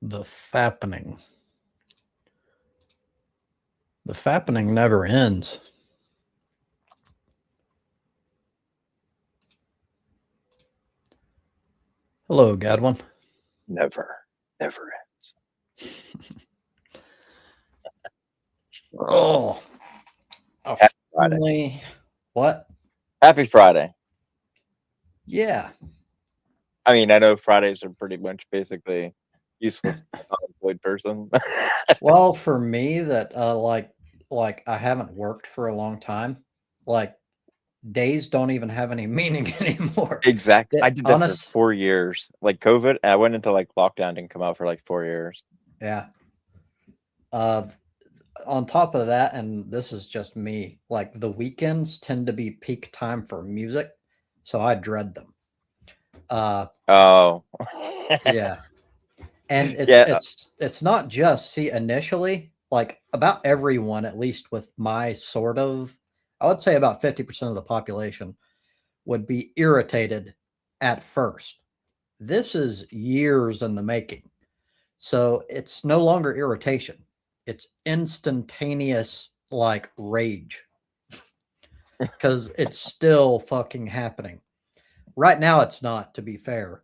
The fappening. The fappening never ends. Hello, Godwin. Never ends. Oh, Happy Friday. finally. What? Happy Friday. Yeah. I mean, I know Fridays are pretty much basically useless for an unemployed person. Well, for me, that like I haven't worked for a long time. Like days don't even have any meaning anymore. Exactly. I did that for Honest. 4 years. Like COVID, I went into like lockdown, didn't come out for like 4 years. Yeah. Uh, on top of that, and this is just me, like the weekends tend to be peak time for music, so I dread them. Oh. Yeah. And Yeah. it's not just, see, initially, like about everyone, at least with my sort of, I would say about 50% of the population would be irritated at first. This is years in the making. So it's no longer irritation. It's instantaneous like rage because it's still fucking happening. Right now it's not, to be fair.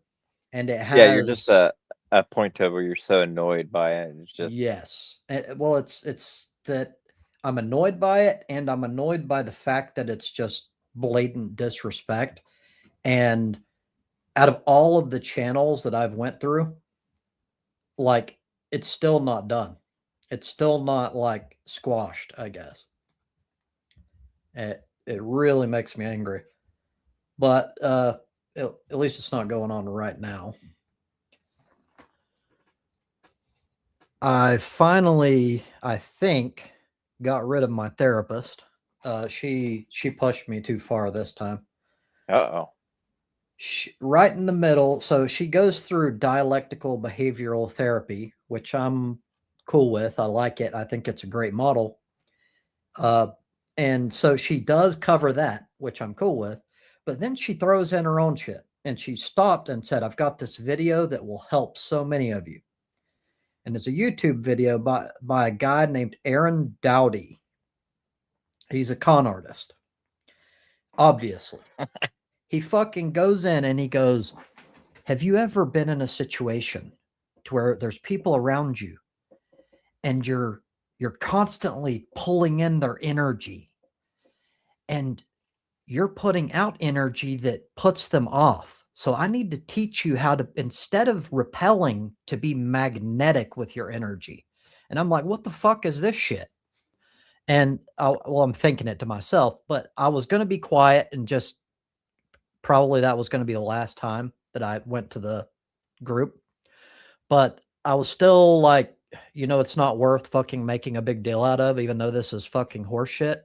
And it Yeah, you're just has. a point to where you're so annoyed by it. It's just Yes. Well, it's that I'm annoyed by it, and I'm annoyed by the fact that it's just blatant disrespect. And out of all of the channels that I've went through, like it's still not done. It's still not like squashed, I guess. It really makes me angry. But at least it's not going on right now. I finally, I think, got rid of my therapist. She pushed me too far this time. uh-oh. Right in the middle. So she goes through dialectical behavioral therapy, which I'm cool with. I like it. I think it's a great model. Uh, and so she does cover that, which I'm cool with. But then she throws in her own shit. And she stopped and said, I've got this video that will help so many of you. And it's a YouTube video by a guy named Aaron Dowdy. He's a con artist, obviously. He fucking goes in and he goes, have you ever been in a situation to where there's people around you and you're constantly pulling in their energy and you're putting out energy that puts them off. So I need to teach you how to, instead of repelling, to be magnetic with your energy. And I'm like, what the fuck is this shit? And I'm thinking it to myself, but I was going to be quiet and just probably that was going to be the last time that I went to the group. But I was still like, it's not worth fucking making a big deal out of, even though this is fucking horseshit.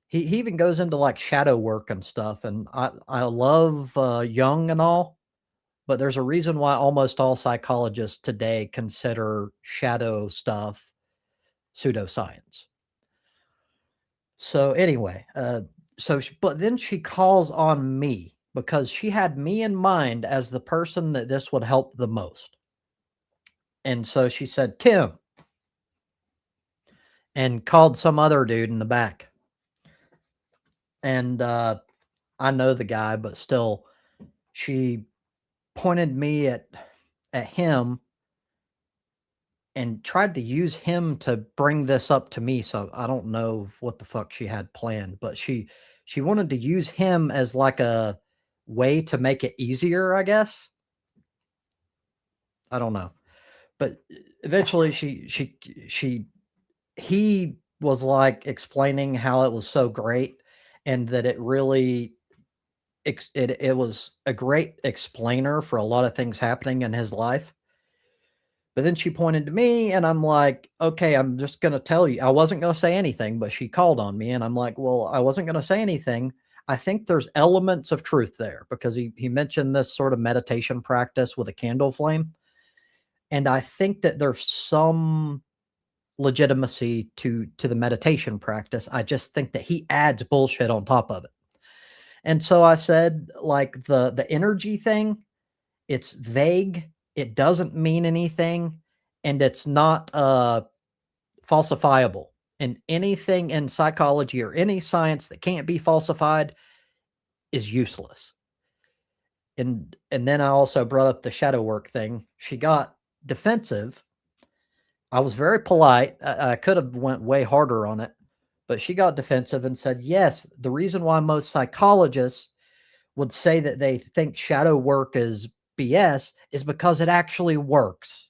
He even goes into like shadow work and stuff. And I love Jung and all, but there's a reason why almost all psychologists today consider shadow stuff pseudoscience. So anyway, but then she calls on me because she had me in mind as the person that this would help the most. And so she said, Tim, and called some other dude in the back. And I know the guy, but still, she pointed me at him and tried to use him to bring this up to me. So I don't know what the fuck she had planned, but she wanted to use him as like a way to make it easier, I guess. I don't know. But eventually he was like explaining how it was so great and that it really it was a great explainer for a lot of things happening in his life. But then she pointed to me and I'm like, okay, I'm just going to tell you. I wasn't going to say anything, but she called on me and I'm like, well, I wasn't going to say anything. I think there's elements of truth there because he mentioned this sort of meditation practice with a candle flame. And I think that there's some legitimacy to the meditation practice. I just think that he adds bullshit on top of it. And so I said, like the energy thing, it's vague it doesn't mean anything, and it's not falsifiable. And anything in psychology or any science that can't be falsified is useless. And then I also brought up the shadow work thing. She got defensive. I was very polite. I could have went way harder on it, but she got defensive and said, yes, the reason why most psychologists would say that they think shadow work is BS is because it actually works.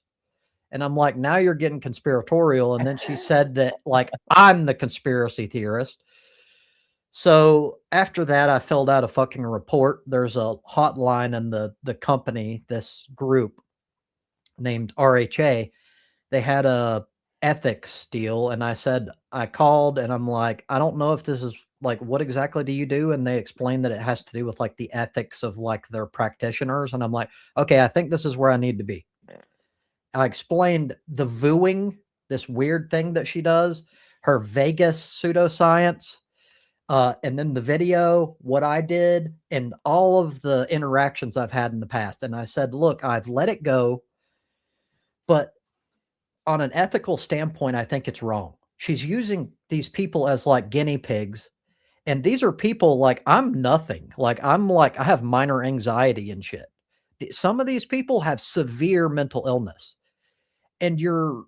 And I'm like, now you're getting conspiratorial. And then she said that, like, I'm the conspiracy theorist. So after that, I filled out a fucking report. There's a hotline in the company, this group named RHA. They had a ethics deal, and I said, I called and I'm like, I don't know if this is like, what exactly do you do? And they explained that it has to do with like the ethics of like their practitioners. And I'm like, okay, I think this is where I need to be. I explained the VUing, this weird thing that she does, her Vegas pseudoscience, and then the video, what I did, and all of the interactions I've had in the past. And I said, look, I've let it go, but on an ethical standpoint, I think it's wrong. She's using these people as like guinea pigs. And these are people like, I'm nothing. Like, I'm like, I have minor anxiety and shit. Some of these people have severe mental illness, and you're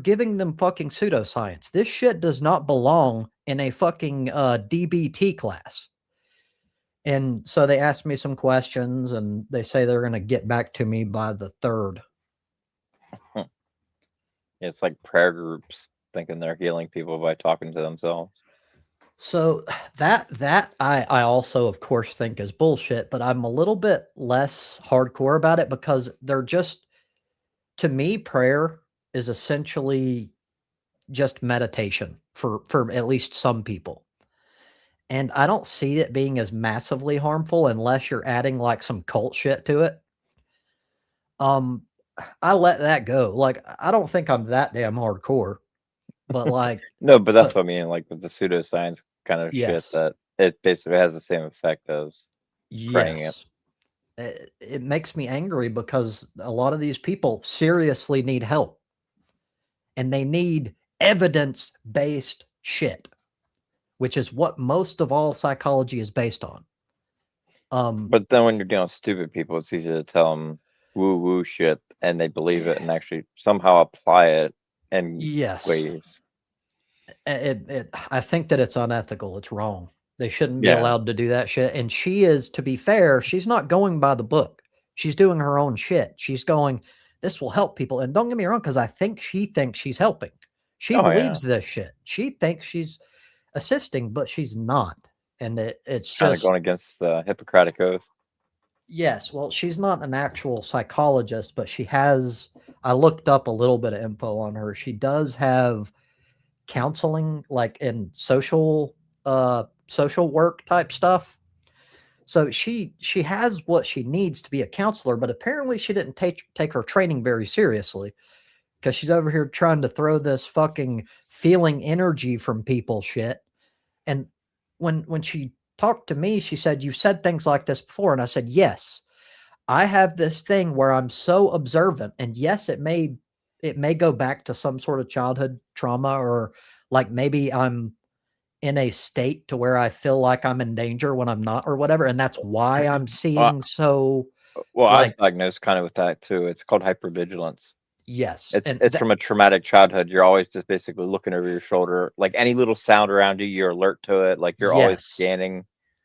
giving them fucking pseudoscience. This shit does not belong in a fucking DBT class. And so they asked me some questions, and they say they're going to get back to me by the 3rd. It's like prayer groups thinking they're healing people by talking to themselves. So that I also of course think is bullshit, but I'm a little bit less hardcore about it because they're just, to me, prayer is essentially just meditation for at least some people. And I don't see it being as massively harmful unless you're adding like some cult shit to it. I let that go. Like, I don't think I'm that damn hardcore, but like, No, but that's but what I mean, like with the pseudoscience kind of shit, yes, that it basically has the same effect as praying it. yes. It makes me angry because a lot of these people seriously need help, and they need evidence-based shit, which is what most of all psychology is based on. But then when you're dealing with stupid people, it's easy to tell them woo woo shit and they believe it and actually somehow apply it in Yes, ways. I think that it's unethical. It's wrong. They shouldn't be Yeah. allowed to do that shit. And she is, to be fair, she's not going by the book. She's doing her own shit. She's going, this will help people. And don't get me wrong, because I think she thinks she's helping. She Oh yeah. believes this shit. She thinks she's assisting, but she's not. And it's Kind of just, going against the Hippocratic Oath. yes, well, she's not an actual psychologist, but she has, I looked up a little bit of info on her. She does have counseling, like in social work type stuff. So she has what she needs to be a counselor, but apparently she didn't take her training very seriously, because she's over here trying to throw this fucking feeling energy from people shit. And when she talked to me, she said, you've said things like this before. And I said, yes, I have this thing where I'm so observant, and yes, it may go back to some sort of childhood trauma, or like maybe I'm in a state to where I feel like I'm in danger when I'm not, or whatever. And that's why I'm Well, seeing so, I was like, diagnosed kind of with that too. It's called hypervigilance. yes. It's And it's that, from a traumatic childhood. You're always just basically looking over your shoulder. Like any little sound around you, you're alert to it. Like you're always yes, scanning.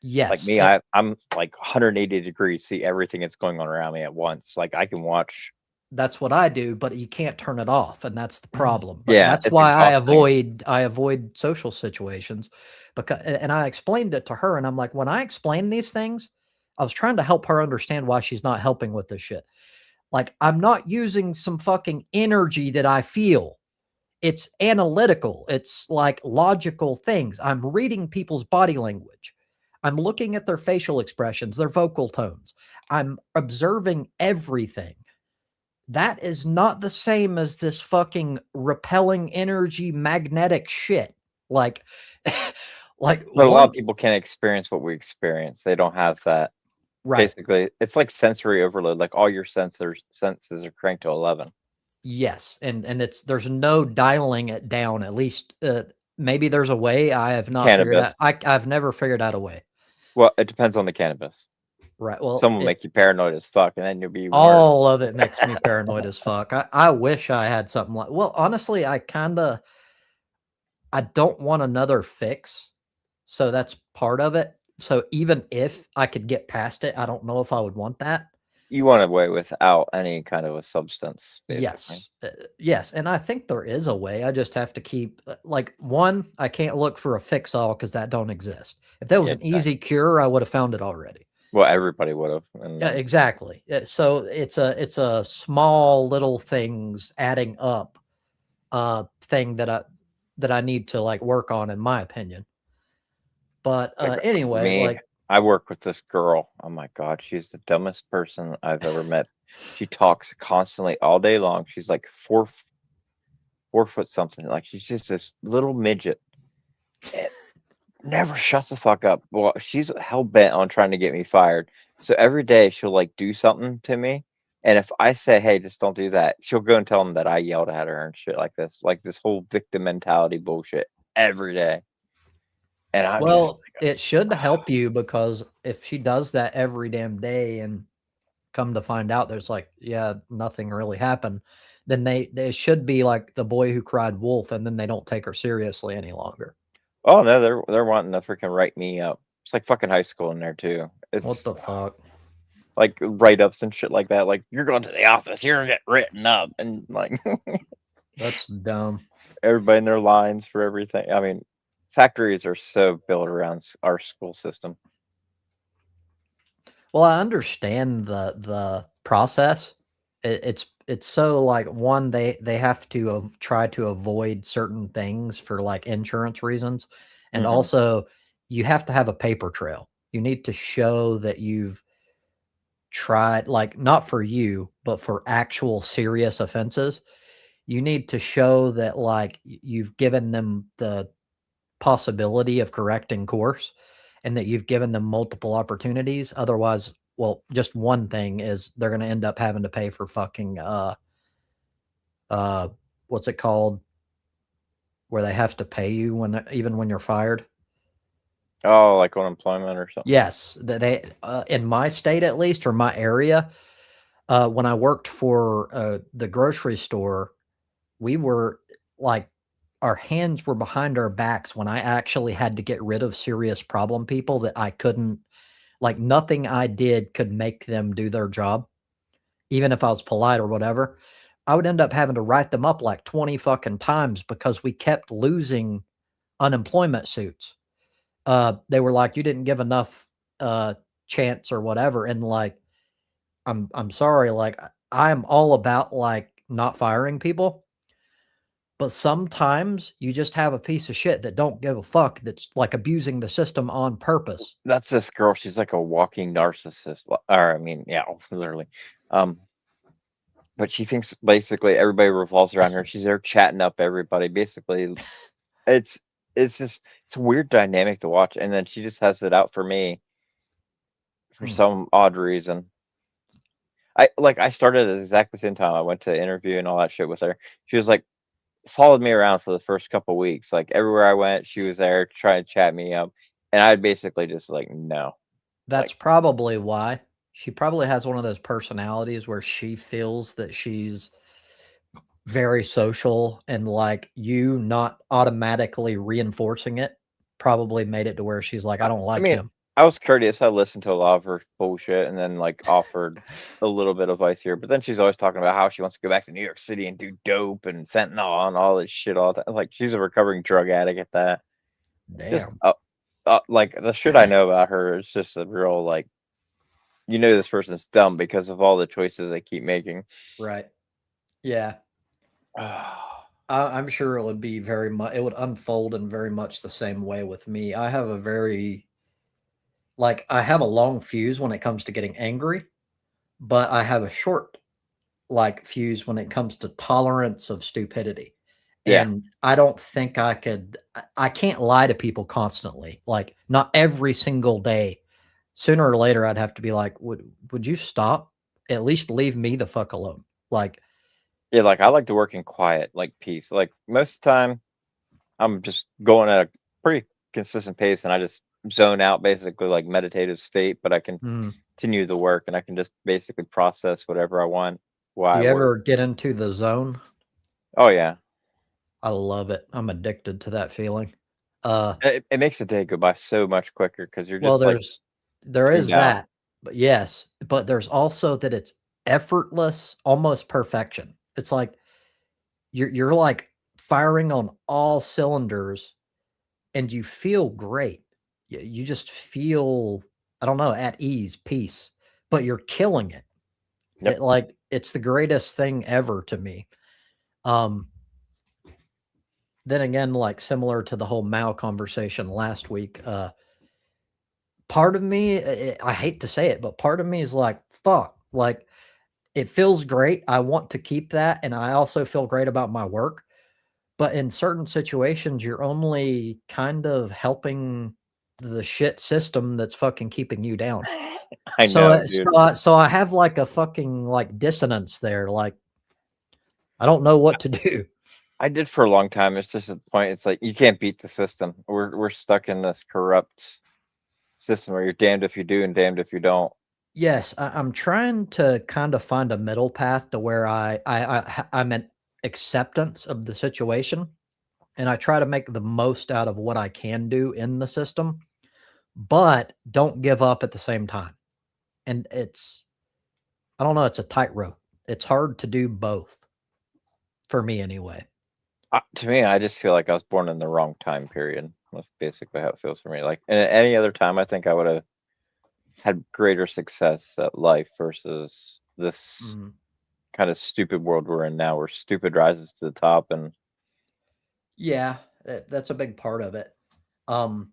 Like yes. me, I'm like 180 degrees, see everything that's going on around me at once. Like I can watch. That's what I do, but you can't turn it off, and that's the problem. But Yeah, that's it's why exhausting. I avoid social situations, because, and I explained it to her, and I'm like, when I explain these things, I was trying to help her understand why she's not helping with this shit. Like, I'm not using some fucking energy that I feel. It's analytical. It's like logical things. I'm reading people's body language. I'm looking at their facial expressions, their vocal tones. I'm observing everything. That is not the same as this fucking repelling energy magnetic shit. Like, like But a lot of one, people can't experience what we experience. They don't have that. Right. Basically, it's like sensory overload. Like all your senses are cranked to 11. Yes, and it's there's no dialing it down. At least maybe there's a way. I have not figured out. Cannabis. I've never figured out a way. Well, it depends on the cannabis. Right. Well, Some will it make you paranoid as fuck, and then you'll be even worse. all of it makes me paranoid as fuck. I wish I had something like. Well, honestly, I don't want another fix, so that's part of it. So even if I could get past it, I don't know if I would want that. You want a way without any kind of a substance, basically. Yes. Yes, and I think there is a way. I just have to keep like one, I can't look for a fix all because that don't exist. If there was Yeah, an easy cure, I would have found it already. well, everybody would have, and Yeah, exactly. So it's a small little things adding up thing that I need to like work on in my opinion. But like for anyway, me, like I work with this girl. Oh my god, she's the dumbest person I've ever met. She talks constantly all day long. She's like 4 foot something. Like she's just this little midget. It never shuts the fuck up. Well, she's hell bent on trying to get me fired. So every day she'll like do something to me. And if I say, hey, just don't do that, she'll go and tell them that I yelled at her and shit like this. Like this whole victim mentality bullshit every day. And I'm just well, it should help you because if she does that every damn day and come to find out there's like, yeah, nothing really happened, then they should be like the boy who cried wolf, and then they don't take her seriously any longer. oh no, they're wanting to freaking write me up. It's like fucking high school in there too. What It's the fuck? like write-ups and shit like that. Like you're going to the office, you're gonna get written up, and like That's dumb. everybody in their lines for everything. I mean, factories are so built around our school system. Well, I understand the process. It's so like one they have to try to avoid certain things for like insurance reasons, and Hmm. also you have to have a paper trail. You need to show that you've tried, like not for you, but for actual serious offenses. You need to show that like you've given them the possibility of correcting course and that you've given them multiple opportunities. Otherwise, well, just one thing is they're going to end up having to pay for fucking uh what's it called, where they have to pay you when even when you're fired. Oh, like unemployment or something. Yes, that they in my state at least, or my area, when I worked for the grocery store, we were like our hands were behind our backs when I actually had to get rid of serious problem people that I couldn't, like nothing I did could make them do their job, even if I was polite or whatever. I would end up having to write them up like 20 fucking times because we kept losing unemployment suits. They were like, you didn't give enough uh chance or whatever. And like, I'm sorry, like I'm all about like not firing people. But sometimes you just have a piece of shit that don't give a fuck that's like abusing the system on purpose. That's this girl. She's like a walking narcissist. Or I mean, yeah, literally. Um, but she thinks basically everybody revolves around her. She's there chatting up everybody. Basically, it's it's a weird dynamic to watch. And then she just has it out for me for Hmm. some odd reason. I started at exactly the same time. I went to interview and all that shit with her. She was like followed me around for the first couple weeks. Like everywhere I went, she was there trying to chat me up, and I'd basically just like no, That's like probably why. She probably has one of those personalities where she feels that she's very social, and like you not automatically reinforcing it probably made it to where she's like, I don't I like mean, him. I was courteous. I listened to a lot of her bullshit, and then like offered a little bit of advice here. But then she's always talking about how she wants to go back to New York City and do dope and fentanyl and all this shit all the time. Like she's a recovering drug addict at that. Just Damn. like the shit I know about her is just a real like this person's dumb because of all the choices they keep making. Right. Yeah. I'm sure it would be very much, it would unfold in very much the same way with me. I have a very, like, I have a long fuse when it comes to getting angry, but I have a short, like, fuse when it comes to tolerance of stupidity. Yeah. And I don't think I can't lie to people constantly. Like, not every single day sooner or later I'd have to be like, would you stop? At least leave me the fuck alone. Like, Yeah, like I like to work in quiet, like peace. Like most of the time, I'm just going at a pretty consistent pace, and I just zone out, basically like meditative state. But I can mm, continue the work, and I can just basically process whatever I want while do I you work. ever get into the zone? Oh yeah, I love it. I'm addicted to that feeling. Uh, it makes the day go by so much quicker because you're well, just like there tuned is out. that, but yes, but there's also that it's effortless, almost perfection. It's like you're like firing on all cylinders and you feel great. You just feel, I don't know, at ease, peace, but you're killing it. Yep. It's the greatest thing ever to me. Um, then again, like similar to the whole Mao conversation last week, part of me, I hate to say it, but part of me is like, fuck, like it feels great. I want to keep that. And I also feel great about my work. But in certain situations, you're only kind of helping the shit system that's fucking keeping you down. I So, know, dude. so I have like a fucking like dissonance there. Like I don't know what to do. I did for a long time. It's just at the point. It's like you can't beat the system. We're stuck in this corrupt system where you're damned if you do and damned if you don't. Yes, I'm trying to kind of find a middle path to where I'm in acceptance of the situation, and I try to make the most out of what I can do in the system, but don't give up at the same time. And it's, I don't know, it's a tightrope. It's hard to do both for me anyway. To me, I just feel like I was born in the wrong time period. That's basically how it feels for me. Like at any other time, I think I would have had greater success at life versus this Mhm. kind of stupid world we're in now, where stupid rises to the top. And Yeah, that's a big part of it. Um,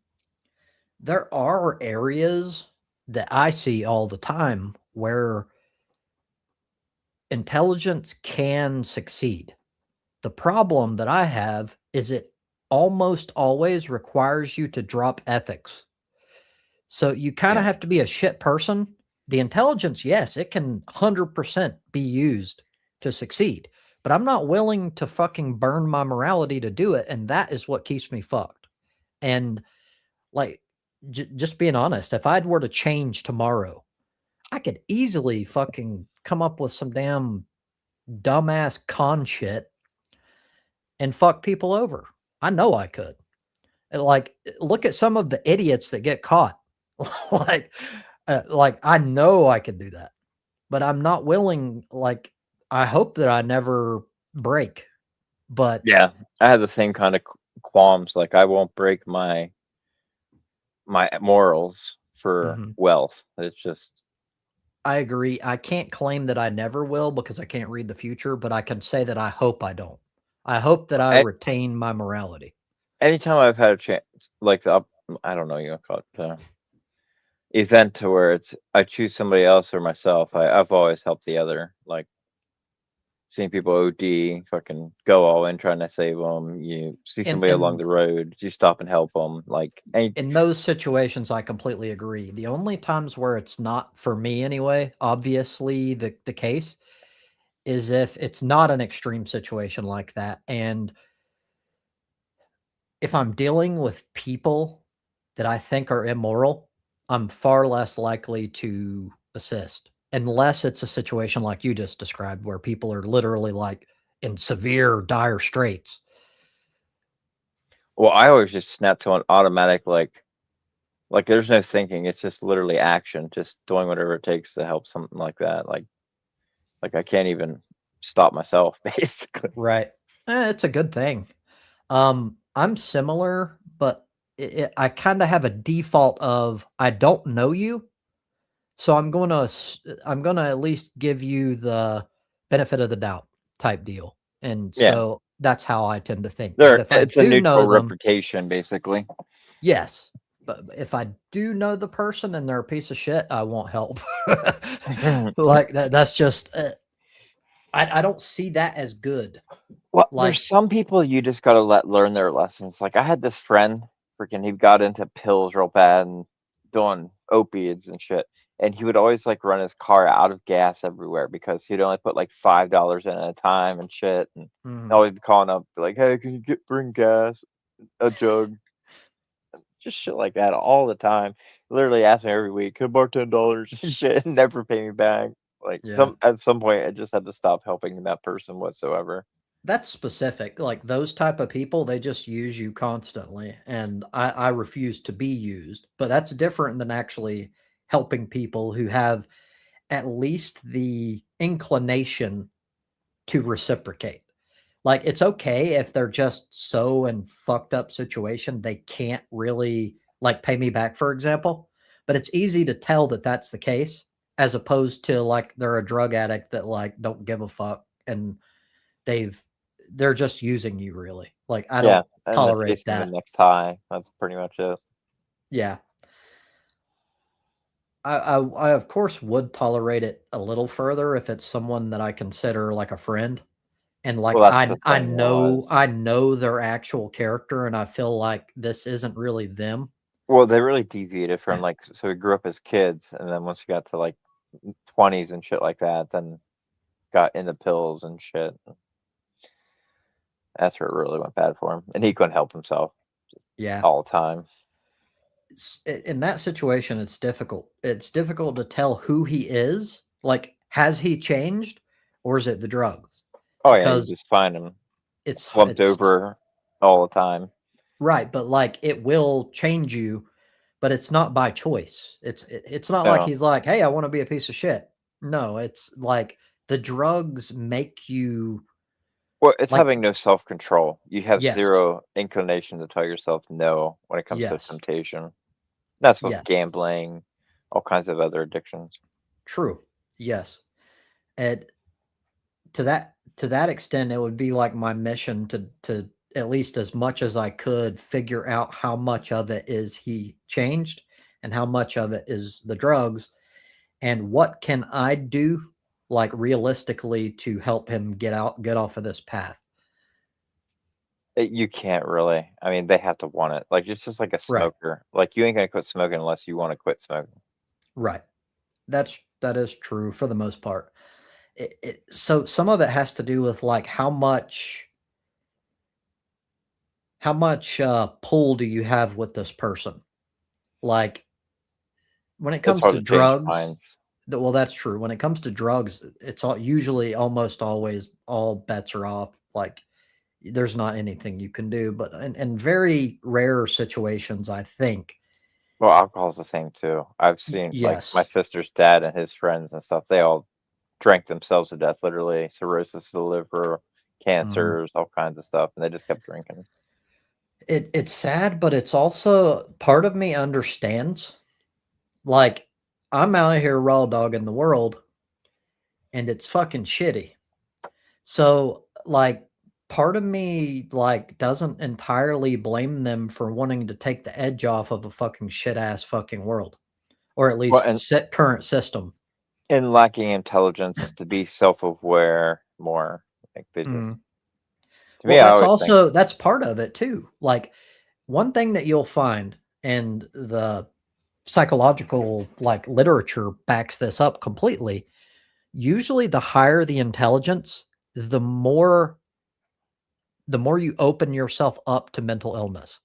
there are areas that I see all the time where intelligence can succeed. The problem that I have is it almost always requires you to drop ethics. So you kind of yeah, have to be a shit person. The intelligence, yes, it can 100% be used to succeed, but I'm not willing to fucking burn my morality to do it. And that is what keeps me fucked. And like, just being honest, if I were to change tomorrow, I could easily fucking come up with some damn dumbass con shit and fuck people over. I know I could. Like, look at some of the idiots that get caught. like, like I know I could do that, but I'm not willing. Like, I hope that I never break. But yeah, I had the same kind of qualms. Like I won't break my morals for mhm, wealth. It's just I agree. I can't claim that I never will because I can't read the future, but I can say that I hope I don't. I hope that I retain my morality. anytime I've had a chance, like I don't know, you know, call it the event to where it's I choose somebody else or myself. I've always helped the other. Like seeing people OD, fucking go all in trying to save them. You see And somebody along the road, you stop and help them. Like any, in those situations, I completely agree. The only times where it's not for me anyway, obviously the case is if it's not an extreme situation like that. And if I'm dealing with people that I think are immoral, I'm far less likely to assist unless it's a situation like you just described where people are literally like in severe dire straits. well, I always just snap to an automatic like there's no thinking. It's just literally action, just doing whatever it takes to help something like that. Like I can't even stop myself, basically. Right. It's a good thing. I'm similar, but I kind of have a default of I don't know you, so I'm gonna at least give you the benefit of the doubt type deal, and Yeah, so that's how I tend to think. But there. if I It's a do neutral know them, reputation, basically. yes. But if I do know the person and they're a piece of shit, I won't help. Like that. That's just I don't see that as good. Well, Like there's some people you just gotta let learn their lessons. Like I had this friend, freaking, he got into pills real bad and doing opiates and shit. And he would always like run his car out of gas everywhere because he'd only put like $5 in at a time and shit. And Mhm. always be calling up, be like, "Hey, can you bring gas, a jug?" Just shit like that all the time. Literally ask me every week, "Can I borrow $10?" and shit, and never pay me back. Like Yeah. at some point, I just had to stop helping that person whatsoever. That's specific. Like those type of people, they just use you constantly, and I refuse to be used. But that's different than actually helping people who have at least the inclination to reciprocate. Like it's okay if they're just so in fucked up situation they can't really like pay me back, for example. But it's easy to tell that that's the case, as opposed to like they're a drug addict that like don't give a fuck and they've they're just using you really. Like I Yeah, don't and they're tolerate chasing the that. next high. That's pretty much it. Yeah. I of course would tolerate it a little further if it's someone that I consider like a friend and like Well, that's the I thing know was. I know their actual character and I feel like this isn't really them. Well, they really deviated from like so we grew up as kids, and then once we got to like 20s and shit like that, then got into pills and shit. That's where it really went bad for him, and he couldn't help himself Yeah. all the time. In that situation it's difficult. It's difficult to tell who he is. Like has he changed or is it the drugs? Oh yeah, you Because just find him slumped it's over all the time. right, but like it will change you, but it's not by choice. It's not like No, he's like, "Hey, I want to be a piece of shit." No, it's like the drugs make you well, it's like having no self control. You have yes, zero inclination to tell yourself no when it comes to yes, temptation. That's with yes, gambling, all kinds of other addictions. true, yes. And to that extent, it would be like my mission to at least as much as I could figure out how much of it is he changed and how much of it is the drugs and what can I do like realistically to help him get off of this path. You can't really. I mean, they have to want it. Like it's just like a Right. smoker. Like you ain't gonna quit smoking unless you want to quit smoking. Right. That is true for the most part. So some of it has to do with like how much pull do you have with this person? Like when it It's comes hard to to change drugs, minds. well, that's true. When it comes to drugs, it's all usually almost always all bets are off. Like there's not anything you can do. But in very rare situations, I think Well, alcohol's the same too. I've seen like my yes. sister's dad and his friends and stuff. They all drank themselves to death, literally cirrhosis of the liver, Mhm. cancers, all kinds of stuff, and they just kept drinking. It's sad, but it's also part of me understands. Like I'm out here raw dogging the world, and it's fucking shitty. So like part of me like doesn't entirely blame them for wanting to take the edge off of a fucking shit ass fucking world, or at Well, least and set current system. lacking intelligence to be self-aware more. Like they just, Mhm. to me, Well, I always think, that's part of it too. Like one thing that you'll find, and the psychological like literature backs this up completely. Usually the higher the intelligence, the more the more you open yourself up to mental illness.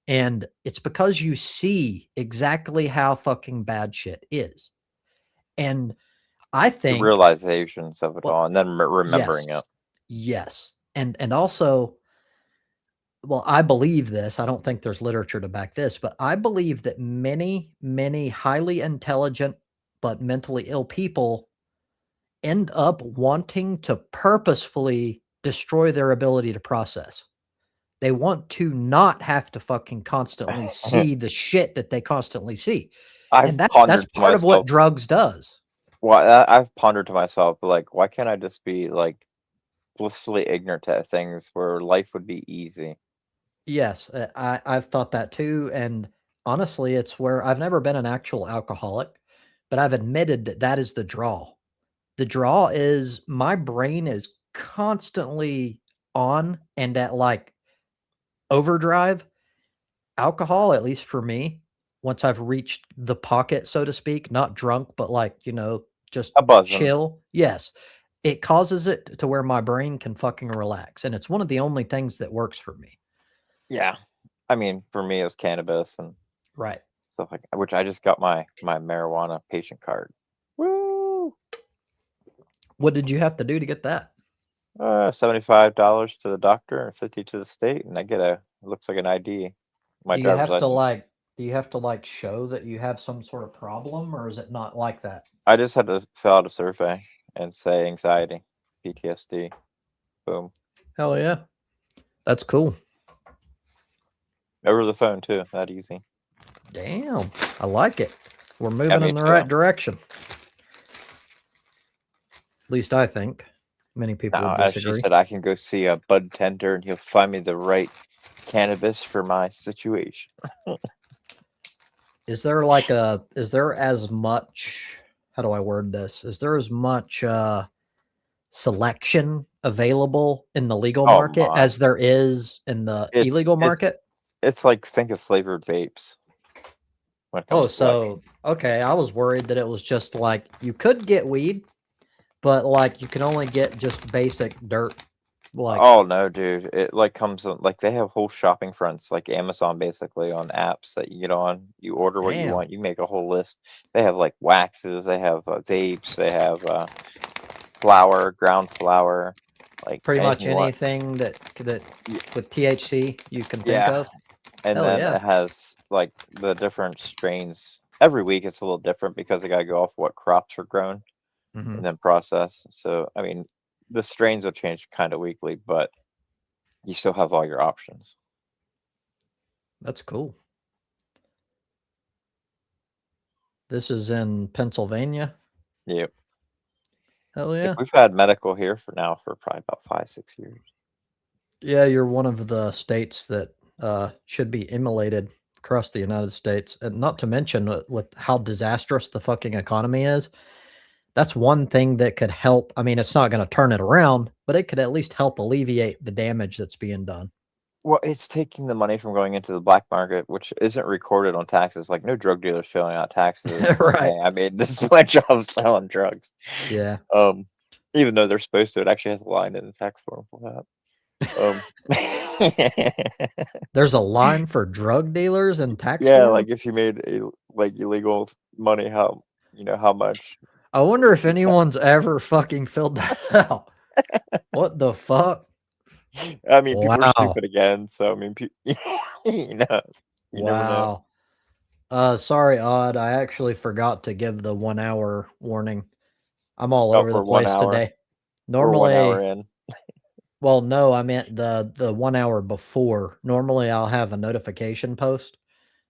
And it's because you see exactly how fucking bad shit is. And I the think realizations of it well, all, and then yes. remembering it. Yes. And also, well, I believe this. I don't think there's literature to back this, but I believe that many highly intelligent but mentally ill people end up wanting to purposefully destroy their ability to process. They want to not have to fucking constantly see the shit that they constantly see. And I've that's pondered to part of what myself, drugs does. well, I've pondered to myself, like, why can't I just be like blissfully ignorant to things where life would be easy? Yes, I've thought that too, and honestly, it's where I've never been an actual alcoholic, but I've admitted that that is the draw. The draw is my brain is constantly on and at like overdrive. Alcohol, at least for me, once I've reached the pocket, so to speak, not drunk, but like, just A buzzing. chill. Yes. It causes it to where my brain can fucking relax. And it's one of the only things that works for me. Yeah. I mean, for me, it was cannabis and Right. stuff like that, which I just got my marijuana patient card. Woo! What did you have to do to get that? $75 to the doctor and 50 to the state, and I get looks like an ID, my Do you driver's have to license. like do you have to like show that you have some sort of problem, or is it not like that? I just had to fill out a survey and say anxiety, PTSD. Boom. Hell yeah. That's cool. Over the phone too, that easy. Damn. I like it. We're moving me in the too. right direction. At least I think. Many people Now, would as she disagree. said, I can go see a bud tender and he'll find me the right cannabis for my situation. Is there as much, how do I word this? Is there as much selection available in the legal Oh market my. as there is in the It's illegal it's market? it's like, think of flavored vapes when it Oh, comes to selection. so okay, I was worried that it was just like you could get weed, but like you can only get just basic dirt. Like, Oh no, dude. It like comes on, like they have whole shopping fronts like Amazon basically on apps that you get on. You order what you damn, want, you make a whole list. They have like waxes, they have vapes, they have flour, ground flour, like pretty anything much you want. anything that Y- with THC you can think Yeah. of. And Hell then yeah. it has like the different strains. Every week it's a little different because they gotta go off what crops are grown Hmm. and then processed. So I mean, the strains will change kind of weekly, but you still have all your options. That's cool. This is in Pennsylvania. Yep. Hell Yep. yeah. We've had medical here for probably about 5, 6 years. Yeah, you're one of the states that should be emulated across the United States. And not to mention with how disastrous the fucking economy is. That's one thing that could help. I mean, it's not going to turn it around, but it could at least help alleviate the damage that's being done. Well, it's taking the money from going into the black market, which isn't recorded on taxes. Like no drug dealers filling out taxes and saying, Right. "Hey, I made this is my job selling drugs." Yeah. Um, even though they're supposed to, it actually has a line in the tax form for that. Um, There's a line for drug dealers in tax yeah, form. like if you made like illegal money, how much? I wonder if anyone's ever fucking filled that out. What the fuck? I mean, people are Wow. stupid again, so I mean, you know, you never know. Wow. Sorry, Odd. I actually forgot to give the 1 hour warning. I'm all Oh, over the for one place hour, today. we're 1 hour Normally, in. well, no, I meant the 1 hour before. Normally, I'll have a notification post,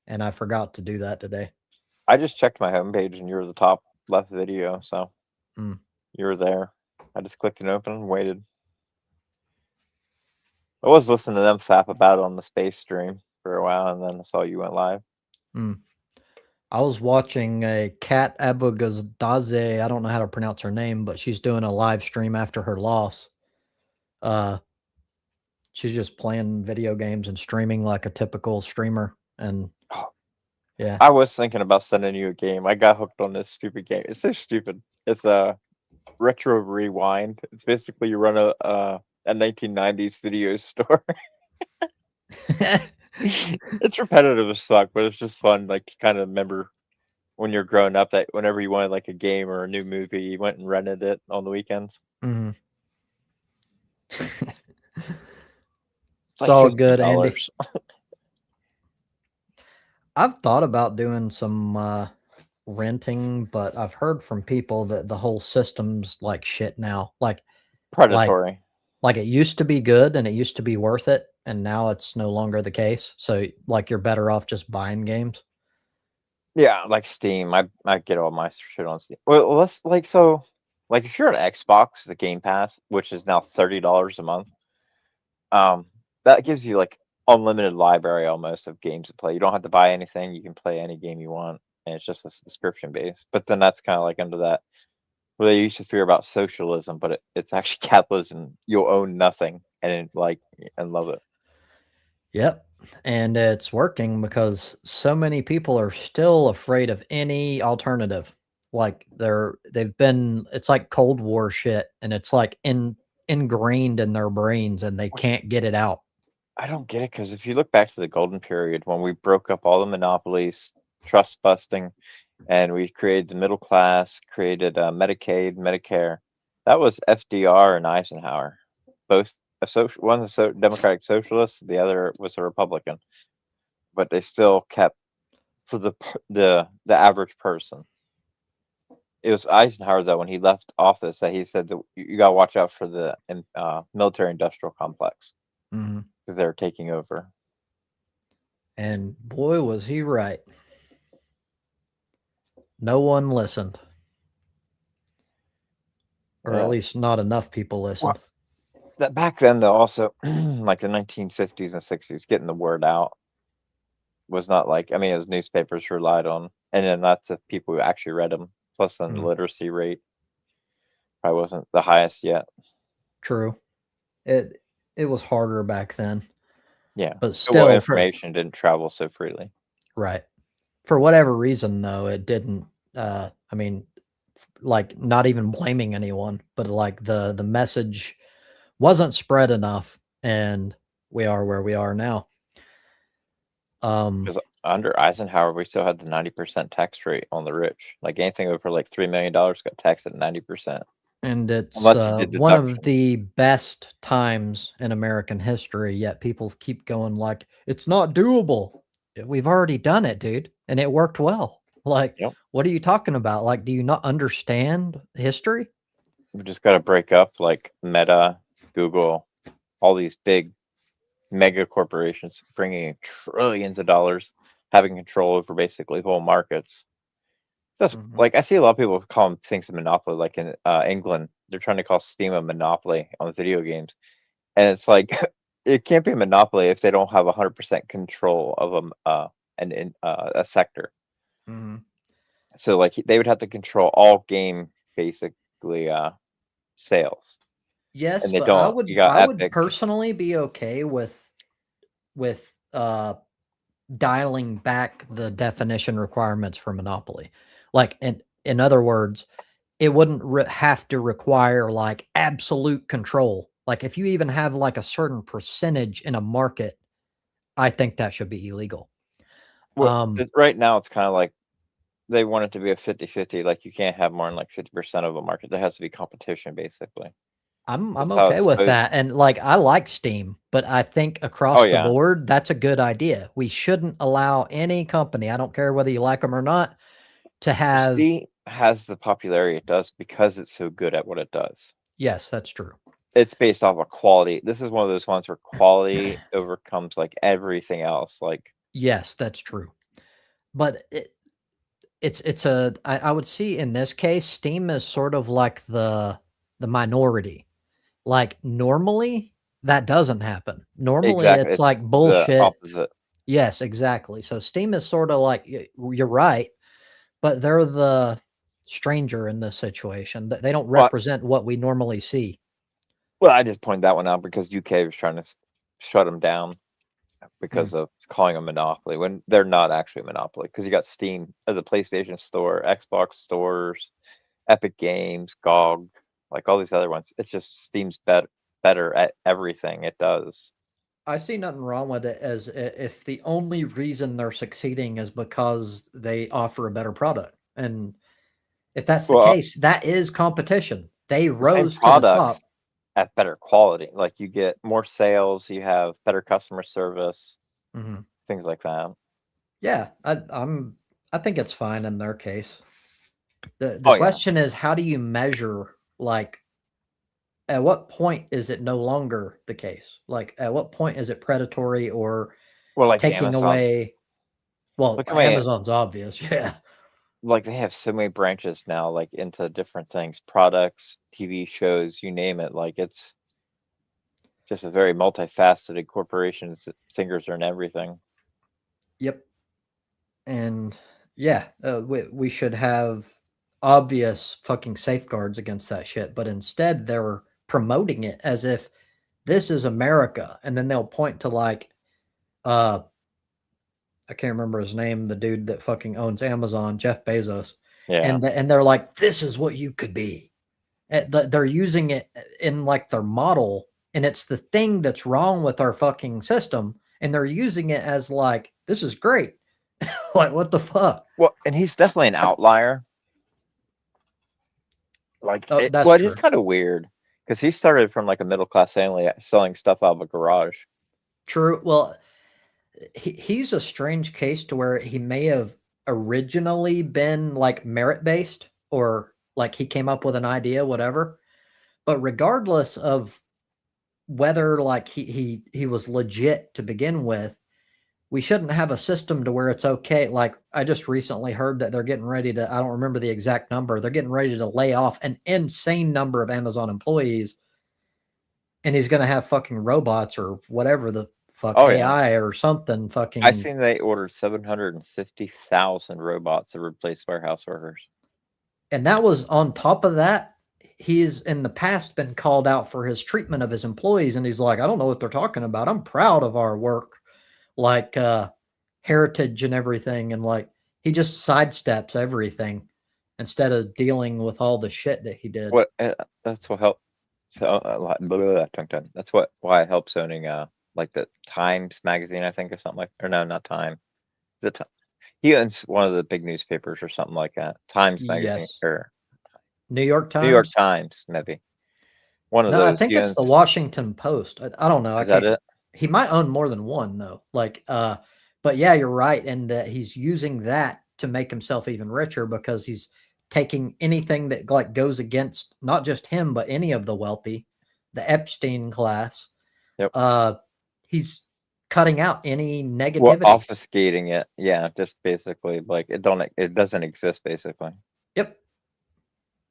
and I forgot to do that today. I just checked my homepage and you were the top left video, so Mm. you were there. I just clicked and open and waited. I was listening to them fap about it on the space stream for a while, and then I saw you went live. Mm. I was watching a Kat Abogazdaze. I don't know how to pronounce her name, but she's doing a live stream after her loss. Uh, she's just playing video games and streaming like a typical streamer. And Oh, yeah, I was thinking about sending you a game. I got hooked on this stupid game. It's so stupid. It's a retro rewind. It's basically you run a 1990s video store. It's repetitive as fuck, but it's just fun. Like you kind of remember when you're growing up that whenever you wanted like a game or a new movie, you went and rented it on the weekends. Mhm. It's It's like all fifty good, Andy. dollars. I've thought about doing some renting, but I've heard from people that the whole system's like shit now. Like Predatory. like it used to be good and it used to be worth it, and now it's no longer the case. So like you're better off just buying games. Yeah, like Steam. I get all my shit on Steam. Well, let's like if you're an Xbox, the Game Pass, which is now $30 a month, um, that gives you like unlimited library almost of games to play. You don't have to buy anything. You can play any game you want, and it's just a subscription base. But then that's kind of like under that where they used to fear about socialism, but it's actually capitalism. You'll own nothing and love it. Yep. and it's working because so many people are still afraid of any alternative. Like they've been it's like Cold War shit and it's like ingrained in their brains and they Which can't get it out. I don't get it because if you look back to the golden period when we broke up all the monopolies, trust busting, and we created the middle class, created Medicaid, Medicare, that was FDR and Eisenhower, both one was a Democratic Socialist, the other was a Republican, but they still kept for the average person. It was Eisenhower though when he left office that he said that you got to watch out for the military industrial complex Mhm. because they're taking over. And boy was he right. No one listened, or at Yeah. least not enough people listened. Well, that back then though, also like the 1950s and 60s, getting the word out was not like I mean it was newspapers relied on, and then lots of people who actually read them. Plus, then the Mm, literacy rate probably wasn't the highest yet. true. It was harder back then, Yeah. but Well, still information didn't travel so freely. right. For whatever reason though, it didn't I mean like not even blaming anyone, but like the message wasn't spread enough and we are where we are now. Um Because under Eisenhower, we still had the 90% tax rate on the rich. Like anything over like $3 million got taxed at 90%, and it's unless you did one of deductions. the best times in American history, yet people keep going like it's not doable. We've already done it, dude, and it worked well. Like, Yep. what are you talking about? Like, do you not understand history? We just got to break up like Meta, Google, all these big mega corporations bringing in trillions of dollars, having control over basically whole markets. That's Mhm. like I see a lot of people call them things a monopoly. Like in England, they're trying to call Steam a monopoly on video games, and it's like it can't be a monopoly if they don't have 100% control of a sector. Mhm. So like they would have to control all game basically sales, Yes, and they but I don't. You would got I would Epic. personally be okay with dialing back the definition requirements for monopoly. Like in other words, it wouldn't have to require like absolute control. Like if you even have like a certain percentage in a market, I think that should be illegal. Well, Um, right now it's kind of like they want it to be a 50-50. Like you can't have more than like 50% of a market. There has to be competition, basically. I'm That's how okay it's with supposed. that, and, like, I like Steam, but I think Oh across the yeah. board, that's a good idea. We shouldn't allow any company, I don't care whether you like them or not, to Well, have Steam has the popularity it does because it's so good at what it does. yes, that's true. It's based off of quality. This is one of those ones where quality overcomes like everything else. Like, Yes, that's true. But it's a I would see in this case, Steam is sort of like the minority. Like, normally, that doesn't happen. Normally, exactly. it's It's like the bullshit. opposite. Yes, exactly. So Steam is sorta like you're right, but they're the stranger in this situation. They don't Well, represent what we normally see. I just pointed that one out because UK was trying to shut them down Mm, because of calling a monopoly when they're not actually a monopoly. Because you got Steam as a PlayStation Store, Xbox stores, Epic Games, GOG, like all these other ones. It's just Steam's better at everything it does. I see nothing wrong with it as if the only reason they're succeeding is because they offer a better product. And if that's the Well, case, that is competition. They the same rose to the products top. at better quality. Like you get more sales, you have better customer service, Mhm. things like that. Yeah, I think it's fine in their case. The Oh yeah. question is how do you measure like at what point is it no longer the case? Like at what point is it predatory or Well, like taking Amazon. away well, Look how many Amazon's obvious, yeah. like they have so many branches now, like into different things, products, TV shows, you name it. Like it's just a very multifaceted corporation. Fingers are in everything. Yep. And yeah, we should have obvious fucking safeguards against that shit, but instead they're promoting it as if this is America, and then they'll point to like uh, I can't remember his name, the dude that fucking owns Amazon, Jeff Bezos, Yeah. and they're like, this is what you could be. They're using it in like their model, and it's the thing that's wrong with our fucking system, and they're using it as like, this is great. Like, what the fuck? Well, and he's definitely an outlier. Like, Oh, that's well, true. it's kind of weird because he started from like a middle class family selling stuff out of a garage. True. Well, he's a strange case to where he may have originally been like merit based, or like he came up with an idea, whatever. But regardless of whether like he was legit to begin with, we shouldn't have a system to where it's okay. Like I just recently heard that they're getting ready to, I don't remember the exact number, they're getting ready to lay off an insane number of Amazon employees, and he's going to have fucking robots or whatever the fuck, Oh yeah, AI or something I fucking. seen they ordered 750,000 robots to replace warehouse workers. And that was on top of that. He has in the past been called out for his treatment of his employees, and he's like, I don't know what they're talking about. I'm proud of our work, like heritage and everything, and like he just sidesteps everything instead of dealing with all the shit that he did. What? That's what helped. So that's why it helps owning like the Times magazine, I think, or something like. Or no, not Time. Is it? He owns one of the big newspapers or something like that. Times magazine Yes. or New York New York Times. Times, maybe one of No, I those. think He it's owns. the Washington Post. I don't know. I Is that can't. it? He might own more than one though. Like, but yeah, you're right, and that he's using that to make himself even richer because he's taking anything that like goes against not just him but any of the wealthy, the Epstein class. Yep. He's cutting out any Well, negativity. obfuscating it. Yeah, just basically like it doesn't exist basically. Yep.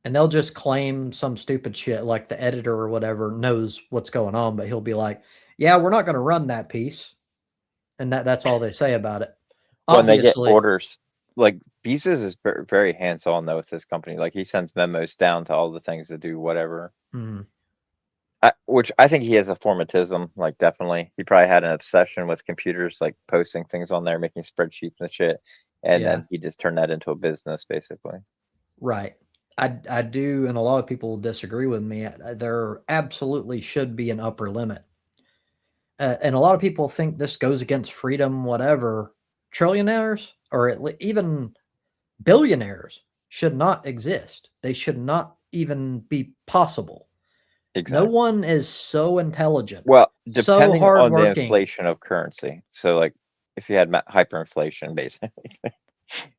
And they'll just claim some stupid shit like the editor or whatever knows what's going on, but he'll be like, "Yeah, we're not going to run that piece." And that's all they say about it. When they get Obviously. orders, like Bezos is very hands-on though with this company. Like he sends memos down to all the things to do whatever. Mhm. Which I think he has a formatism, like definitely. He probably had an obsession with computers, like posting things on there, making spreadsheets and shit, and Yeah, then he just turned that into a business, basically. right. I do, and a lot of people will disagree with me. There absolutely should be an upper limit. And a lot of people think this goes against freedom, whatever. Trillionaires or even billionaires should not exist. They should not even be possible. No Exactly. one is so intelligent, Well, so depending on the hardworking. inflation of currency. So, like, if you had hyperinflation, basically,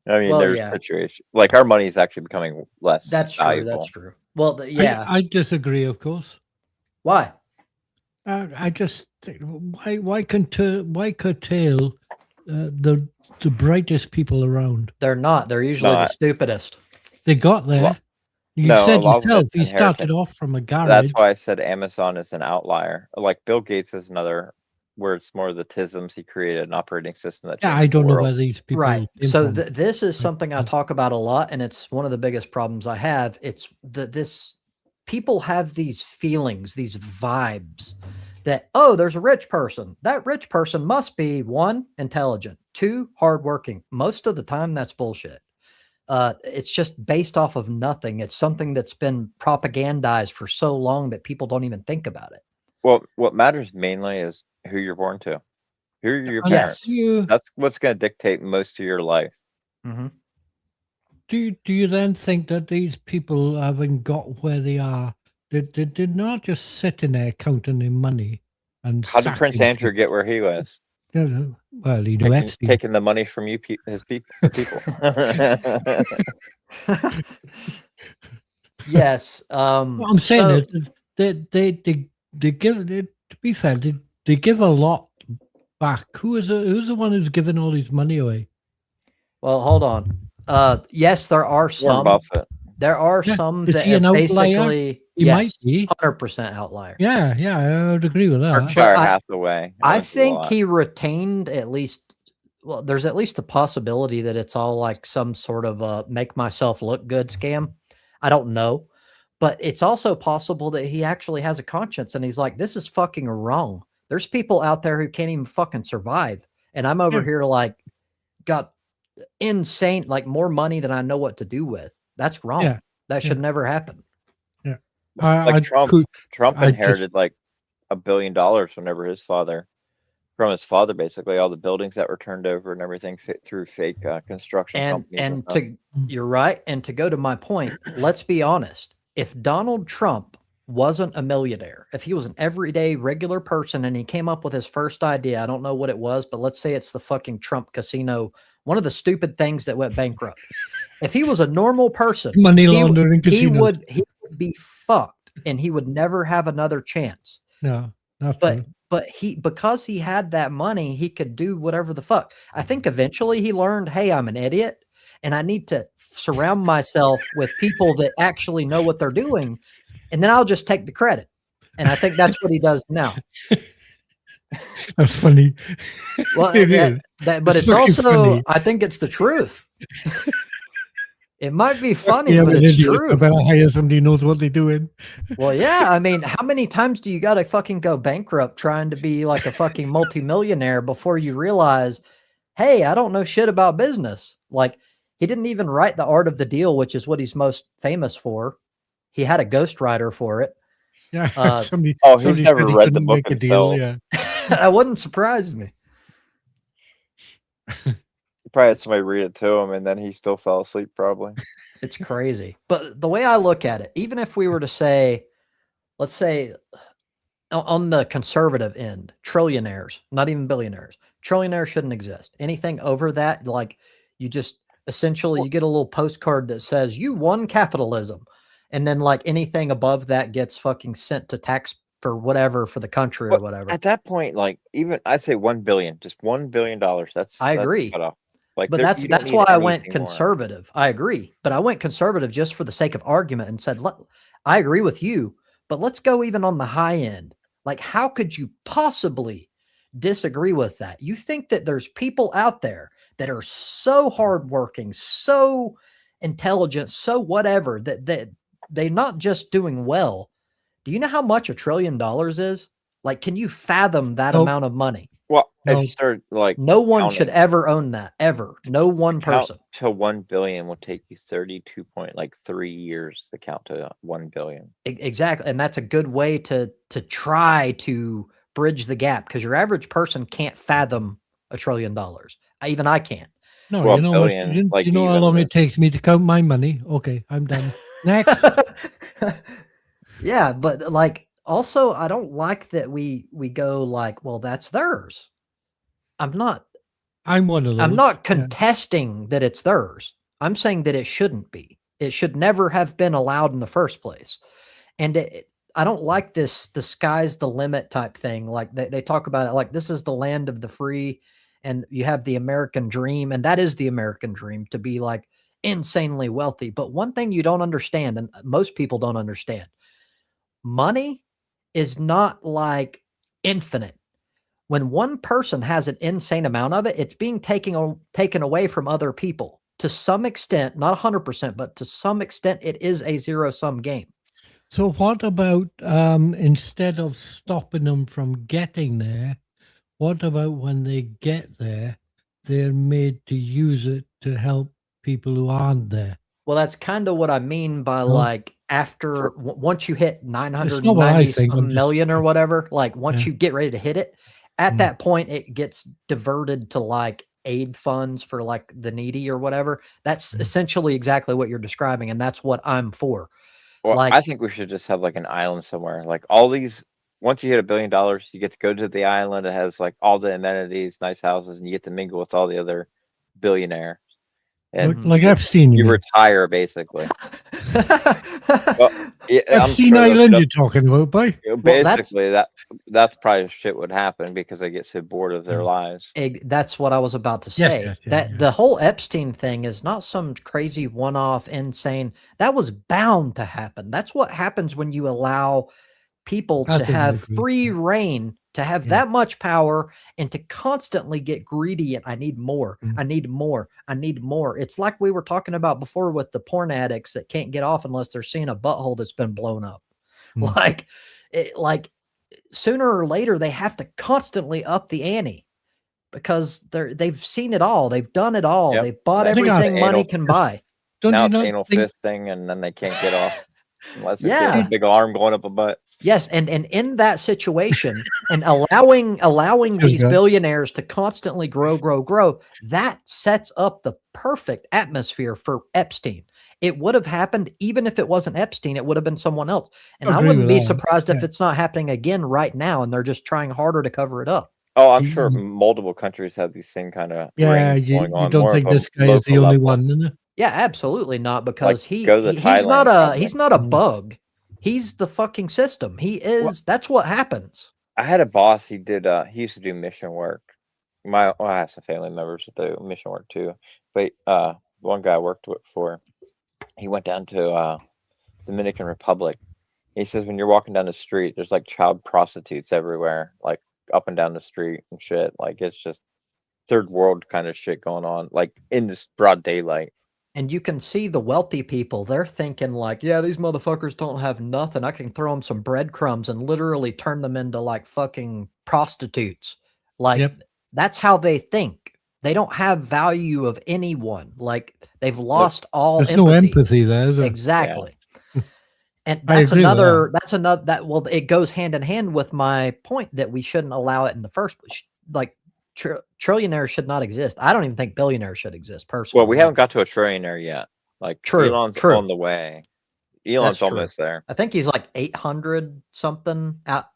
I mean, Well, there's yeah, situation like our money is actually becoming less that's true. That's valuable. true. Well, yeah. I disagree, of course. Why? I just think, why curtail the brightest people around? They're not. They're usually the Not stupidest. They got there. well, You no, a said lot of yourself it's he started inherited. off from a garage. That's why I said Amazon is an outlier. Like Bill Gates is another where it's more the tisms. He created an operating system that Yeah, changed I the don't know world. where these people Right. came So from. this is something I talk about a lot, and it's one of the biggest problems I have. It's this people have these feelings, these vibes that, oh, there's a rich person. That rich person must be one, intelligent, two, hardworking. Most of the time, that's bullshit. It's just based off of nothing. It's something that's been propagandized for so long that people don't even think about it. Well, what matters mainly is who you're born to. Who are your And Yes. parents? That's what's going to dictate most of your life. Mm-hmm. Do you then think that these people, having got where they are, they did not just sitting there counting their money and How did Prince sacking Andrew get where he was? people? Well, he knew Epstein. Taking the money from you, his people, the people. Yes. What I'm saying is they give to be fair, they give a lot back. Who's the one who's giving all his money away? Well, hold on. Yes, there are Warren some. Buffett. There are Yeah. some Is that he an have outlier? basically, He might be. 100% outlier. Yeah, I would agree with that. Berkshire I- Hathaway. I owns a think lot. he retained at least, well, there's at least the possibility that it's all like some sort of a make myself look good scam. I don't know. But it's also possible that he actually has a conscience and he's like, this is fucking wrong. There's people out there who can't even fucking survive. And I'm over here like got insane, like more money than I know what to do with. That's wrong. Yeah. That should never happen. Yeah. Like Trump inherited like $1 billion whenever his father, from his father, basically all the buildings that were turned over and everything through fake construction companies. And you're right. And to go to my point, let's be honest. If Donald Trump wasn't a millionaire, if he was an everyday regular person and he came up with his first idea, I don't know what it was, but let's say it's the fucking Trump casino, one of the stupid things that went bankrupt. If he was a normal person, money laundering, he would be fucked and he would never have another chance. No, but because he had that money, he could do whatever the fuck. I think eventually he learned, hey, I'm an idiot and I need to surround myself with people that actually know what they're doing. And then I'll just take the credit. And I think that's what he does now. That's funny. Well, but it's also funny. I think it's the truth. It might be funny, but it's true. I better hire somebody who knows what they're doing. Well, yeah. I mean, how many times do you got to fucking go bankrupt trying to be like a fucking multimillionaire before you realize, hey, I don't know shit about business. Like, he didn't even write The Art of the Deal, which is what he's most famous for. He had a ghostwriter for it. Yeah. He's never read the book himself. Yeah. That wouldn't surprise me. He probably had somebody read it to him, and then he still fell asleep, probably. It's crazy. But the way I look at it, even if we were to say, let's say on the conservative end, trillionaires, not even billionaires, trillionaires shouldn't exist. Anything over that, like you just essentially you get a little postcard that says you won capitalism. And then like anything above that gets fucking sent to tax for whatever for the country or whatever. At that point, like even I'd say $1 billion, just $1 billion. I agree. Like, but that's why I went conservative. I agree. But I went conservative just for the sake of argument and said, I agree with you, but let's go even on the high end. Like, how could you possibly disagree with that? You think that there's people out there that are so hardworking, so intelligent, so whatever, that they're not just doing well. Do you know how much $1 trillion is? Like, can you fathom that amount of money? Well, if you start like no one should ever own that ever. No one person. To 1 billion will take you 32.3 years to count to 1 billion. Exactly, and that's a good way to try to bridge the gap because your average person can't fathom $1 trillion. Even I can't. No, well, you know how long it takes me to count my money. Okay, I'm done. Next. Yeah, but like. Also, I don't like that we go like, well, that's theirs. I'm one of those. I'm not contesting that it's theirs. I'm saying that it shouldn't be. It should never have been allowed in the first place. And I don't like this, the sky's the limit type thing. Like they talk about it like this is the land of the free and you have the American dream. And that is the American dream to be like insanely wealthy. But one thing you don't understand, and most people don't understand, money is not like infinite. When one person has an insane amount of it, it's being taken away from other people to some extent, not 100%, but to some extent, it is a zero-sum game. So what about instead of stopping them from getting there, what about when they get there, they're made to use it to help people who aren't there? Well, that's kind of what I mean by like after once you hit 990 million or whatever, like once you get ready to hit it, at that point it gets diverted to like aid funds for like the needy or whatever. That's essentially exactly what you're describing, and that's what I'm for. Well, like, I think we should just have like an island somewhere. Like all these, once you hit $1 billion, you get to go to the island. It has like all the amenities, nice houses, and you get to mingle with all the other billionaires. And like Epstein, you retire basically. Well, Epstein Island, you're talking about, boy. Basically, that's probably shit would happen because they get so bored of their lives. That's what I was about to say. The whole Epstein thing is not some crazy one-off, insane. That was bound to happen. That's what happens when you allow people to have free reign, to have that much power, and to constantly get greedy. And I need more. I need more. I need more. It's like we were talking about before with the porn addicts that can't get off unless they're seeing a butthole that's been blown up. Like sooner or later they have to constantly up the ante because they've seen it all, they've done it all, Yep. they've bought I think everything it's money anal can fist. buy. Don't Now you it's not anal think? fisting, and then they can't get off unless they see Yeah. a big arm going up a butt. Yes, and in that situation, and allowing these God. billionaires to constantly grow, that sets up the perfect atmosphere for Epstein. It would have happened even if it wasn't Epstein, it would have been someone else. And I Agree wouldn't with be that. surprised if Yeah. it's not happening again right now and they're just trying harder to cover it up. Oh, I'm sure You- multiple countries have these same kind of Yeah, rings you, going you on, don't more think of a this guy is the local only level. one, is it? Yeah, absolutely not, Like, because go to the he's not Thailand a company. he's not a Mhm. bug. He's the fucking system. He is. That's what happens. I had a boss. He used to do mission work. I have some family members that do mission work too. But one guy I worked with for, he went down to Dominican Republic. He says when you're walking down the street, there's like child prostitutes everywhere, like up and down the street and shit. Like it's just third world kind of shit going on, like in this broad daylight. And you can see the wealthy people, they're thinking like, yeah, these motherfuckers don't have nothing. I can throw them some breadcrumbs and literally turn them into like fucking prostitutes. Like Yep. that's how they think. They don't have value of anyone. Like they've lost all There's empathy. no empathy there, is there? Exactly. And I that's agree with another that well, it goes hand in hand with my point that we shouldn't allow it in the first place. Like trillionaires should not exist. I don't even think billionaires should exist personally. Well, we haven't got to a trillionaire yet. Like Elon's true. on the way. Elon's almost there. I think he's like 800 something up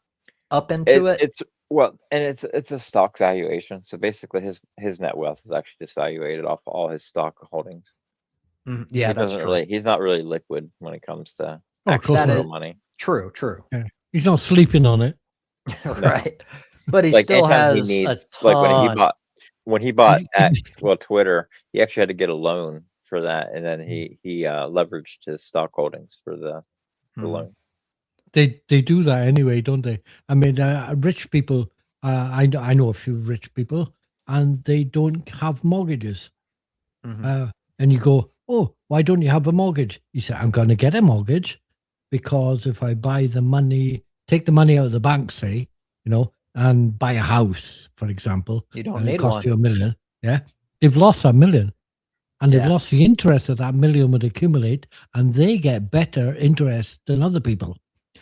into it. It's well, and it's a stock valuation. So basically, his net wealth is actually just valuated off all his stock holdings. Yeah, that's true. He's not really liquid when it comes to Oh, actual course real not. money. True. Yeah. He's not sleeping on it. Right. But he Like still anytime has he a needs, ton. like when he bought X, well, Twitter, he actually had to get a loan for that, and then he leveraged his stock holdings for the loan. They do that anyway, don't they? I mean, rich people. I know a few rich people, and they don't have mortgages. And you go, oh, why don't you have a mortgage? You say, I'm going to get a mortgage because if I buy the money, take the money out of the bank, say, and buy a house, for example, You don't and need it costs one. you $1 million. Yeah, they've lost $1 million, and they've Yeah. lost the interest that $1 million would accumulate, and they get better interest than other people.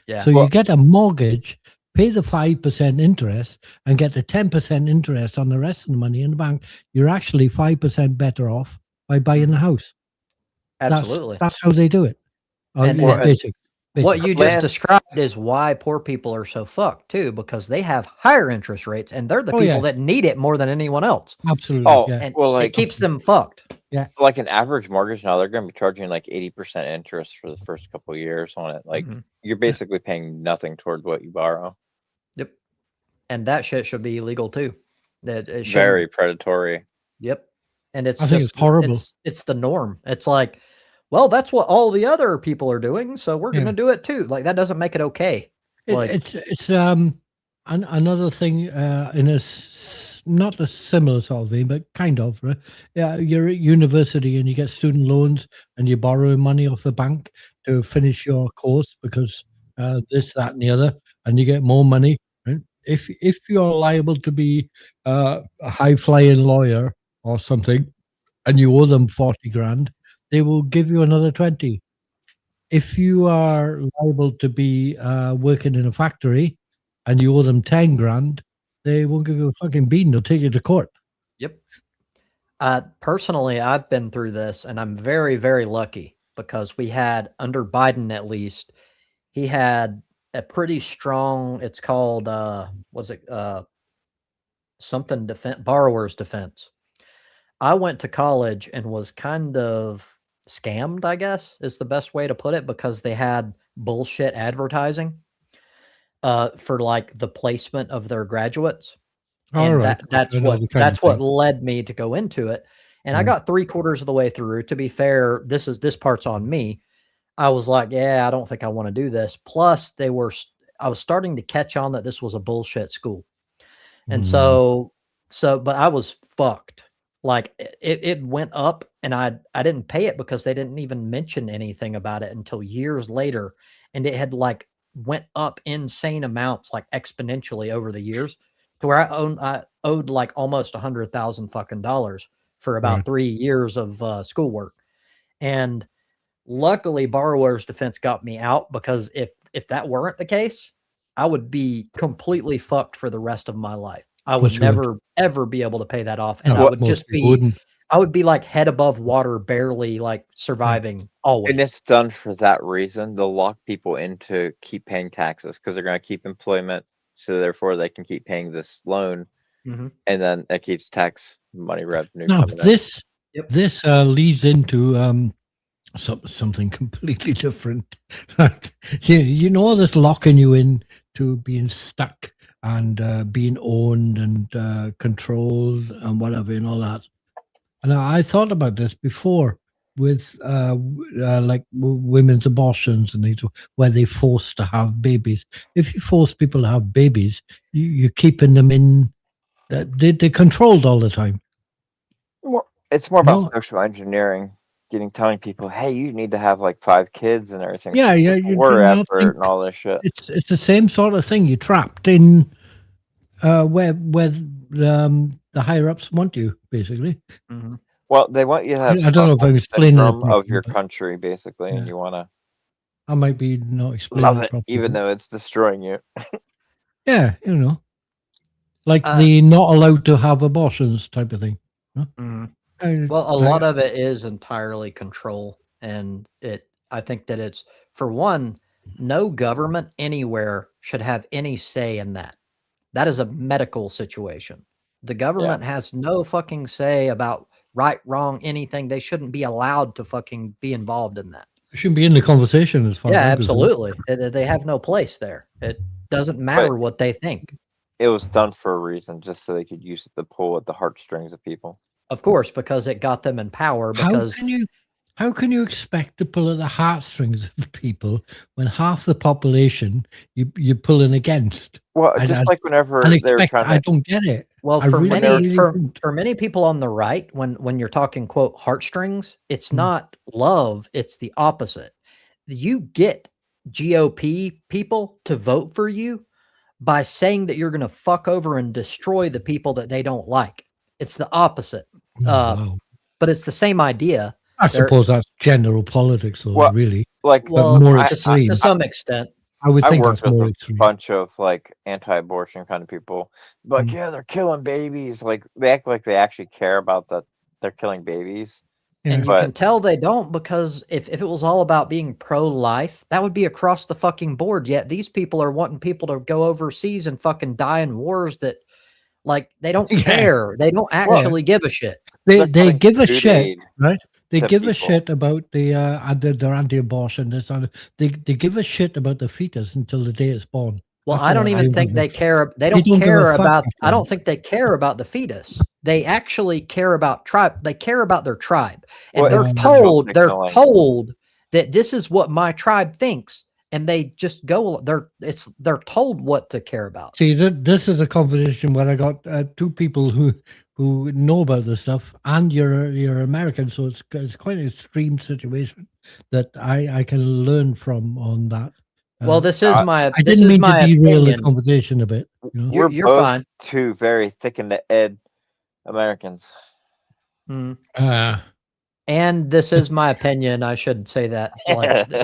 Yeah. So you get a mortgage, pay the 5% interest, and get the 10% interest on the rest of the money in the bank. You're actually 5% better off by buying a house. Absolutely. That's how they do it. And- Yeah, and basic. What you just Land- described is why poor people are so fucked too, because they have higher interest rates and they're the Oh, people yeah. that need it more than anyone else. Absolutely. Oh, Yeah. And well, it like keeps them fucked. like an average mortgage now, they're going to be charging like 80% interest for the first couple of years on it. Like you're basically paying nothing towards what you borrow. Yep. And that shit should be illegal too. That it should Very predatory. Yep. And it's I think just it's horrible. It's the norm. It's like, well, that's what all the other people are doing, so we're Yeah. going to do it too. Like that doesn't make it okay. It's another thing in not a similar sort of vein, but kind of. Right? Yeah, you're at university and you get student loans and you're borrowing money off the bank to finish your course because this, that, and the other, and you get more money. Right? If you're liable to be a high flying lawyer or something, and you owe them 40 grand, they will give you another 20. If you are liable to be working in a factory and you owe them 10 grand, they won't give you a fucking bean. They'll take you to court. Yep. Personally, I've been through this and I'm very, very lucky because we had under Biden, at least, he had a pretty strong, it's called, something borrower's defense. I went to college and was kind of scammed, I guess is the best way to put it, because they had bullshit advertising for like the placement of their graduates. And that's what led me to go into it. And I got 3/4 of the way through. To be fair, this part's on me. I was like, yeah, I don't think I want to do this. Plus I was starting to catch on that this was a bullshit school. And but I was fucked. Like it went up and I didn't pay it because they didn't even mention anything about it until years later. And it had like went up insane amounts, like exponentially over the years, to where I owed like almost $100,000 fucking dollars for about Right. 3 years of schoolwork. And luckily, borrower's defense got me out, because if that weren't the case, I would be completely fucked for the rest of my life. I Of would course you would. never ever be able to pay that off, and No, I would most just people be wouldn't. I would be like head above water, barely like surviving always. And it's done for that reason. They'll lock people in to keep paying taxes because they're going to keep employment. So therefore, they can keep paying this loan, Mhm. and then it keeps tax money revenue Now coming in. this Yep. this leads into something completely different. Right? You know, this locking you in to being stuck and being owned and controlled and whatever and all that. And I thought about this before with like women's abortions and things where they forced to have babies. If you force people to have babies, you're keeping them in. They're controlled all the time. It's more about No. social engineering, telling people, hey, you need to have like 5 kids and everything. Yeah, So yeah. put the You do work not effort think and all this shit. it's the same sort of thing. You're trapped in where the higher ups want you, basically. Mhm. Well, they want you to have I don't know if I'm Stockholm explaining it syndrome of properly, your but country, basically, and yeah, you want to I might be not explaining love it it, properly. even But though it's destroying you. yeah, you know, like Uh, the not allowed to have abortions type of thing. Huh? Mhm. I, Well, a I, lot of it is entirely control, and I think that it's, for one, no government anywhere should have any say in that. That is a medical situation. The Yeah. government has no fucking say about right, wrong, anything. They shouldn't be allowed to fucking be involved in that. shouldn't be in the conversation as far Yeah, as I'm concerned. absolutely. They have no place there. It doesn't But matter what they think. it was done for a reason, just so they could use it to pull at the heartstrings of people. Of course, because it got them in power, How because can you expect to pull at the heartstrings of people when half the population you're pulling against? Well, I just like whenever they were trying I to, don't get it. well, I really, really don't. for many people on the right, when you're talking quote heartstrings, it's Mm. not love, it's the opposite. You get GOP people to vote for you by saying that you're going to fuck over and destroy the people that they don't like. It's the opposite. Oh, wow. But it's the same idea. I They're, suppose that's general politics, though, well, really. like, But well, more I, extreme. to some extent. I would I think worked that's with more a extreme. bunch of like anti-abortion kind of people. Like, Mm. yeah, they're killing babies. Like, they act like they actually care about that they're killing babies. Yeah. And you But can tell they don't, because if it was all about being pro-life, that would be across the fucking board. Yet these people are wanting people to go overseas and fucking die in wars that, like, they don't Yeah. care. They don't actually give a shit. they're They cutting give a food shit, aid right? They to give a people. shit about their anti-abortion. They give a shit about the fetus until the day it's born. Well, After I don't that, even think they care. They don't don't give a care fuck about. after I don't that. think they care about the fetus. They actually care about tribe. They care about their tribe, and Well, they're it's sexual told. They're signaling. told that this is what my tribe thinks, and they just go. They're told what to care about. See, this is a conversation where I got two people who know about this stuff, and you're American, so it's quite an extreme situation that I can learn from on that. Well, this is my. I This didn't is mean to my derail the opinion. conversation a bit. You know? We're You're both fine. two very thick in the ed Americans. Mm. Uh, And this is my opinion. I should say that.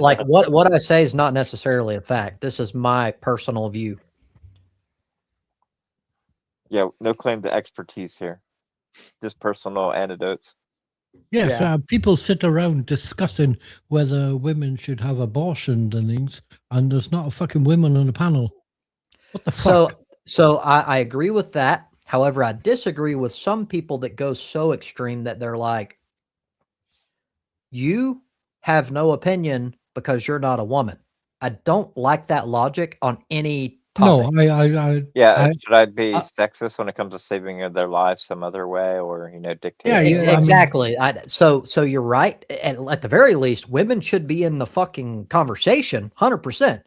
Like what I say is not necessarily a fact. This is my personal view. Yeah, no claim to expertise here. Just personal anecdotes. yes, Yeah. people sit around discussing whether women should have abortions and things, and there's not a fucking woman on the panel. What the fuck? So I agree with that. However, I disagree with some people that go so extreme that they're like, you have no opinion because you're not a woman. I don't like that logic on any topic. No, Yeah, I should I be Uh, sexist when it comes to saving their lives some other way, or dictate? Yeah, Ex- I mean- exactly. So you're right. And at the very least, women should be in the fucking conversation, 100%.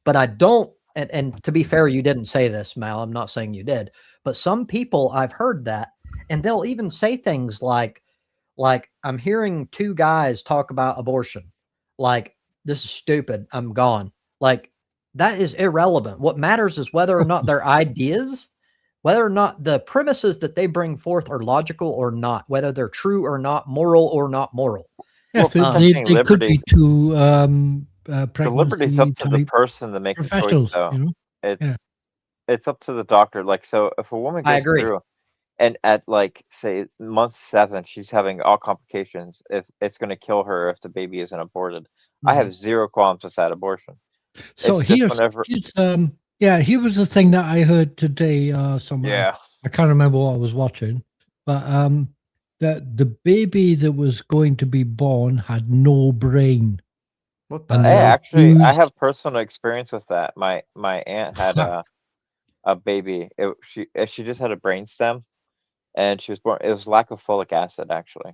But I don't. And to be fair, you didn't say this, Mal. I'm not saying you did. But some people, I've heard that, and they'll even say things like I'm hearing two guys talk about abortion. Like, this is stupid. I'm gone. Like, that is irrelevant. What matters is whether or not their ideas, whether or not the premises that they bring forth are logical or not, whether they're true or not, moral or not moral. Yes, Well, they protecting could be liberty, two the liberty's up pregnancy to the type person to make the choice, professionals, though. you know. Yeah. It's up to the doctor. Like, so if a woman I goes agree. through and at like say month 7, she's having all complications, if it's going to kill her if the baby isn't aborted, I have zero qualms with that abortion. So It's just here's whenever, here was the thing that I heard today somewhere. yeah, I can't remember what I was watching, but the baby that was going to be born had no brain. What the And I they hell? actually I refused. have personal experience with that. My aunt had a baby. She just had a brain stem, and she was born. It was lack of folic acid, actually.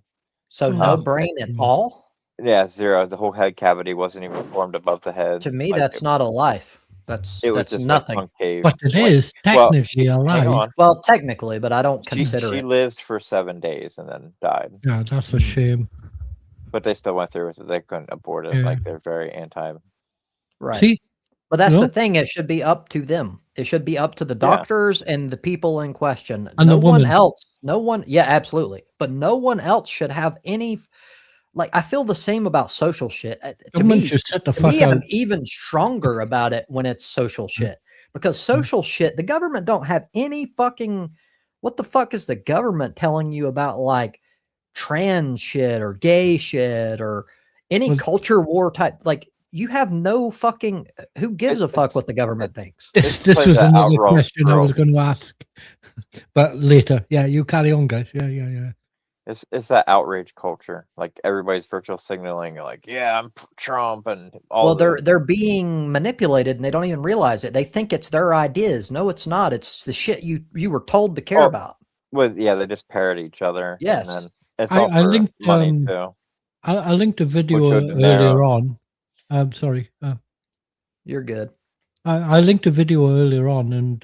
So no Um, brain at all? Yeah, zero. The whole head cavity wasn't even formed above the head. To me, Like that's not a life. That's it was just nothing. like concave. But it Like, is well, technically hang alive. on. Well, technically, but I don't consider She it. lived for 7 days and then died. Yeah, that's a shame. But they still went through with it. They couldn't abort it. Yeah. Like they're very anti. Right. See, But that's you the know, thing. It should be up to them. It should be up to the Yeah. doctors and the people in question. And no the one woman. else. No one. Yeah, absolutely. But no one else should have any. Like, I feel the same about social shit. To Government me, should shut the fuck I'm out. even stronger about it when it's social shit. Because social shit, the government don't have any fucking. What the fuck is the government telling you about, like, trans shit or gay shit or any Well, culture war type? Like, you have no fucking. Who gives a fuck It's what the government thinks? it's This like was the another outroad question I was girl. going to ask, but later. Yeah, you carry on, guys. Yeah. It's that outrage culture. Like everybody's virtual signaling. Like, yeah, I'm Trump and all. Well, the they're being manipulated and they don't even realize it. They think it's their ideas. No, it's not. It's the shit you were told to care Oh, about. they just parrot each other. Yes. And then it's all I for linked money too. I linked a video Mucho dinero. earlier on. I'm sorry. You're good. I linked a video earlier on, and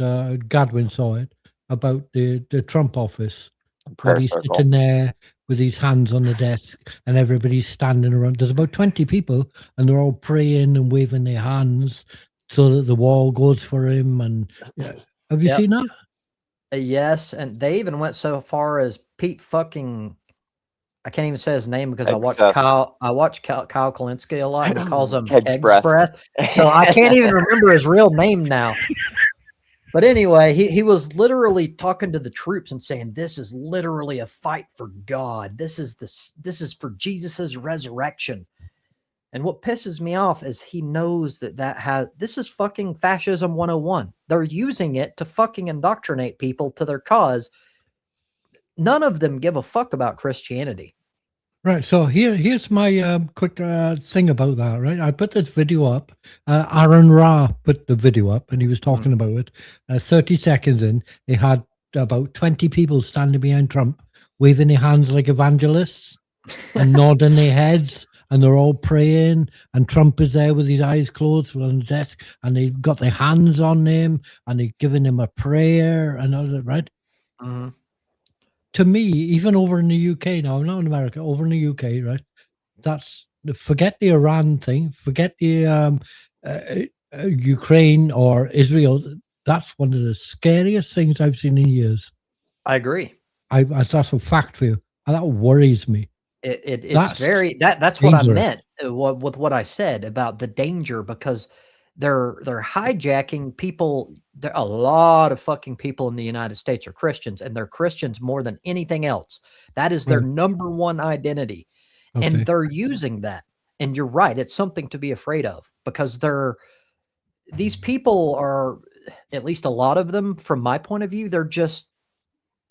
Gadwin saw it about the Trump office, where Prayer he's circle. sitting there with his hands on the desk, and everybody's standing around. There's about 20 people, and they're all praying and waving their hands so that the wall goes for him. And have you Yep. seen that? Yes, and they even went so far as Pete fucking. I can't even say his name because I watch Kyle. I watch Kyle Kalinske a lot, and he calls him Keg's Keg's breath. So I can't even remember his real name now. But anyway, he was literally talking to the troops and saying, "This is literally a fight for God. This is for Jesus's resurrection." And what pisses me off is he knows this is fucking fascism 101. They're using it to fucking indoctrinate people to their cause. None of them give a fuck about Christianity. Right. So here's my quick thing about that. Right. I put this video up. Aaron Ra put the video up, and he was talking about it. 30 seconds in, they had about 20 people standing behind Trump, waving their hands like evangelists and nodding their heads, and they're all praying. And Trump is there with his eyes closed on his desk, and they've got their hands on him, and they're giving him a prayer and all that. Right. Mm-hmm. To me, even over in the UK now, not in America, over in the UK, right? That's forget the Iran thing, forget the Ukraine or Israel. That's one of the scariest things I've seen in years. I agree. That's a fact for you, and that worries me. It's That's very that's what I meant with what I said about the danger, because they're hijacking people. There a lot of fucking people in the United States are Christians, and they're Christians more than anything else. That is their number one identity. Okay. And they're using that. And you're right, it's something to be afraid of, because these people are, at least a lot of them, from my point of view, they're just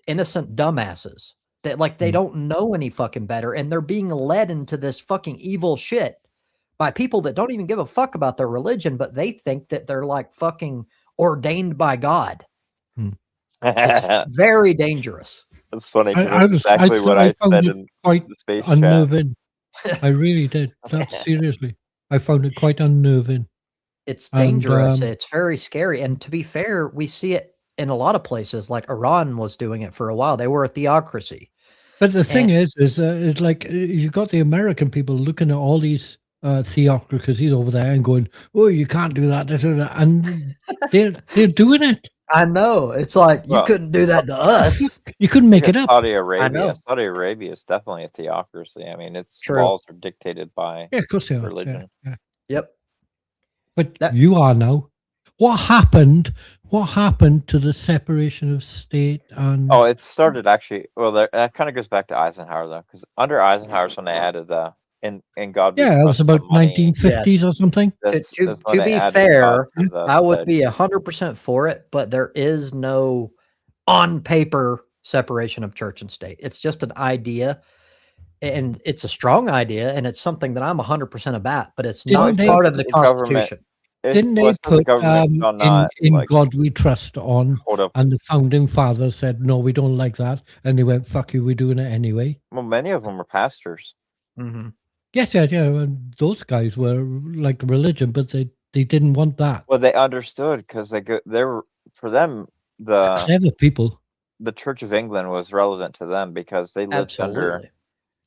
innocent dumbasses that they don't know any fucking better, and they're being led into this fucking evil shit by people that don't even give a fuck about their religion, but they think that they're like fucking ordained by God. It's very dangerous. That's funny. That's exactly what I said in the space unnerving. I really did. Seriously, I found it quite unnerving. It's dangerous. It's very scary. And to be fair, we see it in a lot of places. Like Iran was doing it for a while. They were a theocracy. But the thing is like you got the American people looking at all these theocracies over there and going, "Oh, you can't do that," and they're doing it. I know. It's like you Well, couldn't do that to us. You couldn't make Look it at up. Saudi know. Arabia. Saudi Arabia is definitely a theocracy. I mean, its True. laws are dictated by Yeah, of course they are. religion. Yeah. Yep. But That- you are now. What happened? What happened to the separation of state and? Oh, it started actually. Well, that kind of goes back to Eisenhower though, because under Eisenhower's when they added in God we Yeah, it was trust the about money. 1950s or something. That's To when they be added fair, God to the I would Fed. be 100% for it, but there is no on paper separation of church and state. It's just an idea, and it's a strong idea, and it's something that I'm 100% about, but it's Didn't not they part of the put the government- Constitution. Didn't well, they it says the put government shall not, in like, God we trust on? hold up? And the founding fathers said, "No, we don't like that," and they went, "Fuck you, we're doing it anyway." Well, many of them were pastors. Mm-hmm. Yes, yeah. And those guys were like religion, but they didn't want that. Well, they understood because they were for them Clever people. the Church of England was relevant to them because they lived under Absolutely.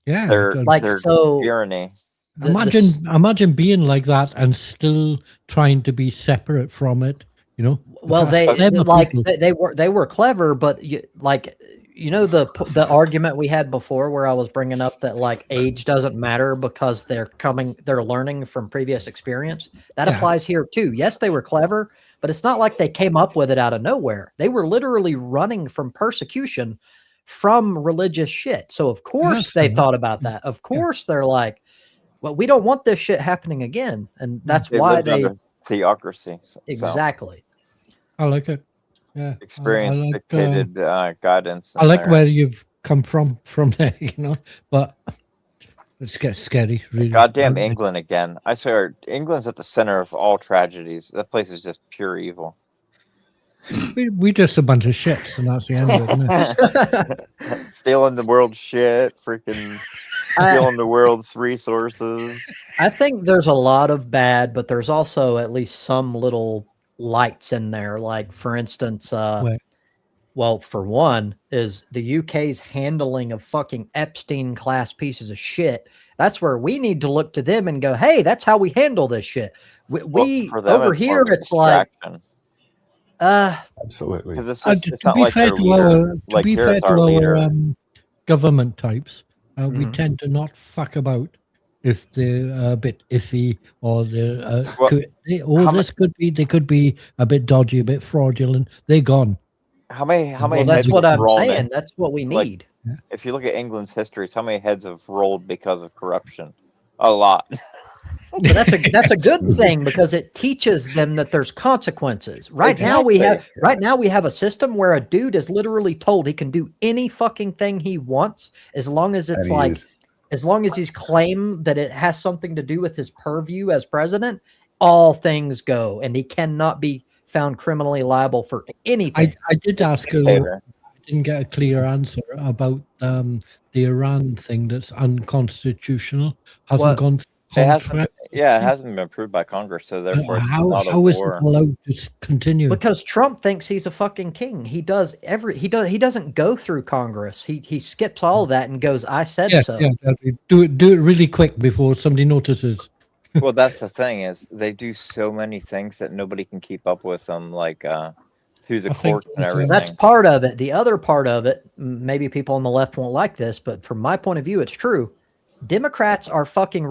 Yeah. their Like, their so tyranny. Imagine being like that and still trying to be separate from it. You know. well, That's they clever like people. they were clever, but you know the argument we had before where I was bringing up that like age doesn't matter because they're learning from previous experience. That Yeah. applies here too. Yes, they were clever, but it's not like they came up with it out of nowhere. They were literally running from persecution from religious shit. So of course that's they fair. thought about that. Of course they're like, well, we don't want this shit happening again, and that's They why lived they under theocracy. So exactly. I like it. Yeah. experience I like, dictated guidance. I in like there. where you've come from there, you know, but it gets scary, really. Goddamn England again. I swear, England's at the center of all tragedies. That place is just pure evil. We just a bunch of shits, and that's the end of it, isn't it? Stealing the world's shit, freaking stealing the world's resources. I think there's a lot of bad, but there's also at least some little lights in there. Like, for instance, Right. well, for one, is the UK's handling of fucking Epstein class pieces of shit. That's where we need to look to them and go, hey, that's how we handle this shit. We for them, over it's here, more it's like, distraction. Absolutely. Because To it's not be like fair their to leader. our, to Like, be here fair it's to our our leader. government types, we Mhm. tend to not fuck about if they're a bit iffy or they're Well, they could be a bit dodgy, a bit fraudulent. They're gone. How many well, heads that's what have I'm rolled saying. in? That's what we Like, need. If you look at England's histories, how many heads have rolled because of corruption? A lot. But that's a good thing because it teaches them that there's consequences. Right now we have a system where a dude is literally told he can do any fucking thing he wants as long as it's And he like is. as long as he's claimed that it has something to do with his purview as president, all things go, and he cannot be found criminally liable for anything. I did ask her. Dictator. I didn't get a clear answer about the Iran thing that's unconstitutional. Hasn't What? gone It hasn't. contract. It hasn't been approved by Congress, so therefore it's How not a is it war. allowed to continue? Because Trump thinks he's a fucking king. He doesn't go through Congress. He skips all of that and goes, I said so. Do it really quick before somebody notices. Well, that's the thing is they do so many things that nobody can keep up with them, like through the I think courts and it's, everything. That's part of it. The other part of it, maybe people on the left won't like this, but from my point of view, it's true. Democrats are fucking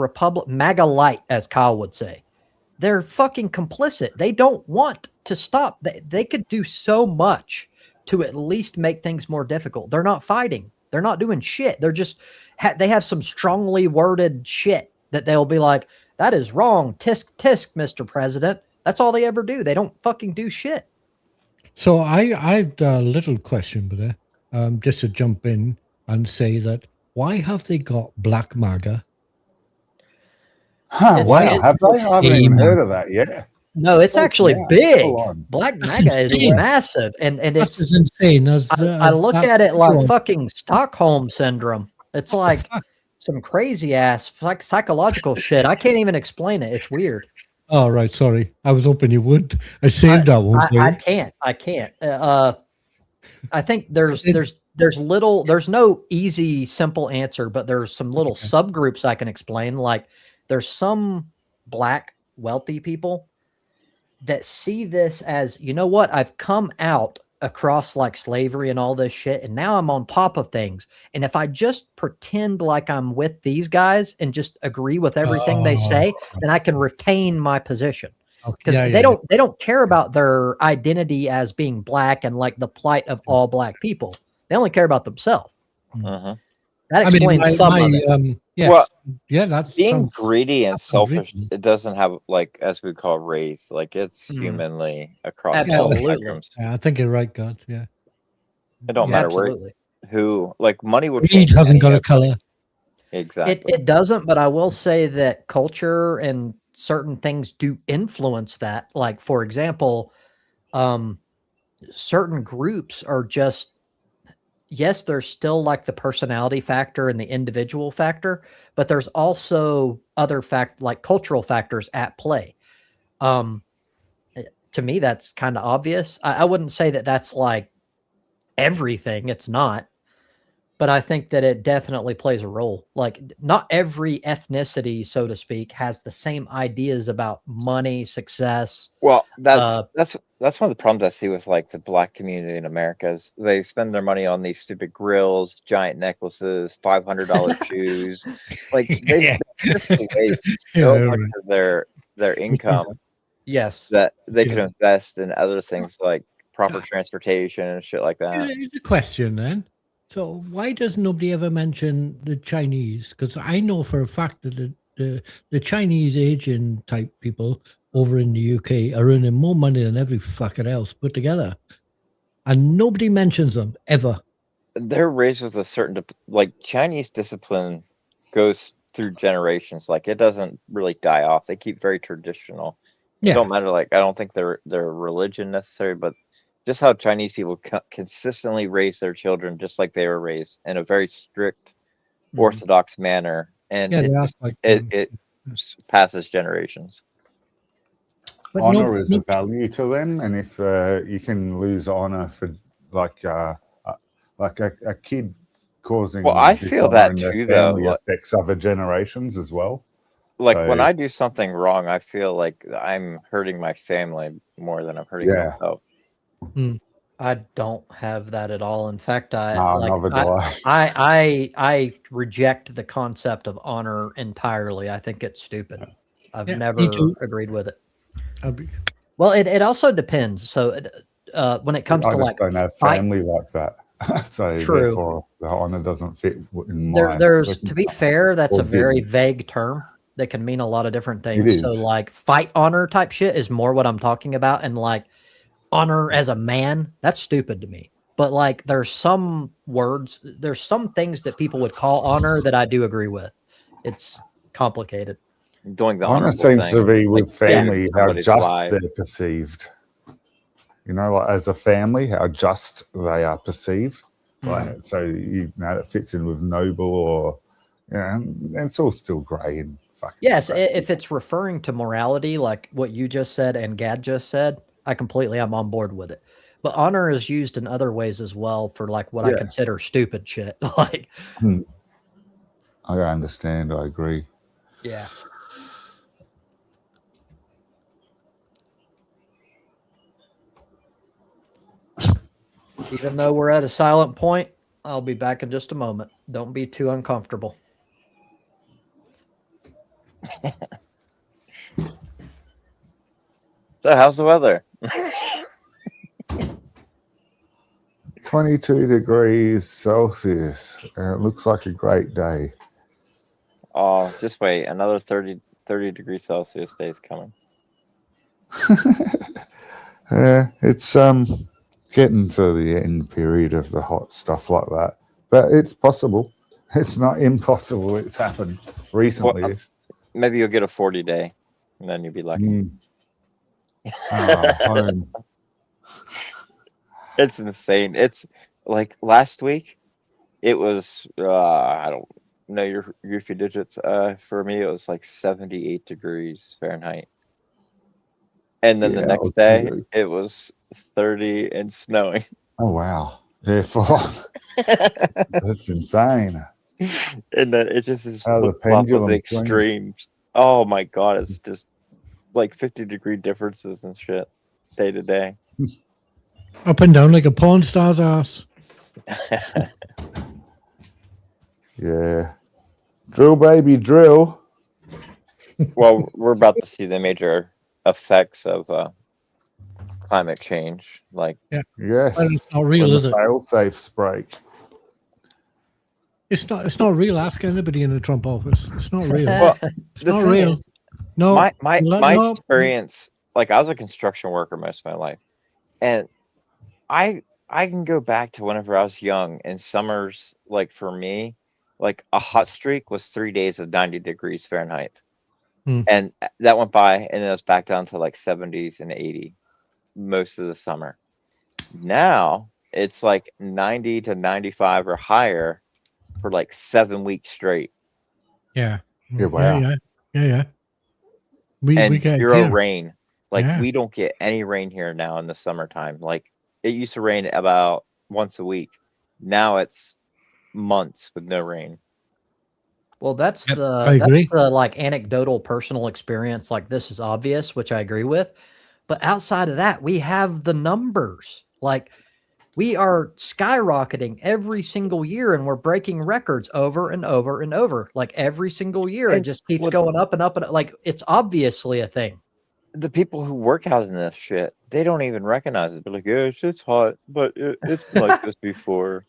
MAGA light, as Kyle would say. They're fucking complicit. They don't want to stop. They could do so much to at least make things more difficult. They're not fighting. They're not doing shit. They're just, they have some strongly worded shit that they'll be like, that is wrong. Tisk, tisk, Mr. President. That's all they ever do. They don't fucking do shit. So I've a little question with there, just to jump in and say that why have they got Black MAGA? Huh, It- wow, it- have they? I haven't even heard of that yet. No, it's Oh, actually yeah, big. full on. Black That's MAGA is insane. massive, and That's it's. as insane as I look that at it like video. fucking Stockholm syndrome. It's like some crazy ass like psychological shit. I can't even explain it. It's weird. Oh right, sorry. I was hoping you would. I saved that one. for I you. can't. I think there's no easy simple answer, but there's some little subgroups I can explain. Like there's some black wealthy people that see this as, you know what, I've come out across like slavery and all this shit, and now I'm on top of things. And if I just pretend like I'm with these guys and just agree with everything they say, then I can retain my position. Because they don't care about their identity as being black and like the plight of all black people. They only care about themselves. Uh-huh. That explains some of it. Yes. Well, that's being greedy and selfish, reason. it doesn't have, like, as we call race, like, it's humanly across all the Absolutely. spectrums. Yeah, I think you're right, God. Yeah. It don't matter where, Absolutely. who, like, money will Greed change hasn't got a any color. Exactly. It doesn't, but I will say that culture and certain things do influence that. Like, for example, certain groups are just, yes, there's still like the personality factor and the individual factor, but there's also other like cultural factors at play. To me, that's kind of obvious. I wouldn't say that that's like everything. It's not. But I think that it definitely plays a role. Like, not every ethnicity, so to speak, has the same ideas about money, success. Well, that's one of the problems I see with, like, the black community in America is they spend their money on these stupid grills, giant necklaces, $500 shoes. Like, they purposely waste so much of their income Yes. that they could invest in other things like proper transportation and shit like that. Here's a question then. So why does nobody ever mention the Chinese? Because I know for a fact that the Chinese Asian type people over in the UK are earning more money than every fucker else put together, and nobody mentions them ever. They're raised with a certain like Chinese discipline goes through generations. Like, it doesn't really die off. They keep very traditional. It don't matter. Like, I don't think their religion necessary, but just how Chinese people consistently raise their children just like they were raised in a very strict, orthodox manner, and it passes generations. But honor is a value to them, and if you can lose honor for like a kid causing, well, I feel that too, though, affects other generations as well. Like, when I do something wrong, I feel like I'm hurting my family more than I'm hurting myself. I don't have that at all. In fact, I reject the concept of honor entirely. I think it's stupid. I've never agreed with it. Well, it also depends. So when it comes to, like, don't have family like that, so therefore the honor doesn't fit in my. There's, to be fair, that's a very vague term that can mean a lot of different things. So, like, fight honor type shit is more what I'm talking about, and like honor as a man, that's stupid to me. But like, there's some words, there's some things that people would call honor that I do agree with. It's complicated. Doing the honor seems to be with family, how just they're perceived. You know, like, as a family, how just they are perceived. Like, so you know, it fits in with noble, or and it's all still grey and fucking. Yes, if it's referring to morality, like what you just said and Gad just said, I completely am on board with it. But honor is used in other ways as well for, like, what I consider stupid shit. Like, I understand. I agree. Yeah. Even though we're at a silent point, I'll be back in just a moment. Don't be too uncomfortable. So, how's the weather? 22 degrees Celsius. It looks like a great day. Oh, just wait. Another 30 degrees Celsius day is coming. It's getting to the end period of the hot stuff like that. But it's possible. It's not impossible. It's happened recently. Well, maybe you'll get a 40 day, and then you'll be lucky. It's insane. It's like last week, it was I don't know your few digits. For me, it was like 78 degrees Fahrenheit, and then the next day it was 30 and snowing. Oh wow! Therefore, that's insane. And then it just is the flip-flop of pendulum the extremes. Oh my god, it's just like 50-degree differences and shit day to day. Up and down like a porn star's ass. Yeah. Drill, baby, drill. Well, we're about to see the major effects of climate change. Like, Yes. Well, it's not real, when is the it? fail-safes break. It's not real. Ask anybody in the Trump office. It's not real. well, It's the not thing real. is, No, my no. experience, like I was a construction worker most of my life, and I can go back to whenever I was young, and summers, like for me, like a hot streak was 3 days of 90 degrees Fahrenheit. And that went by, and then it was back down to like 70s and 80 most of the summer. Now it's like 90 to 95 or higher for like 7 weeks straight. Yeah. Yeah, wow. Yeah. We And get zero here. rain. Like Yeah. we don't get any rain here now in the summertime. Like it used to rain about once a week. Now it's months with no rain. Well, that's Yep, the I agree. that's the like anecdotal personal experience. Like this is obvious, which I agree with. But outside of that, we have the numbers. Like we are skyrocketing every single year, and we're breaking records over and over and over. Like every single year, it And just keeps what- going up and up and up. Like it's obviously a thing. The people who work out in this shit, they don't even recognize it. They're like, yeah, it's hot, but it's been like this before.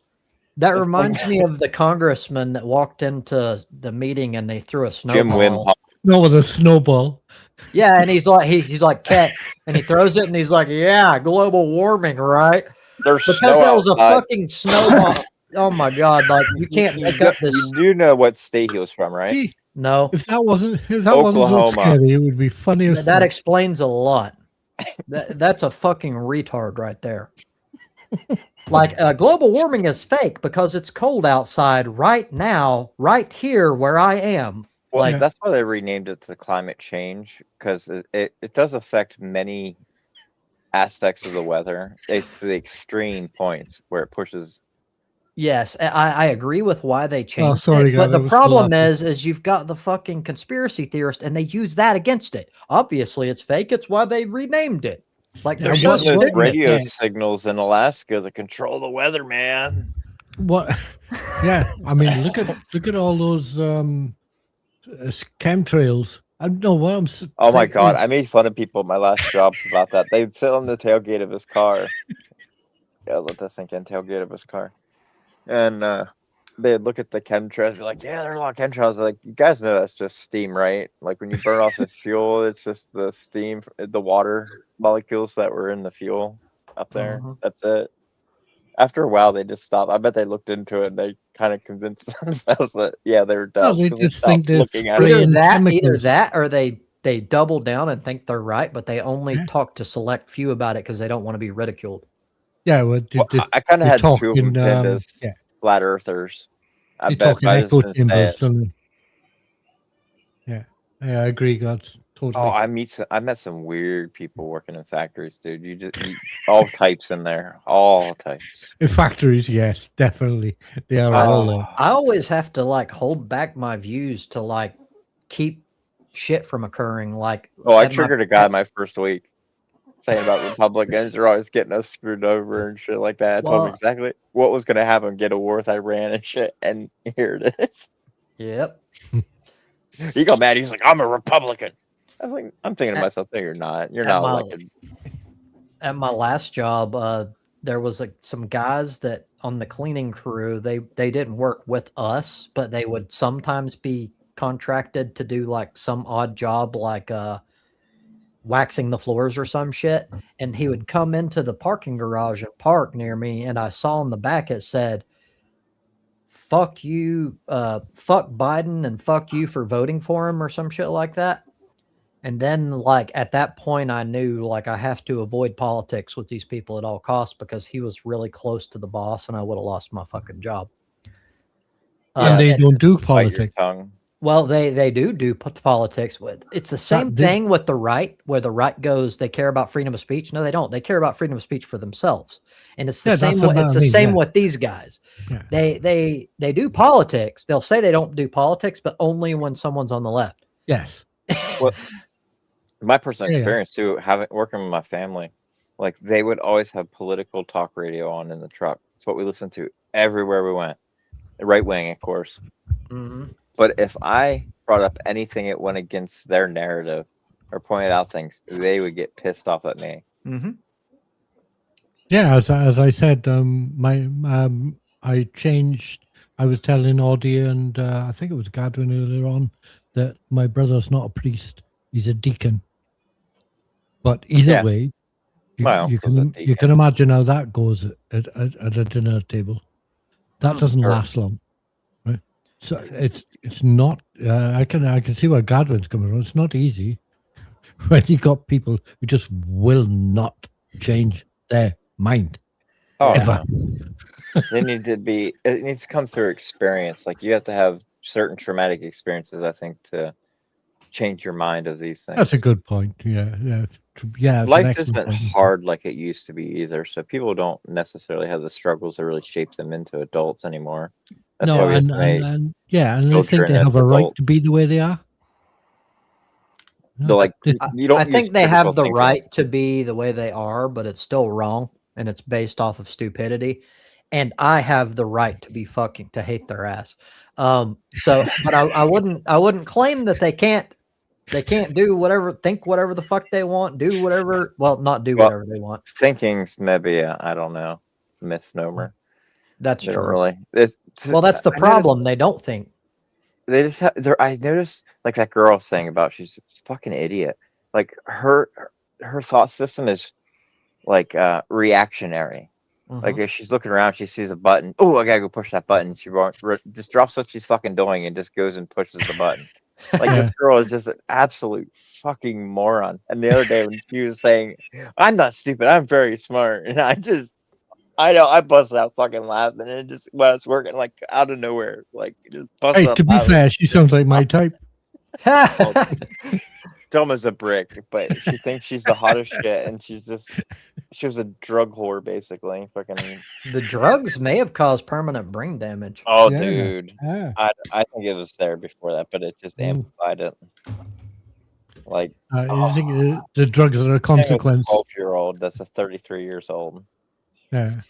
That It's reminds like- me of the congressman that walked into the meeting and they threw a Jim Wim snowball. Hof. No, with a snowball. Yeah, and he's like he's like Ket, and he throws it and he's like, yeah, global warming, right? There's Because snow that was a outside. fucking snowball. Oh my god! Like you can't make up this. You do know what state he was from, right? See, No, if that wasn't so Oklahoma. scary, it would be funny as that fuck. explains a lot. That's a fucking retard right there. Like global warming is fake because it's cold outside right now, right here where I am. Well, Like that's why they renamed it to climate change, because it does affect many aspects of the weather. It's the extreme points where it pushes. yes, I agree with why they changed sorry, it, guy, but that the was problem laughing. is you've got the fucking conspiracy theorist and they use that against it. Obviously, it's fake. It's why they renamed it. Like they're They're so using those stupid. radio yeah. signals in Alaska to control the weather, man. What? Yeah, I mean, look at all those chemtrails. I don't know what I'm. Oh my saying. god, I made fun of people at my last job about that. They'd sit on the tailgate of his car. Yeah, let that sink in. Tailgate of his car, and they'd look at the chemtrails and be like, "Yeah, there are a lot of chemtrails." Like, you guys know that's just steam, right? Like when you burn off the fuel, it's just the steam, the water molecules that were in the fuel up there. Mhm. That's it. After a while, they just stopped. I bet they looked into it and they kind of convinced themselves that yeah, they were dumb. they 'cause they just think stopped they're looking at spraying it. and Either chemicals. that, or they double down and think they're right, but they only Yeah. talk to select few about it because they don't want to be ridiculed. Yeah, well, Well, I kind of they had talk two of them in, pinned as yeah, flat earthers. I they bet talk in I just echo didn't say chambers, it. don't they? Yeah, I agree, God, totally. Oh, I met some weird people working in factories, dude. All types in there, all types. In factories, yes, definitely, they are all there. I always have to like hold back my views to like keep shit from occurring. Like, Oh, I at my- triggered a guy my first week saying about Republicans are always getting us screwed over and shit like that. I told him Well- exactly what was going to happen, get a war with Iran and shit, and here it is. Yep. He got mad. He's like, "I'm a Republican." I was like, I'm thinking to myself, "No, you're not. You're at not my- elected." At my last job, there was like some guys that on the cleaning crew, they didn't work with us, but they would sometimes be contracted to do like some odd job, like waxing the floors or some shit. And he would come into the parking garage and park near me, and I saw on the back it said, "Fuck you, fuck Biden, and fuck you for voting for him," or some shit like that. And then, like, at that point, I knew, like, I have to avoid politics with these people at all costs because he was really close to the boss and I would have lost my fucking job. And they don't do Bite your politics. tongue. Well, they do put the politics with. It's the same thing with the right, where the right goes, they care about freedom of speech. No, they don't. They care about freedom of speech for themselves. And it's the Yeah, same. that's what It's I the mean, same yeah. with these guys. Yeah. They do politics. They'll say they don't do politics, but only when someone's on the left. Yes, Well, my personal Yeah. experience too, working with my family, like they would always have political talk radio on in the truck. It's what we listened to everywhere we went. Right wing, of course. Mhm. But if I brought up anything that went against their narrative or pointed out things, they would get pissed off at me. Mhm. Yeah, as I said, I changed. I was telling Audie and I think it was Gadwin earlier on that my brother's not a priest; he's a deacon. But either Yeah. way, My you uncle's a can deacon. imagine how that goes at a dinner table. That doesn't Sure. last long, right? So it's not. I can see where Gadwin's coming from. It's not easy when you got people who just will not change their mind Oh, ever. no. It needs to come through experience. Like you have to have certain traumatic experiences, I think, to change your mind of these things. That's a good point. Yeah. It's an Life excellent isn't point. hard like it used to be either. So people don't necessarily have the struggles that really shape them into adults anymore. That's why No, we have and, to make and yeah, and they think they children have as a right to be adults. the way they are. They're like, I, you don't I use think they critical have the thinking. right to be the way they are, but it's still wrong, and it's based off of stupidity. And I have the right to be fucking to hate their ass. But I wouldn't claim that they can't do whatever, think whatever the fuck they want, do whatever. Well, not do Well, whatever they want. thinking's maybe I don't know, misnomer. That's They don't true. really. Well, that's the I noticed problem. They don't think. they just have. I noticed like that girl saying about she's a fucking idiot. Like her thought system is like reactionary. Like Mhm. if she's looking around, she sees a button. Oh, I gotta go push that button. She just drops what she's fucking doing and just goes and pushes the button. Like this girl is just an absolute fucking moron. And the other day when she was saying, "I'm not stupid, I'm very smart," and I know I busted out fucking laughing, and it just when I was working like out of nowhere, like just busted Hey, out to be laughing. fair, she sounds like my type. Dumb as a brick, but she thinks she's the hottest shit, and she was a drug whore basically. Fucking The drugs may have caused permanent brain damage. oh, Yeah. dude. Yeah. I think it was there before that, but it just amplified it. Like You think the drugs are a consequence? 12-year-old that's a 33 years old. Yeah.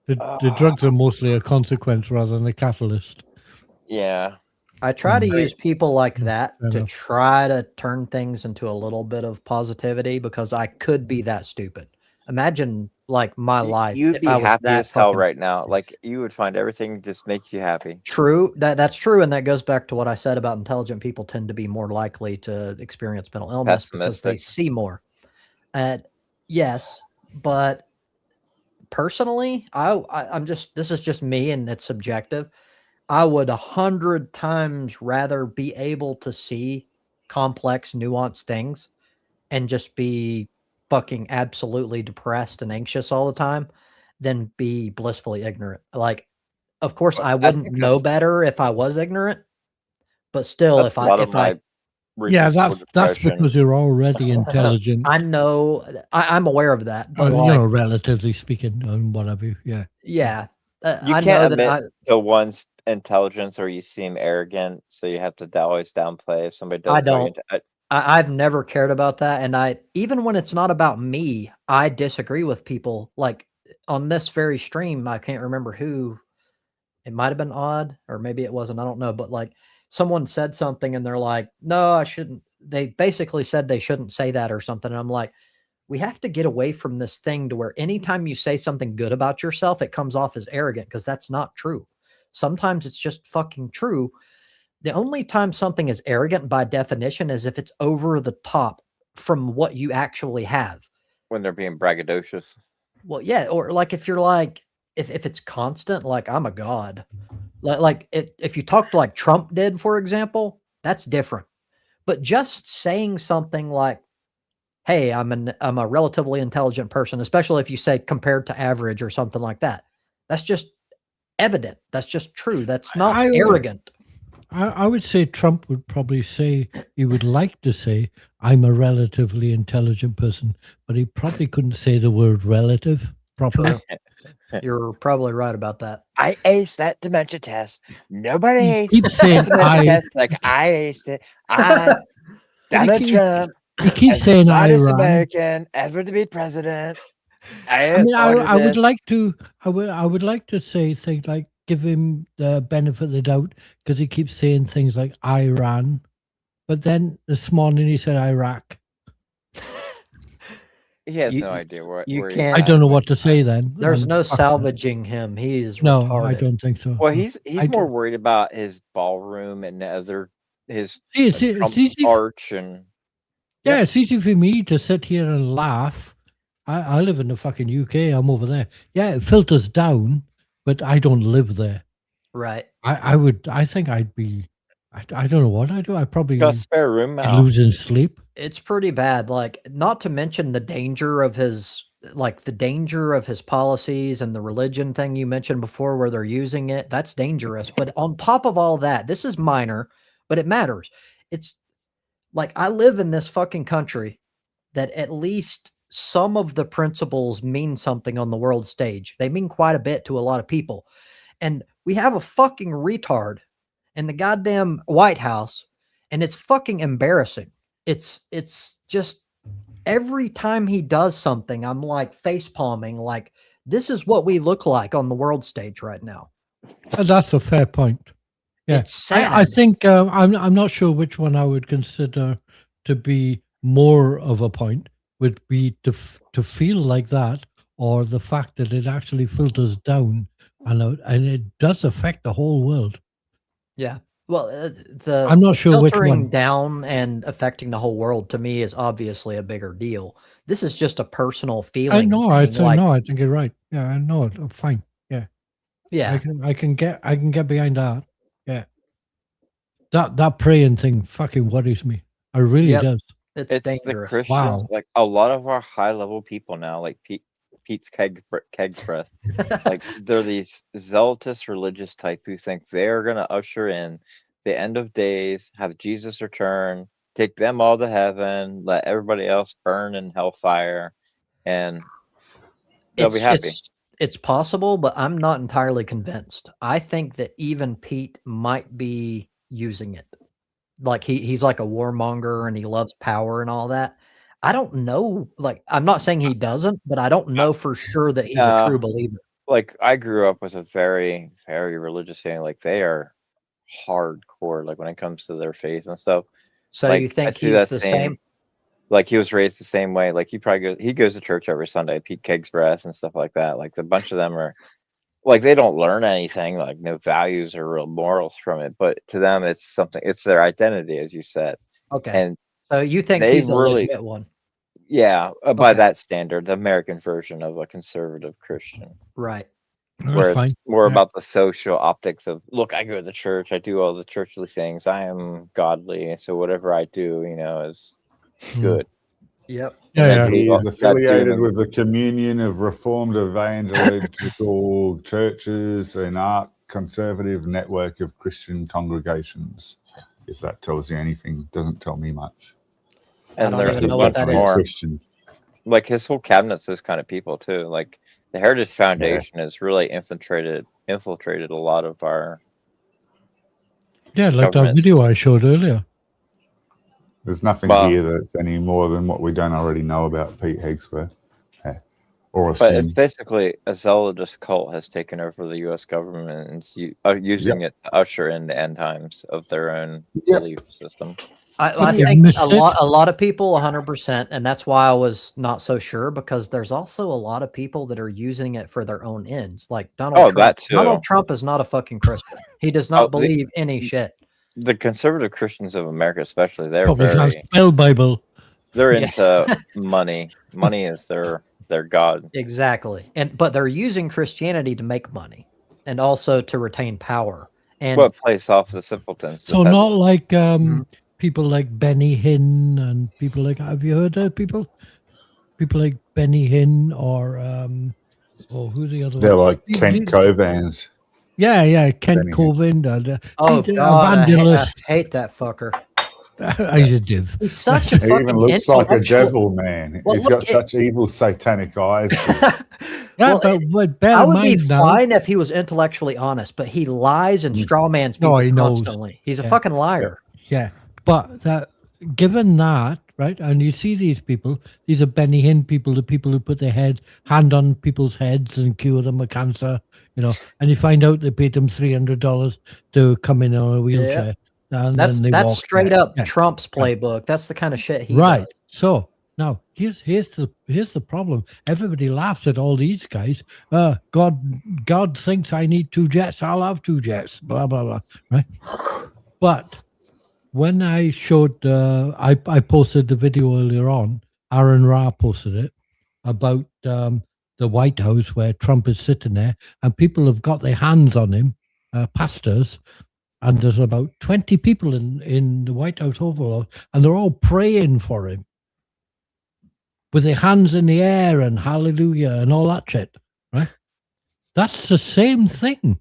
The drugs are mostly a consequence rather than a catalyst. Yeah. I try to use people like that fair to enough. try to turn things into a little bit of positivity because I could be that stupid. Imagine like my life You'd if be I was happy that as hell fucking right now. Like you would find everything just makes you happy. true. That's true, and that goes back to what I said about intelligent people tend to be more likely to experience mental illness because they Pessimistic. see more. Yes, but personally, I'm just this is just me and it's subjective. I would 100 times rather be able to see complex, nuanced things and just be fucking absolutely depressed and anxious all the time than be blissfully ignorant. Like, of course, I I wouldn't think know better if I was ignorant, but still, that's a lot of my Yeah, reasons for that's depression. because you're already intelligent. I know, I'm aware of that, but you like, know, relatively speaking, and whatever. Yeah. yeah, You I can't know that admit to one's intelligence or you seem arrogant, so you have to always downplay if somebody does I call you don't. I've never cared about that, and even when it's not about me, I disagree with people. Like on this very stream, I can't remember who. It might have been Odd, or maybe it wasn't. I don't know, but like someone said something, and they're like, "No, I shouldn't." They basically said they shouldn't say that or something. And I'm like, we have to get away from this thing to where anytime you say something good about yourself, it comes off as arrogant because that's not true. Sometimes it's just fucking true. The only time something is arrogant by definition is if it's over the top from what you actually have. when they're being braggadocious. Well, yeah, or like if you're like if it's constant, like I'm a god. If you talked like Trump did, for example, that's different. But just saying something like, "Hey, I'm a relatively intelligent person," especially if you say compared to average or something like that. That's just evident. That's just true. That's not arrogant. I would say Trump would probably say he would like to say I'm a relatively intelligent person, but he probably couldn't say the word relative properly. True. You're probably right about that. I aced that dementia test. Nobody He aced keeps that saying dementia I. test like I aced it. Donald Trump, He keeps as saying smartest Iran. American ever to be president. I mean, I would this. like to, I would like to say things like give him the benefit of the doubt because he keeps saying things like Iran, but then this morning he said Iraq. He has You- no idea where you he's can't- I at don't know with what to that. say then. There's and no fuck that. salvaging him. He is No, retarded. I don't think so. Well, No. he's I more do- worried about his ballroom and his See, Trump see, arch and yeah, it's easy for me to sit here and laugh. I live in the fucking UK. I'm over there. Yeah, it filters down, but I don't live there. Right. I think I'd be. I don't know what I do. I probably got a spare room be out. losing sleep. It's pretty bad. Like, not to mention the danger of his policies and the religion thing you mentioned before where they're using it. That's dangerous. But on top of all that, this is minor, but it matters. It's like I live in this fucking country that at least some of the principles mean something on the world stage. They mean quite a bit to a lot of people. And we have a fucking retard in the goddamn White House, and it's fucking embarrassing. It's just every time he does something, I'm like face palming, like this is what we look like on the world stage right now. That's a fair point. Yeah, It's sad. I think I'm not sure which one I would consider to be more of a point. Would be to feel like that, or the fact that it actually filters down and it does affect the whole world. Yeah. Well, the I'm not sure which filtering one. down and affecting the whole world to me is obviously a bigger deal. This is just a personal feeling. I know. I thing, like, know. I think you're right. Yeah, I know it. I'm fine. Yeah. yeah, I can get behind that. Yeah. That praying thing fucking worries me. It really Yep. does. it's It's the dangerous. Christians, Wow. like a lot of our high level people now, like Pete's keg breath. Like they're these zealotous religious type who think they're gonna usher in the end of days, have Jesus return, take them all to heaven, let everybody else burn in hellfire, and they'll be happy. It's possible, but I'm not entirely convinced. I think that even Pete might be using it. Like he's like a warmonger and he loves power and all that. I don't know. Like, I'm not saying he doesn't, but I don't know for sure that he's a true believer. Like I grew up with a very, very religious family. Like they are hardcore, like when it comes to their faith and stuff. So Like, you I think see he's that the same? Like he was raised the same way. Like he goes to church every Sunday, Pete Keg's breath and stuff like that. Like a bunch of them are like they don't learn anything, like no values or real morals from it. But to them it's something, it's their identity, as you said. Okay. And So you think they he's a really legit one? yeah, by Okay. that standard, the American version of a conservative Christian. Right. Where That's it's fine. more Yeah. about the social optics of, look, I go to the church, I do all the churchly things, I am godly, so whatever I do, is good. Yep. Yeah, then yeah. He Well, is that affiliated doom with the Communion of Reformed Evangelical Churches, an art conservative network of Christian congregations. If that tells you anything, doesn't tell me much. and don't there's even a know what bunch that is. more. Christian. Like his whole cabinet's those kind of people too. Like the Heritage Foundation has really infiltrated a lot of our Yeah, like that government video I system. showed earlier. There's nothing Well- here that's any more than what we don't already know about Pete Hegsworth. Or But it's assume. basically a zealotous cult has taken over the U.S. government and is using it to usher in the end times of their own Yep. belief system. I you think missed a it. lot of people 100%, and that's why I was not so sure, because there's also a lot of people that are using it for their own ends. Like Donald Trump. That too. Donald Trump is not a fucking Christian. He does not believe any shit. The conservative Christians of America, especially, they're Probably can't very spell Bible. they're Yeah. into money. Money is their god. Exactly. But they're using Christianity to make money and also to retain power. And What plays off the simpletons? the So not peasants. like people like Benny Hinn and people like, have you heard of people? People like Benny Hinn or who's the other They're one? like Kent Covans. Yeah, Kent Benny Hinn. Coven. oh he's an god, I evangelist. hate that fucker. He's a div. He's such a He fucking even looks like a intellectual- devil, man. Well, He's look got such evil satanic eyes. Yeah, Well, but bear I in would be mind now. fine if he was intellectually honest, but he lies and strawmans No, people he knows. constantly. He's a Yeah. fucking liar. Yeah, but that given that, right, and you see these people, these are Benny Hinn people, the people who put their hand on people's heads and cure them of cancer, and you find out they paid them $300 to come in on a wheelchair, and then they That's walk straight there. up Yeah. Trump's playbook. That's the kind of shit he Right. does. So now here's the problem. Everybody laughs at all these guys. God thinks I need 2 jets. I'll have 2 jets. Blah blah blah. Right. But when I showed, I posted the video earlier on. Aaron Ra posted it about the White House where Trump is sitting there, and people have got their hands on him, pastors, and there's about 20 people in the White House Oval, and they're all praying for him with their hands in the air and hallelujah and all that shit, right? That's the same thing.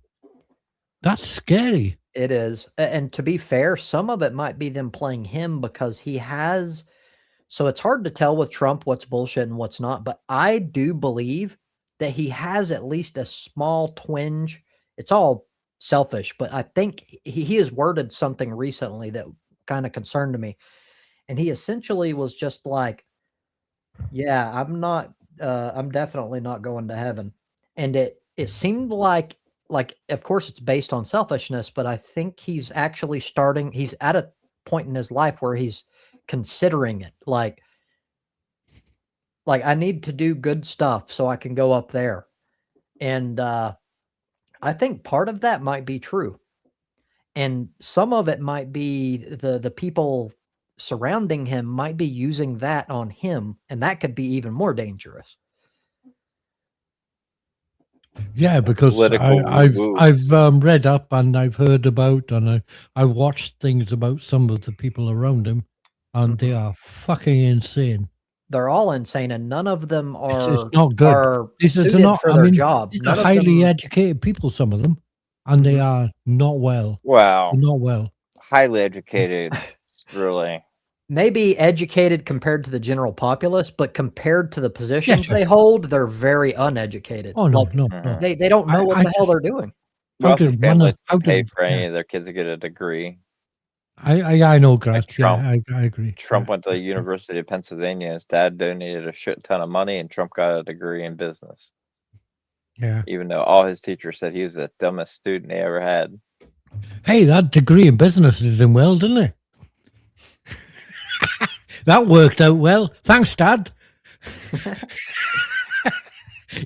That's scary. It is. And to be fair, some of it might be them playing him because he has. So it's hard to tell with Trump what's bullshit and what's not. But I do believe that he has at least a small twinge. It's all selfish, but I think he has worded something recently that kind of concerned me. And he essentially was just like, yeah, I'm definitely not going to heaven. And it seemed like of course it's based on selfishness, but I think he's actually he's at a point in his life where he's considering it. Like I need to do good stuff so I can go up there. And I think part of that might be true. And some of it might be the people surrounding him might be using that on him, and that could be even more dangerous. Yeah, because I've read up and I've heard about and I watched things about some of the people around him, and they are fucking insane. They're all insane, and none of them are. It's not good. Are suited not, for their job. These are highly educated people, some of them, and they are not well. Wow. They're not well. Highly educated, really. Maybe educated compared to the general populace, but compared to the positions they hold, they're very uneducated. Oh no, no. They don't know what the hell they're doing. Wealthy families can pay for any of their kids to get a degree. I know, Grant. Like Trump, I agree. Trump went to the University of Pennsylvania. His dad donated a shit ton of money, and Trump got a degree in business. Yeah. Even though all his teachers said he was the dumbest student they ever had. Hey, that degree in business did him well, didn't it? That worked out well. Thanks, Dad.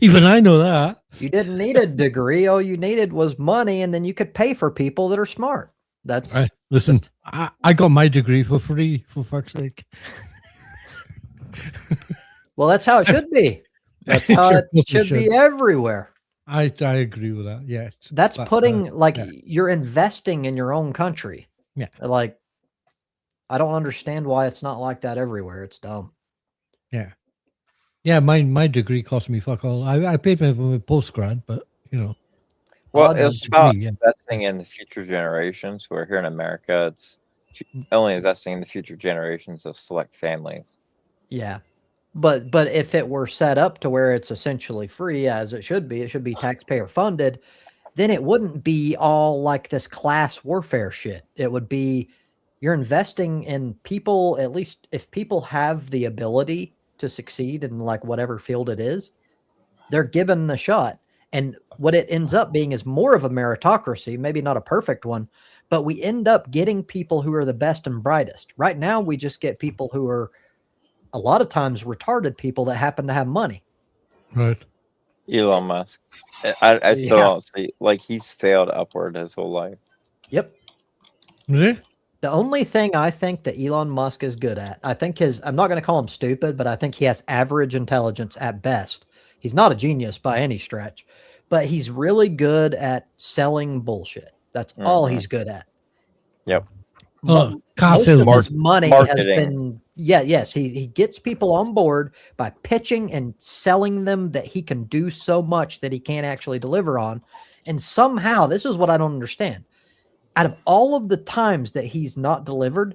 Even I know that. You didn't need a degree. All you needed was money, and then you could pay for people that are smart. That's listen. I got my degree for free, for fuck's sake. Well, that's how it should be. That's how it should be everywhere. I agree with that. Yes. That's putting you're investing in your own country. Yeah. Like, I don't understand why it's not like that everywhere. It's dumb. Yeah. Yeah, my degree cost me fuck all. I paid for my postgrad, but Well, it's about investing in the future generations. Where here in America, it's only investing in the future generations of select families. Yeah. But if it were set up to where it's essentially free, as it should be taxpayer funded, then it wouldn't be all like this class warfare shit. It would be you're investing in people, at least if people have the ability to succeed in like whatever field it is, they're given the shot. And what it ends up being is more of a meritocracy, maybe not a perfect one, but we end up getting people who are the best and brightest. Right now, we just get people who are a lot of times retarded people that happen to have money. Right. Elon Musk. I still don't see, like, he's failed upward his whole life. Yep. Really? The only thing I think that Elon Musk is good at, I think I'm not going to call him stupid, but I think he has average intelligence at best. He's not a genius by any stretch, but he's really good at selling bullshit. That's all he's good at. Yep. Most of his money has been, he gets people on board by pitching and selling them that he can do so much that he can't actually deliver on. And somehow, this is what I don't understand. Out of all of the times that he's not delivered,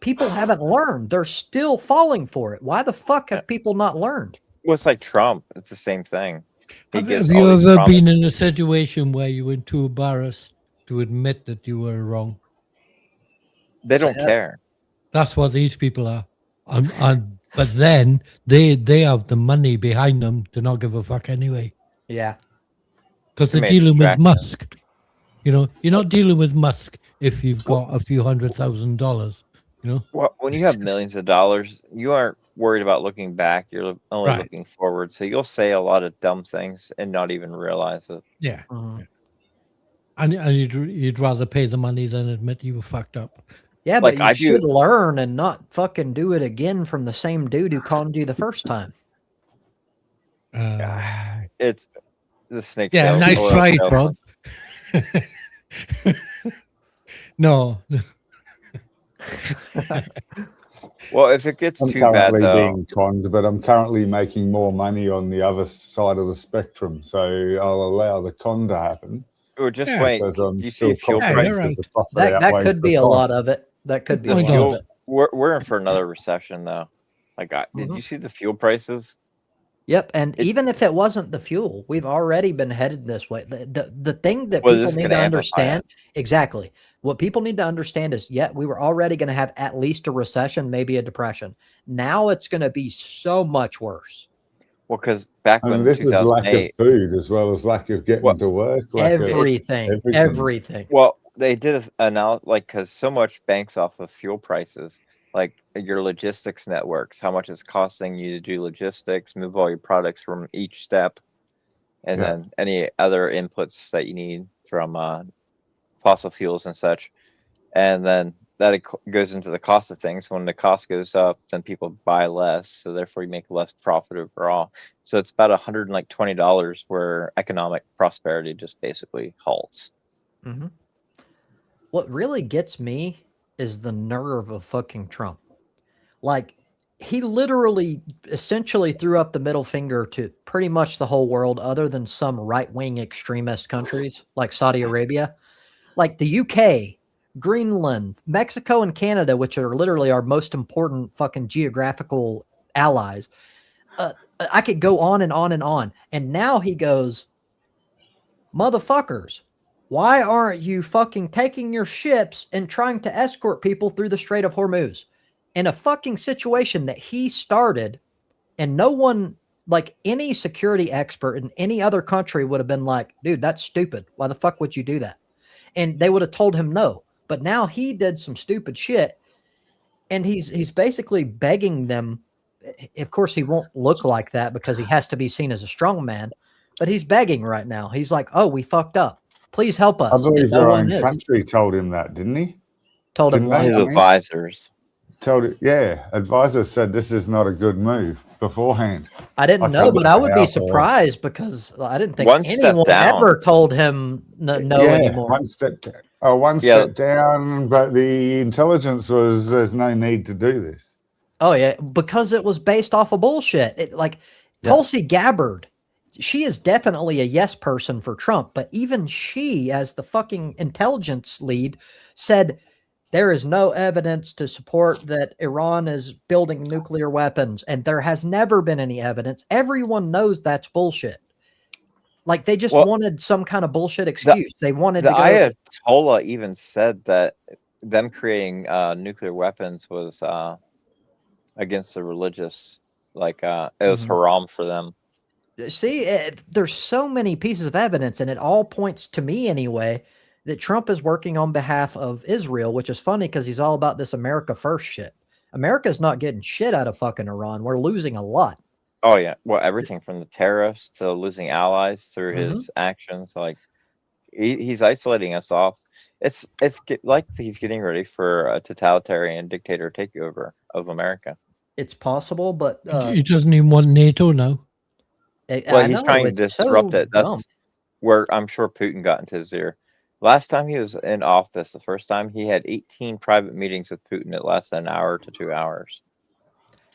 people haven't learned. They're still falling for it. Why the fuck have people not learned? Well, it's like Trump. It's the same thing. Have you ever been in a situation where you were too embarrassed to admit that you were wrong? They don't care. That's what these people are. But then they have the money behind them to not give a fuck anyway. Yeah. Because They they're may dealing with distract them. Musk. You know, you're not dealing with Musk if you've got a few $100,000. You know, Well, when you have millions of dollars, you aren't worried about looking back. You're only Right. looking forward. So you'll say a lot of dumb things and not even realize it. yeah. Mhm. And you'd rather pay the money than admit you were fucked up. Yeah, Like, but you I do- should learn and not fucking do it again from the same dude who conned you the first time. It's the snake Yeah, sales. nice oil try, salesman. Rob. No. Well, if it gets I'm too bad, currently though, being conned, but I'm currently making more money on the other side of the spectrum. So I'll allow the con to happen or just Yeah. wait. because Do I'm you see still fuel Yeah, confident you're prices? right. because the profit That outweighs could the be a con. lot of it. That could be The a lot of fuel. it. We're in for another recession, though. Like, did Mhm. you see the fuel prices? Yep, and It- even if it wasn't the fuel, we've already been headed this way. The thing that Well, this people is need gonna to amplify understand, exactly. What people need to understand is, yeah, we were already going to have at least a recession, maybe a depression. Now it's going to be so much worse. Well, because back And when this is lack of 2008, food as well as lack of getting Well, to work. Lack of Everything, everything. everything. well, they did an like, because so much banks off of fuel prices, like your logistics networks, how much it's costing you to do logistics, move all your products from each step, and Yeah. then any other inputs that you need from fossil fuels and such. And then that goes into the cost of things. When the cost goes up, then people buy less, so therefore you make less profit overall. So it's about $120 where economic prosperity just basically halts. Mhm. What really gets me is the nerve of fucking Trump. Like, he literally essentially threw up the middle finger to pretty much the whole world, other than some right-wing extremist countries like Saudi Arabia. Like the UK, Greenland, Mexico, and Canada, which are literally our most important fucking geographical allies. I could go on and on and on. And now he goes, motherfuckers, why aren't you fucking taking your ships and trying to escort people through the Strait of Hormuz? In a fucking situation that he started, and no one, like any security expert in any other country, would have been like, dude, that's stupid. Why the fuck would you do that? And they would have told him no. But now he did some stupid shit, and he's basically begging them. Of course, he won't look like that because he has to be seen as a strong man, but he's begging right now. He's like, "Oh, we fucked up. Please help I us." And believe no your one own is. country told him that, didn't he? Told him Didn't what? they? His I mean, advisors. told it, yeah. Advisors said this is not a good move beforehand. I didn't I know, can't but I would be remember how far. surprised because I didn't think One step anyone down. ever told him no Yeah, anymore. one step Yeah. down, but the intelligence was there's no need to do this. Oh yeah, because it was based off of bullshit. Like Yeah. Tulsi Gabbard, she is definitely a yes person for Trump, but even she, as the fucking intelligence lead, said there is no evidence to support that Iran is building nuclear weapons, and there has never been any evidence. Everyone knows that's bullshit. Like they just wanted some kind of bullshit excuse. They wanted The to go. Ayatollah even said that them creating nuclear weapons was against the religious, like it was haram for them. See, there's so many pieces of evidence, and it all points to me anyway that Trump is working on behalf of Israel, which is funny because he's all about this America first shit. America's not getting shit out of fucking Iran. We're losing a lot. Oh yeah, well, everything from the tariffs to losing allies through his actions, like he's isolating us off. It's like he's getting ready for a totalitarian dictator takeover of America. It's possible, but He doesn't even want NATO now. Well, he's trying to disrupt it. That's where I'm sure Putin got into his ear. Last time he was in office, the first time, he had 18 private meetings with Putin that lasted an hour to 2 hours.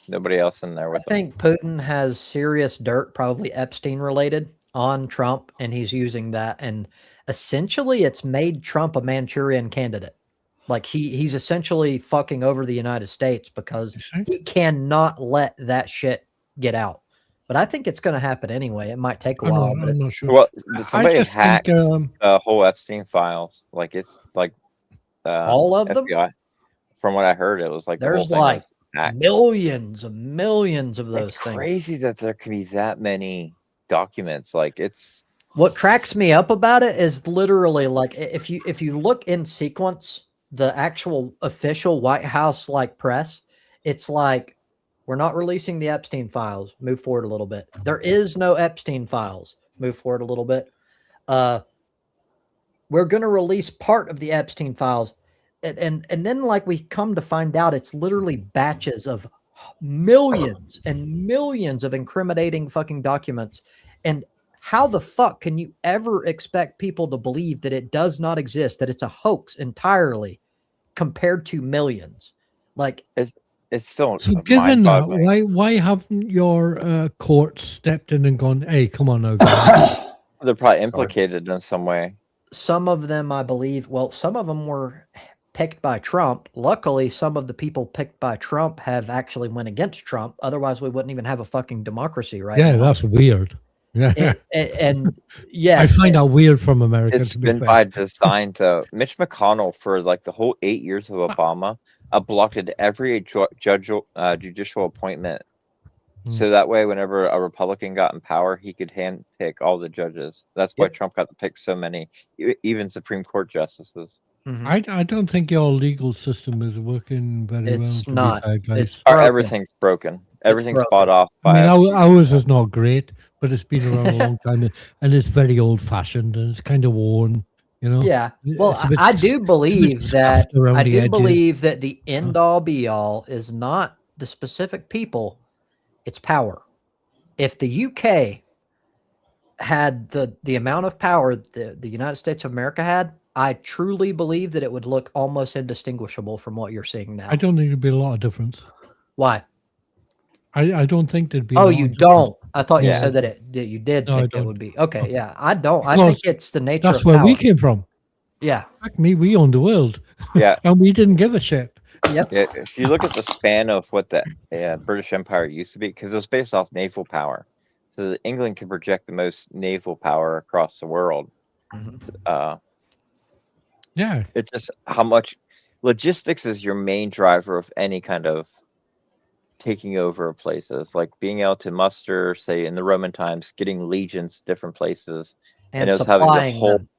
Nobody else in there with him. I think Putin has serious dirt, probably Epstein related, on Trump, and he's using that. And essentially, it's made Trump a Manchurian candidate. Like he's essentially fucking over the United States because he cannot let that shit get out. But I think it's going to happen anyway. It might take a while. I'm not sure. Well, somebody hacked think, the whole Epstein files. Like it's like all of them. FBI From what I heard, it was like the whole There's thing like was hacked. millions of those It's things. crazy that there can be that many documents. Like it's What cracks me up about it is literally like if you look in sequence, the actual official White House like press, it's like we're not releasing the Epstein files. Move forward a little bit. There is no Epstein files. Move forward a little bit. We're going to release part of the Epstein files. And then like we come to find out it's literally batches of millions and millions of incriminating fucking documents. And how the fuck can you ever expect people to believe that it does not exist, that it's a hoax entirely compared to millions? Like it's still So given that, mind-boggling. why haven't your courts stepped in and gone, hey, come on now, guys? They're probably implicated in some way. some of them, I believe, well, some of them were picked by Trump. Luckily, some of the people picked by Trump have actually went against Trump. Otherwise, we wouldn't even have a fucking democracy right Yeah, now. that's weird. Yeah. And yes, I find that weird from Americans. It's been by design, though. Mitch McConnell, for like the whole 8 years of Obama, blocked every judicial appointment. So that way, whenever a Republican got in power, he could handpick all the judges. That's why Trump got to pick so many, even Supreme Court justices. Mhm. I don't think your legal system is working very well. It's To not. be fair, guys. It's broken. Everything's broken. Everything's broken. bought off I by. mean, ours is not great, but it's been around a long time, and it's very old-fashioned, and it's kind of worn. You know. Yeah. Well, It's a bit- I do believe that scuffed around I the do edges. believe that the end all be all is not the specific people, it's power. If the UK had the amount of power the United States of America had, I truly believe that it would look almost indistinguishable from what you're seeing now. I don't think there'd be a lot of difference. Why? I don't think there'd be. Oh, you don't? I thought you Yeah. said that you did No, I think it don't. would be. Okay, yeah. I don't. I Because think it's the nature That's of where power. we came from. Yeah. Like me, we owned the world. Yeah. And we didn't give a shit. Yep. Yeah, if you look at the span of what the British Empire used to be, because it was based off naval power, so that England can project the most naval power across the world. Mhm. Yeah. It's just how much logistics is your main driver of any kind of taking over of places, like being able to muster, say in the Roman times, getting legions to different places, And it was having supplying them.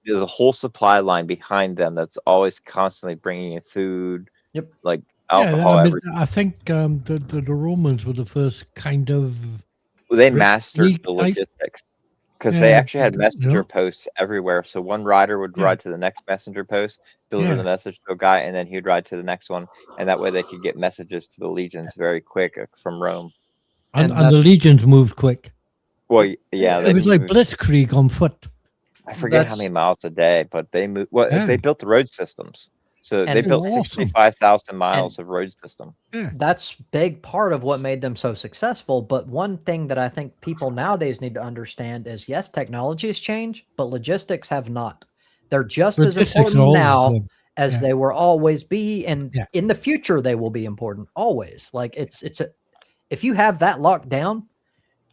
the whole supply line behind them that's always constantly bringing in food, Yep. like Yeah, alcohol. I, mean, everything. I think the Romans were the first kind of. They Rick mastered Lee the type- logistics because they Yeah, actually had you messenger know? posts everywhere. So one rider would Yeah. ride to the next messenger post, deliver Yeah. the message to a guy, and then he'd ride to the next one, and that way they could get messages to the legions very quick from Rome. And And the that's- legions moved quick. Well, yeah, It was like moved- blitzkrieg on foot. I forget how many miles a day, but they moved. Well, Yeah. they built the road systems, so And they it built was awesome. 65,000 miles of road system. Yeah. That's big part of what made them so successful. But one thing that I think people nowadays need to understand is, yes, technology has changed, but logistics have not. They're just as Logistics important always now have. as Yeah. they will always be, and Yeah. in the future they will be important always. Like if you have that locked down,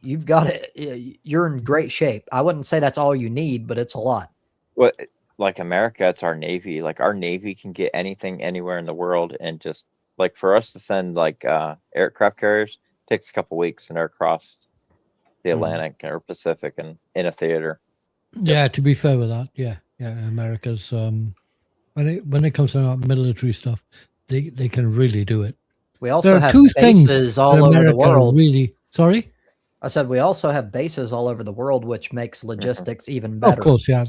you've got it. You're in great shape. I wouldn't say that's all you need, but it's a lot. Well, like America, it's our Navy. Like our Navy can get anything anywhere in the world, and just like for us to send like aircraft carriers takes a couple weeks, and they're across the Atlantic or Pacific and in a theater. Yeah, to be fair with that, yeah, America's when it comes to that military stuff, they can really do it. We also There are have two things bases all that over the America world. really. Sorry. I said we also have bases all over the world, which makes logistics even better. Of course, yeah.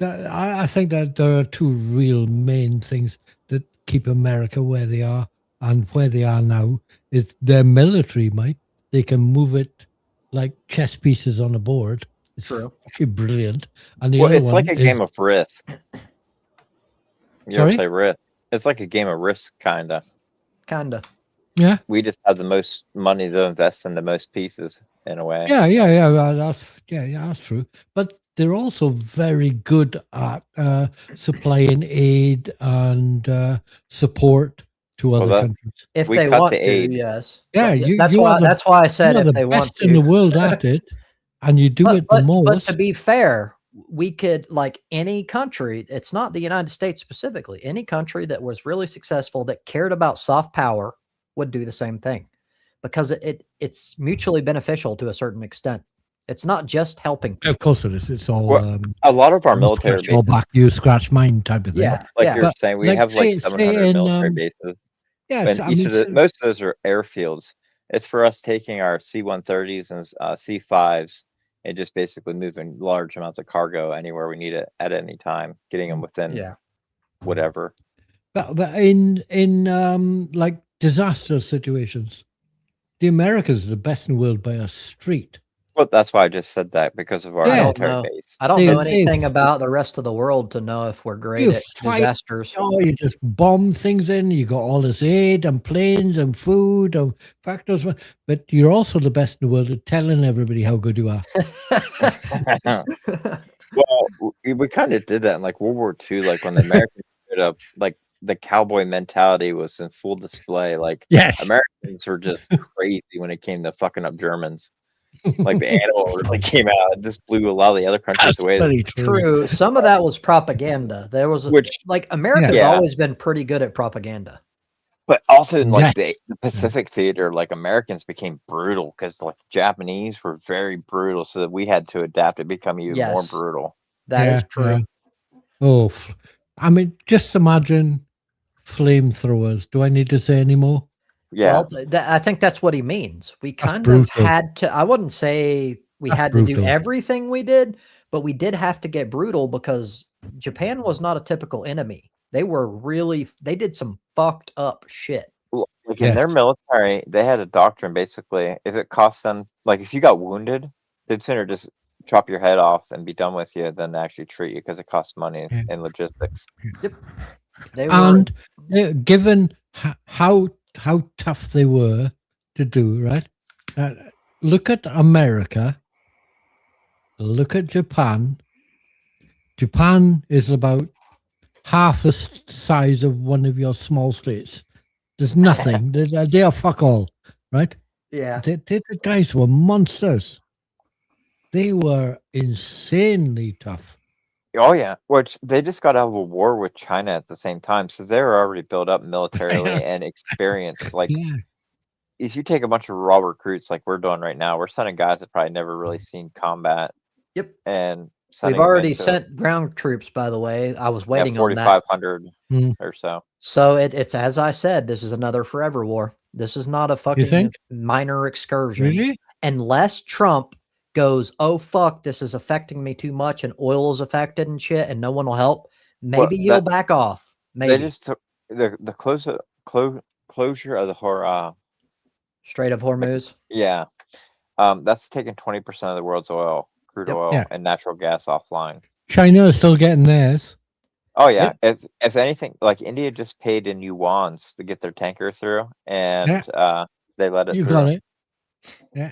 I think that there are two real main things that keep America where they are and where they are now is their military might. They can move it like chess pieces on a board. It's True. fucking brilliant. And the Well, other it's like one a game is- of Risk. You Sorry? ever play Risk? It's like a game of Risk, kinda. Kinda. Yeah. We just have the most money to invest in the most pieces in a way. Yeah. That's true. But they're also very good at supplying aid and support to other that- countries. If We they cut want the to, aid. yes. Yeah, But you- that's you why. are the- That's why I said You're if the they want best in the to. world at it, and you do it the But most. to be fair, we could, like any country, it's not the United States specifically, any country that was really successful that cared about soft power would do the same thing, because it's mutually beneficial to a certain extent. It's not just helping people. Of course it is. It's all Well, a lot of our military scratch your bases, back, you scratch mine type of thing. Yeah, like yeah. you're But, saying, we like, have like say 700 in, military bases, yes, and I mean, most of those are airfields. It's for us taking our C-130s and C-5s and just basically moving large amounts of cargo anywhere we need it at any time, getting them within Yeah. whatever. but in like disaster situations, the Americans are the best in the world by a street. Well, that's why I just said that, because of our Yeah. military know. base. I don't They- know they- anything about the rest of the world to know if we're great You at fight- disasters. Oh, you just bomb things in. You got all this aid and planes and food and factors, but you're also the best in the world at telling everybody how good you are. Well, we kind of did that in like World War II, like when the Americans stood up, like the cowboy mentality was in full display. Like Yes. Americans were just crazy when it came to fucking up Germans. Like the animal really came out and just blew a lot of the other countries That's away. very true. True. Some of that was propaganda. There was like America's Yeah. always been pretty good at propaganda. But also in like Yes. the Pacific theater, like Americans became brutal because like Japanese were very brutal, so that we had to adapt to become even more Yes. brutal. That is true. Yeah. Oh, I mean, just imagine flamethrowers. Do I need to say any more? Yeah. Well, I think that's what he means. We That's kind of brutal. had to, I wouldn't say we That's had to do brutal. everything we did, but we did have to get brutal because Japan was not a typical enemy. They did some fucked up shit. Like in their Yes. military, they had a doctrine basically. If it cost them, like if you got wounded, they'd sooner just chop your head off and be done with you than actually treat you, because it costs money Yeah. and logistics. They were, And given how tough they were to do, right? Look at America. Look at Japan. Japan is about half the size of one of your small states. There's nothing. They are fuck all, right? yeah. The guys were monsters. They were insanely tough. Oh yeah, which they just got out of a war with China at the same time, so they're already built up militarily and experienced. Like, Yeah. if you take a bunch of raw recruits like we're doing right now, we're sending guys that probably never really seen combat. Yep. And sending We've them already into, sent ground troops, by the way. I was waiting on that. 4,500 Mm. or so. So it's, as I said, this is another forever war. This is not a fucking think? minor excursion. Really? Unless Trump goes, oh fuck, this is affecting me too much, and oil is affected and shit, and no one will help. Maybe he'll back off. Maybe. They just took the closure of the Strait of Hormuz. yeah. That's taken 20% of the world's oil, crude Yep. oil, Yeah. and natural gas offline. China is still getting theirs. Oh yeah. If anything, like India just paid in yuans to get their tanker through, and they let it You through. got it. Yeah.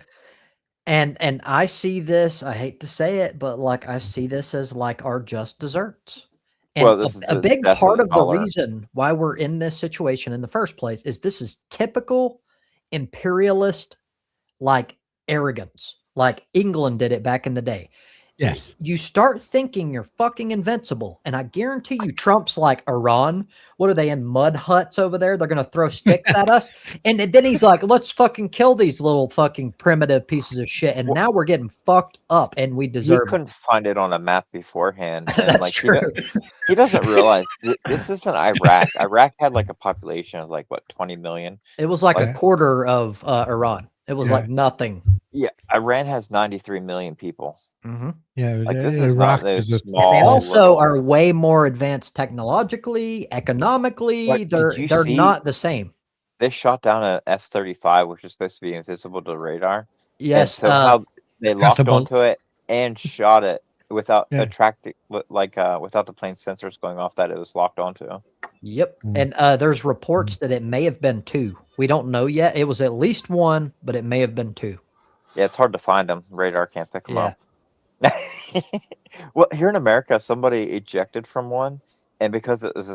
And I see this, I hate to say it, but like I see this as like our just desserts. And Well, this is a the big death of part the of the dollar. reason why we're in this situation in the first place is this is typical imperialist like arrogance. Like England did it back in the day. Yes. You start thinking you're fucking invincible, and I guarantee you Trump's like, Iran, what are they in mud huts over there? They're gonna throw sticks at us. And then he's like, let's fucking kill these little fucking primitive pieces of shit. And now we're getting fucked up, and we He deserve it. couldn't find it on a map beforehand. And That's like true. he doesn't realize this isn't Iraq. Iraq had like a population of like what, 20 million? It was like a Okay. quarter of Iran. It was Yeah. like nothing. Yeah, Iran has 93 million people. Mhm. Yeah. Like this is not those a- small. They also little- are way more advanced technologically, economically. What, did They're you they're see- not the same. They shot down an F-35, which is supposed to be invisible to radar. Yes. And somehow they locked Catapult. onto it and shot it without Yeah. attracting, without the plane sensors going off that it was locked onto. Yep. Mm. And there's reports that it may have been 2. We don't know yet. It was at least 1, but it may have been 2. Yeah, it's hard to find them. Radar can't pick them Yeah. up. Well, here in America, somebody ejected from one, And because it was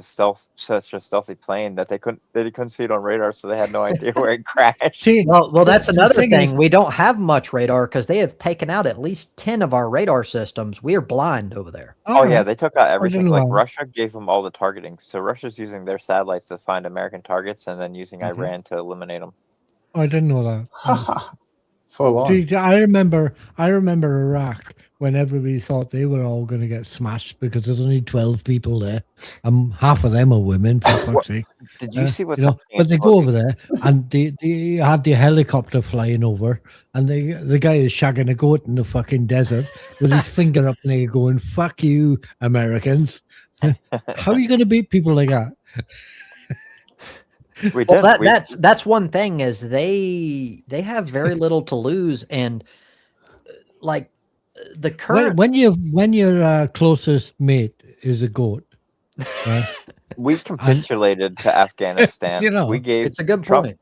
such a stealthy plane that they couldn't see it on radar, so they had no idea where it crashed. See, Well, that's the another thing is- thing. We don't have much radar because they have taken out at least 10 of our radar systems. We are blind over there. Oh yeah, Alright. they took out everything. Like know. Russia gave them all the targeting. So Russia's using their satellites to find American targets and then using Iran to eliminate them. I didn't know that. Full on. See, I remember Iraq when everybody thought they were all going to get smashed because there's only 12 people there. Half of them are women, for fuck's sake. Did you see what's You know, happening? but they go over there and they had the helicopter flying over, and the guy is shagging a goat in the fucking desert with his finger up in the air going, "Fuck you, Americans." How are you going to beat people like that? Well, that's one thing is they have very little to lose, and like the current when your closest mate is a goat, right? We capitulated to Afghanistan. You know, we gave it's a good Trump, point.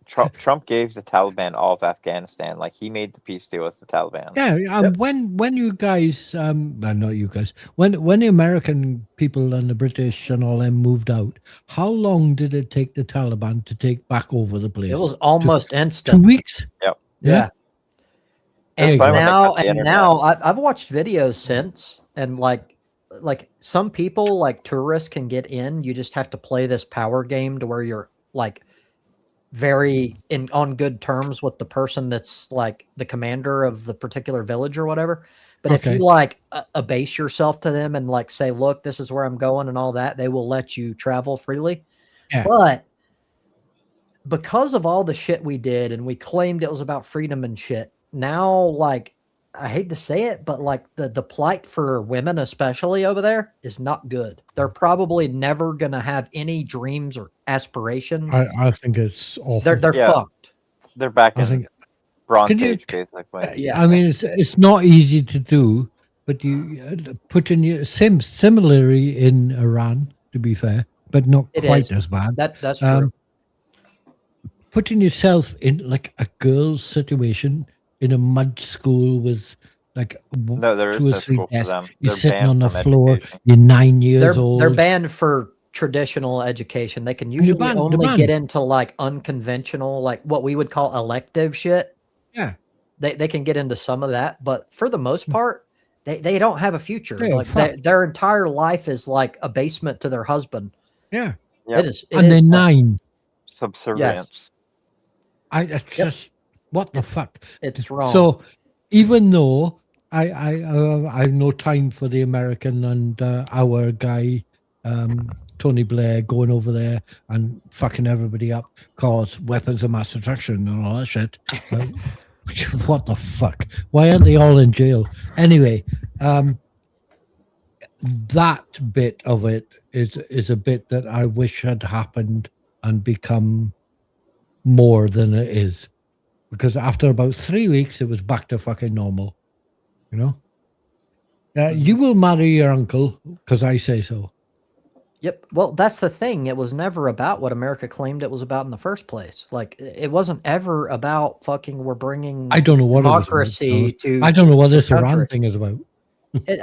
Trump gave the Taliban all of Afghanistan. Like he made the peace deal with the Taliban. Yeah, when you guys, not you guys, when the American people and the British and all them moved out, how long did it take the Taliban to take back over the place? It was almost instant. 2 weeks. Yep. Yeah. It's And fine when they now, cut the internet. I've watched videos since, and like some people, like tourists, can get in. You just have to play this power game to where you're like very on good terms with the person that's like the commander of the particular village or whatever. But if you like abase yourself to them and like say, look, this is where I'm going and all that, they will let you travel freely. Yeah. But because of all the shit we did and we claimed it was about freedom and shit, now, like, I hate to say it, but like the plight for women, especially over there, is not good. They're probably never going to have any dreams or aspirations. I think it's awful. They're fucked. They're back in Bronze Age, basically. Yeah. I mean, it's not easy to do, but you put in your similarly in Iran, to be fair, but not quite as bad. That's true. Putting yourself in like a girl's situation in a mud school with like there is no school for them. You're They're sitting on the banned from floor. education. You're 9 years old. They're banned for traditional education. They can usually only get into like unconventional, like what we would call elective shit. Yeah. They can get into some of that, but for the most part, they don't have a future. Yeah, like their entire life is like abasement to their husband. Yeah. Yep. They're 9. Subservience. It's just what the fuck? It's wrong. So even though I have no time for the American and our guy Tony Blair going over there and fucking everybody up, cause weapons of mass destruction and all that shit. Right? What the fuck? Why aren't they all in jail? Anyway, that bit of it is a bit that I wish had happened and become more than it is. Because after about 3 weeks, it was back to fucking normal. You know? You will marry your uncle because I say so. Yep. Well, that's the thing. It was never about what America claimed it was about in the first place. Like, it wasn't ever about fucking we're bringing I don't know what democracy to. I don't know what this Iran thing is about.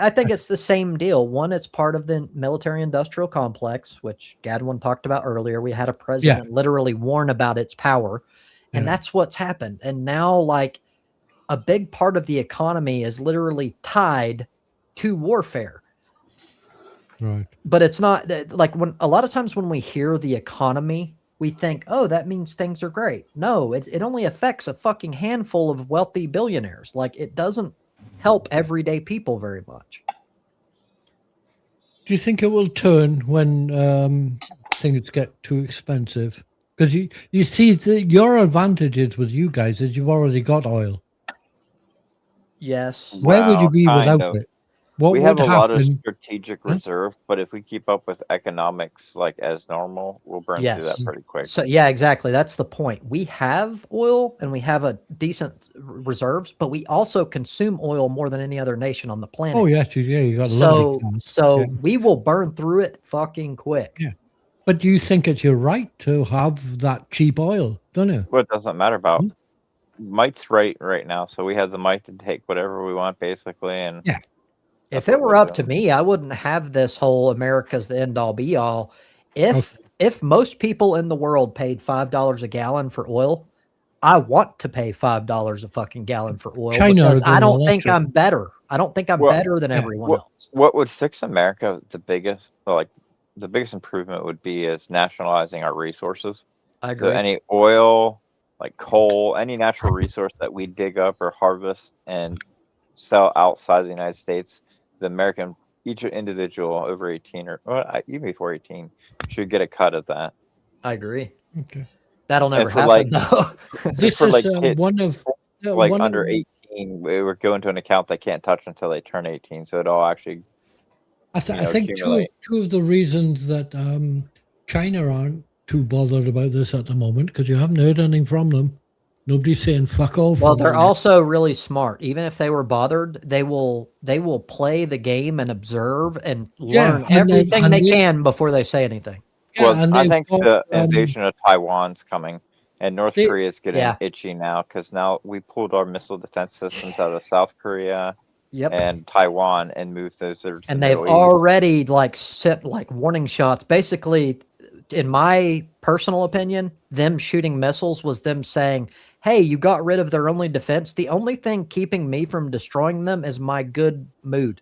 I think it's the same deal. One, it's part of the military-industrial complex, which Gadwin talked about earlier. We had a president literally warn about its power. And that's what's happened. And now, like, a big part of the economy is literally tied to warfare. Right. But it's not like when a lot of times when we hear the economy, we think, oh, that means things are great. No, it only affects a fucking handful of wealthy billionaires. Like, it doesn't help everyday people very much. Do you think it will turn when things get too expensive? Because you see, your advantages with you guys is you've already got oil. Yes. Where would you be without it? What we would have a lot of happen? strategic reserve, but if we keep up with economics like as normal, we'll burn through that pretty quick. So yeah, exactly. That's the point. We have oil and we have a decent reserves, but we also consume oil more than any other nation on the planet. Oh yes, you got so we will burn through it fucking quick. Yeah. But you think it's your right to have that cheap oil, don't you? Well, it doesn't matter about might's right now, so we have the might to take whatever we want basically, and If it were up to me, I wouldn't have this whole America's the end all be all. If most people in the world paid $5 a gallon for oil, I want to pay $5 a fucking gallon for oil because I don't think I'm better. I don't think I'm better than everyone else. What would fix America the biggest improvement would be is nationalizing our resources. I agree. So any oil, like coal, any natural resource that we dig up or harvest and sell outside the United States, each individual over 18 or even before 18 should get a cut of that. I agree. Okay. That'll never happen though. This is one of under 18, we would go into an account they can't touch until they turn 18. So it all actually. I think two of the reasons that China aren't too bothered about this at the moment, because you haven't heard anything from them. Nobody's saying fuck all. Well, they're also really smart. Even if they were bothered, they will play the game and observe and learn everything they can before they say anything. Yeah, well, I think the invasion of Taiwan's coming, and North Korea is getting itchy now because now we pulled our missile defense systems out of South Korea and Taiwan and moved those. And they've already sent warning shots. Basically, in my personal opinion, them shooting missiles was them saying, hey, you got rid of their only defense. The only thing keeping me from destroying them is my good mood.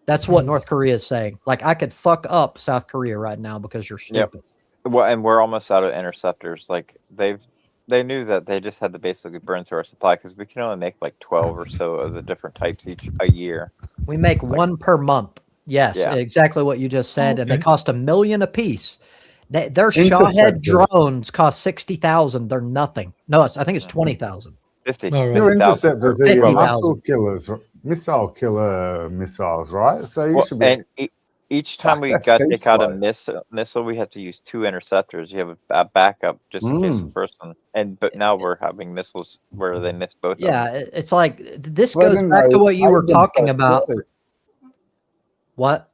That's what North Korea is saying. Like, I could fuck up South Korea right now because you're stupid. Yep. Well, and we're almost out of interceptors. Like, they knew that they just had to basically burn through our supply because we can only make 12 or so of the different types a year. We make one per month. Yes, exactly what you just said. Okay. And they cost $1 million a piece. Their Shawhead drones cost 60,000. They're nothing. No, I think it's 20,000. 50. Your interceptors are your missile killer missiles, right? So you should be. And each time we got to take out a missile, we have to use 2 interceptors. You have a backup just in case the first one. But now we're having missiles where they miss both. Yeah, it's like this goes back to what you were talking about. What?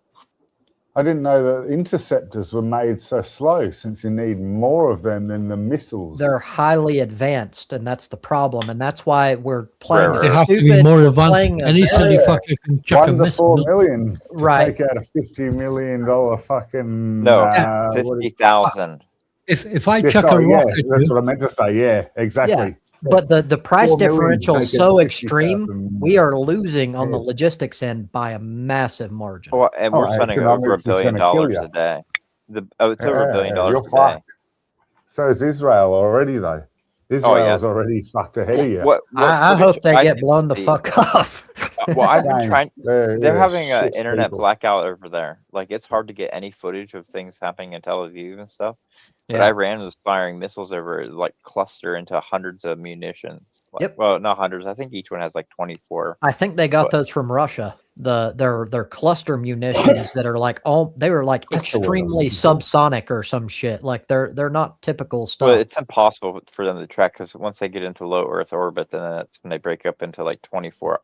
I didn't know that interceptors were made so slow, since you need more of them than the missiles. They're highly advanced, and that's the problem. And that's why we're playing. They have to be more advanced. Any silly fucker can chuck a missile. 1 to 4 million to take out a $50 million fucking. No, 50,000. If I chuck a rocket, that's what I meant to say. Yeah, exactly. Yeah. But the price differential is so extreme, we are losing on the logistics end by a massive margin. Well, and we're spending over $1 billion a day. It's over $1 billion a day. So is Israel already, though. Israel's already fucked ahead of you. I hope they get blown the fuck off. Well, I've been trying. They're having an internet blackout over there. Like, it's hard to get any footage of things happening in Tel Aviv and stuff. But Iran was firing missiles over, cluster into hundreds of munitions. Well, not hundreds. I think each one has 24. I think they got those from Russia. Their cluster munitions that are they were extremely subsonic or some shit. Like they're not typical stuff. Well, it's impossible for them to track because once they get into low Earth orbit, then that's when they break up into 24.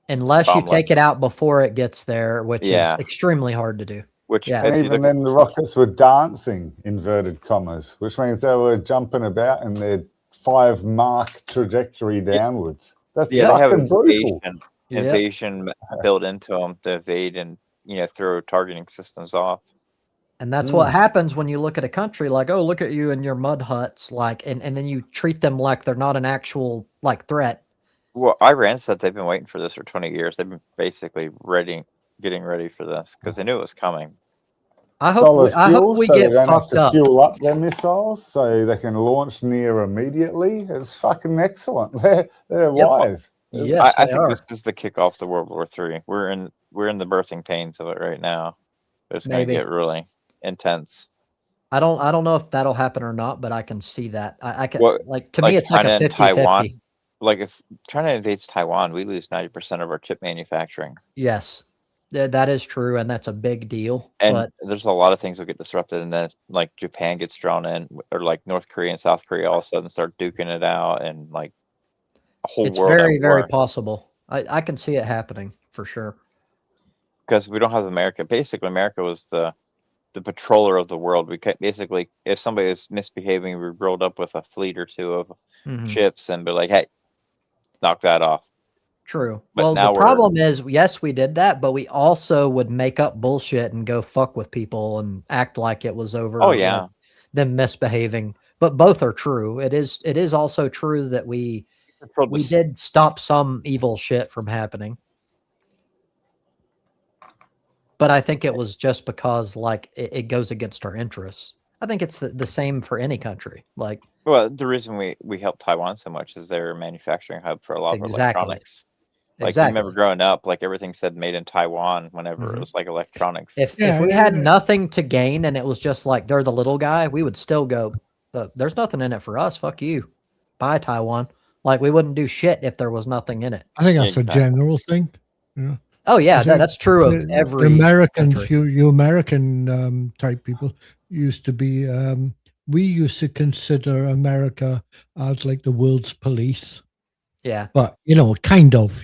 Unless you take it out before it gets there, which is extremely hard to do. And even then, the rockets were dancing, inverted commas, which means they were jumping about in their 5 Mach trajectory downwards. That's fucking brutal. Invasion built into them to evade and throw targeting systems off. And that's what happens when you look at a country like, oh, look at you in your mud huts, and then you treat them like they're not an actual threat. Well, Iran said they've been waiting for this for 20 years. They've been basically getting ready for this because they knew it was coming. I hope we get fucked up. Fuel up their missiles so they can launch near immediately. It's fucking excellent. They're wise. Yes, I think this is the kickoff to World War III. We're in the birthing pains of it right now. It's going to get really intense. I don't know if that'll happen or not, but I can see that. I can to me it's China like a 50-50. Taiwan. If China invades Taiwan, we lose 90% of our chip manufacturing. Yes, that is true, and that's a big deal. And there's a lot of things will get disrupted, and then Japan gets drawn in, or North Korea and South Korea all of a sudden start duking it out, and a whole it's world. It's very, very possible. I can see it happening for sure. Because we don't have America. Basically, America was the patroller of the world. We basically, if somebody is misbehaving, we rolled up with a fleet or 2 of ships and be like, hey, knock that off. True. But Well, the now we're- problem is, yes, we did that, but we also would make up bullshit and go fuck with people and act like it was over. Oh like, yeah. them misbehaving. But both are true. It is also true that we did stop some evil shit from happening. But I think it was just because like it goes against our interests. I think it's the same for any country. Like, well, the reason we help Taiwan so much is they're a manufacturing hub for a lot of electronics. Like, you remember growing up, like everything said made in Taiwan whenever it was like electronics. If we had nothing to gain and it was just like they're the little guy, we would still go, there's nothing in it for us. Fuck you. Bye, Taiwan. Like, we wouldn't do shit if there was nothing in it. I think that's a general thing. Yeah. Oh yeah, that's true of every Americans. country. You American type people used to be. We used to consider America as like the world's police. Yeah, but kind of.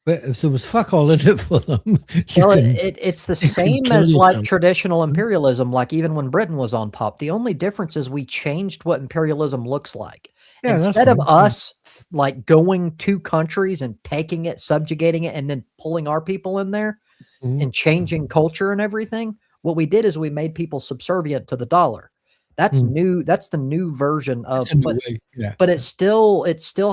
But if there was fuck all in it for them, well, it's the same as like traditional imperialism. Like even when Britain was on top, the only difference is we changed what imperialism looks like. Yeah, instead of us like going to countries and taking it, subjugating it, and then pulling our people in there and changing culture and everything, what we did is we made people subservient to the dollar. That's new. That's the new version of, but it still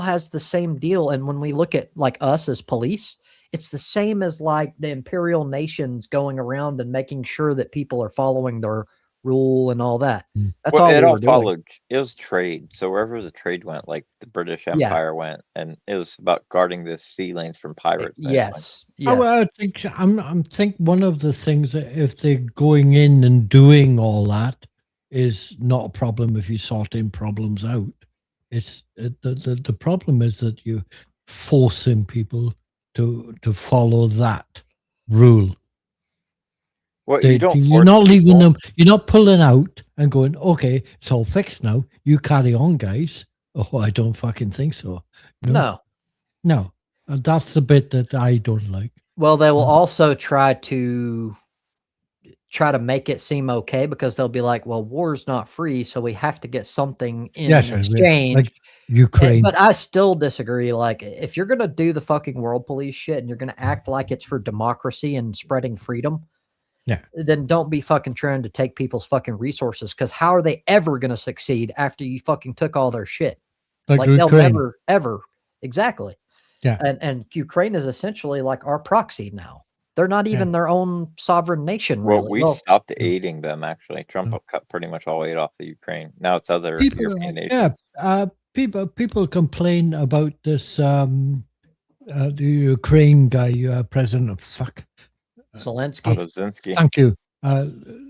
has the same deal. And when we look at like us as police, it's the same as like the imperial nations going around and making sure that people are following their rule and all that. That's all it we all were doing. followed. It was trade. So wherever the trade went, like the British Empire went, and it was about guarding the sea lanes from pirates. Yes. I think I'm think one of the things that if they're going in and doing all that is not a problem if you sorting problems out. It's the problem is that you're forcing people to follow that rule. Well, you're not leaving them. You're not pulling out and going, okay, it's all fixed now. You carry on, guys. Oh, I don't fucking think so. No. That's the bit that I don't like. Well, they will also try to make it seem okay because they'll be like, well, war's not free, so we have to get something in exchange. Like Ukraine. But I still disagree. Like, if you're going to do the fucking world police shit and you're going to act like it's for democracy and spreading freedom, then don't be fucking trying to take people's fucking resources, because how are they ever going to succeed after you fucking took all their shit? Like they'll never, ever. Exactly. Yeah. And Ukraine is essentially like our proxy now. They're not even their own sovereign nation, really. Well, we stopped aiding them, actually. Trump cut pretty much all aid off the Ukraine. Now it's other European nations. Yeah, people complain about this, the Ukraine guy, President of Zelensky. Thank you. And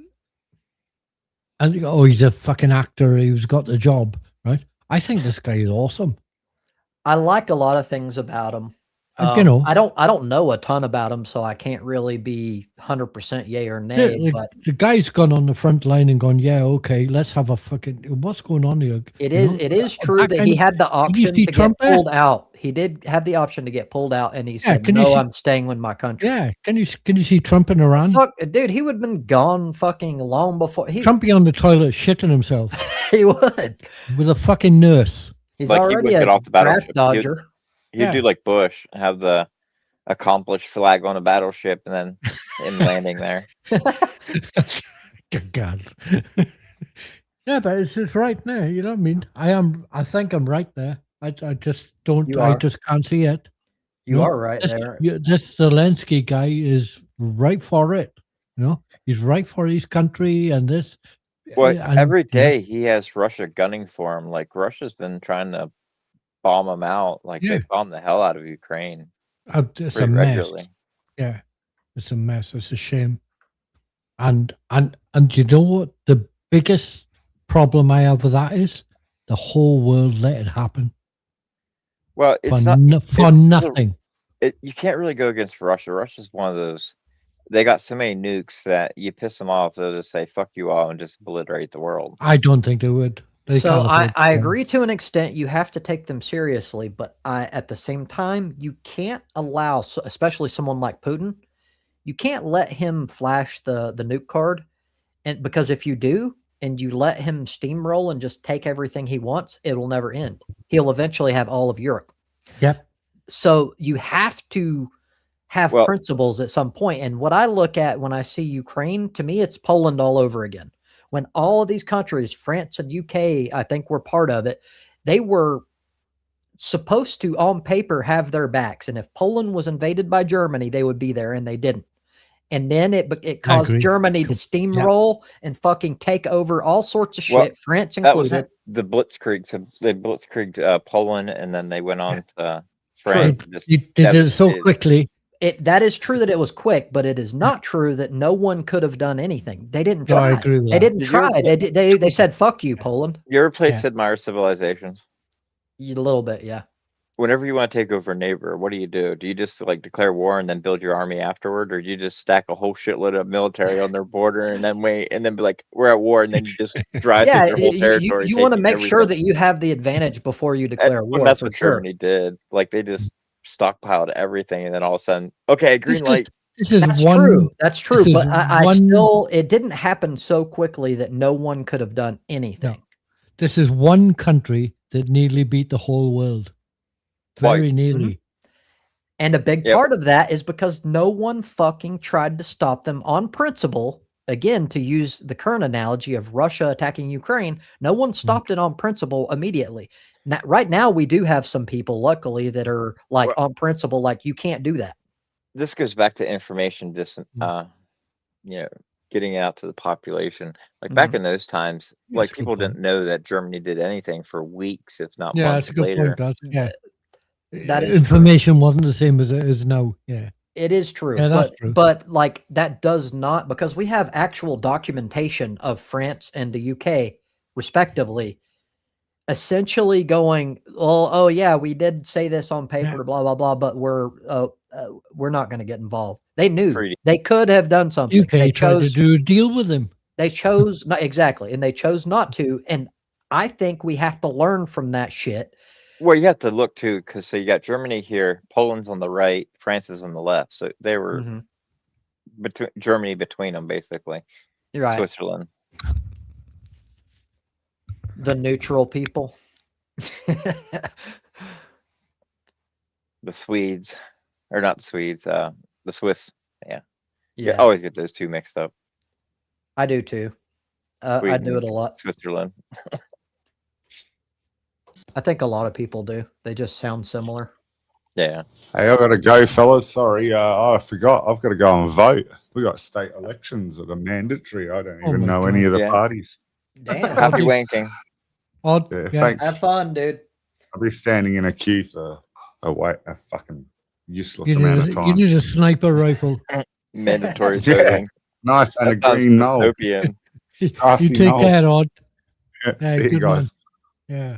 he's a fucking actor. He's got the job, right? I think this guy is awesome. I like a lot of things about him. I don't know a ton about him, so I can't really be 100% yay or nay. But the guy's gone on the front line and gone, yeah, okay, let's have a fucking. What's going on here? It is true that he had the option to get pulled out. He did have the option to get pulled out, and he said, "No, I'm staying with my country." Yeah, can you see Trump in Iran? Fuck, dude, he would have been gone fucking long before. Trump be on the toilet shitting himself. He would with a fucking nurse. He's like already a draft dodger. You'd do like Bush, have the accomplished flag on a battleship, and then in landing there. Good God. Yeah, but it's right there. You know what I mean? I think I'm right there. I just don't. I just can't see it. You are right there. This Zelensky guy is right for it. He's right for his country and this. Well, every day he has Russia gunning for him. Like, Russia's been trying to bomb him out. Like, they bombed the hell out of Ukraine. It's a mess. Yeah, it's a mess. It's a shame. And you know what the biggest problem I have with that is? The whole world let it happen. Well, it's nothing. You can't really go against Russia. Russia's one of those. They got so many nukes that you piss them off, they'll just say "fuck you all" and just obliterate the world. I don't think they would. So I agree to an extent. You have to take them seriously, but at the same time, you can't allow, especially someone like Putin, you can't let him flash the nuke card, and because if you do, and you let him steamroll and just take everything he wants, it will never end. He'll eventually have all of Europe. Yep. So you have to have Well- principles at some point. And what I look at when I see Ukraine, to me, it's Poland all over again. When all of these countries, France and UK, I think were part of it, they were supposed to, on paper, have their backs. And if Poland was invaded by Germany, they would be there, and they didn't. And then it caused agree. Germany to steamroll and fucking take over all sorts of shit, France That was included. the Blitzkrieg. So they blitzkrieged Poland, and then they went on to France. and just You did it so devastated. quickly. That is true that it was quick, but it is not true that no one could have done anything. They didn't No, I try. agree with They that. didn't Did you try. ever They said, "Fuck you, Poland." You ever play Yeah. Sid Meier's Civilizations? A little bit, yeah. Whenever you want to take over a neighbor, what do? Do you just like declare war and then build your army afterward, or do you just stack a whole shitload of military on their border and then wait and then be like, we're at war, and then you just drive Yeah, through their whole territory? you want to taking make sure everything? that you have the advantage before you declare war. That's for what sure. Germany did. Like they just stockpiled everything, and then all of a sudden, okay, green light. This is That's one. true. That's true. this But is I one- still, it didn't happen so quickly that no one could have done anything. This is one country that nearly beat the whole world. Twice. Very nearly. And a big Yep. part of that is because no one fucking tried to stop them on principle. Again, to use the current analogy of Russia attacking Ukraine, no one stopped it on principle immediately. Now, right now, we do have some people, luckily, that are like Well- on principle, like you can't do that. This goes back to information getting out to the population. Like back in those times, That's like a good people point. didn't know that Germany did anything for weeks, if not Yeah, months that's a good later. point. Yeah. That is Information wasn't the same as it is now. Yeah. It is true, Yeah, that's true. but like that does not, because we have actual documentation of France and the UK, respectively, essentially going, oh yeah, we did say this on paper, blah blah blah, but we're not going to get involved. They knew Treaty. they could have done something. UK They tried to chose. do a deal with him. They chose not exactly, and they chose not to. And I think we have to learn from that shit. Well, you have to look too, because so you got Germany here, Poland's on the right, France is on the left. So they were Mhm. Germany between them, basically. You're right. Switzerland. The neutral people. The Swedes, or not the Swedes, the Swiss. Yeah. Yeah, I always get those two mixed up. I do too. I Sweden do it a and lot. Switzerland. I think a lot of people do. They just sound similar. Yeah. Hey, I gotta go, fellas. Sorry, I forgot. I've got to go and vote. We got state elections that are mandatory. I don't Oh even my know any of the Yeah. parties. Damn. Happy wanking. Odd. Yeah, Yeah. thanks. Have fun, dude. I'll be standing in a queue for a fucking useless You amount of need, time. a sniper rifle. Mandatory Yeah. voting. Nice and a That sounds green knoll. dystopian. You Grassy take knoll. that, Odd. Yeah, Yeah, see you good man. guys. Yeah.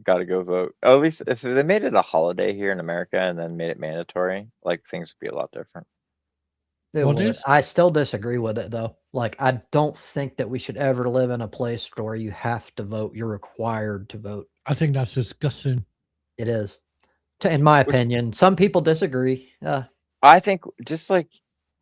Gotta go vote. Oh, at least if they made it a holiday here in America and then made it mandatory, like things would be a lot different. It What would. is? I still disagree with it though. Like I don't think that we should ever live in a place where you have to vote. You're required to vote. I think that's disgusting. It is. In my opinion. Some people disagree. I think just like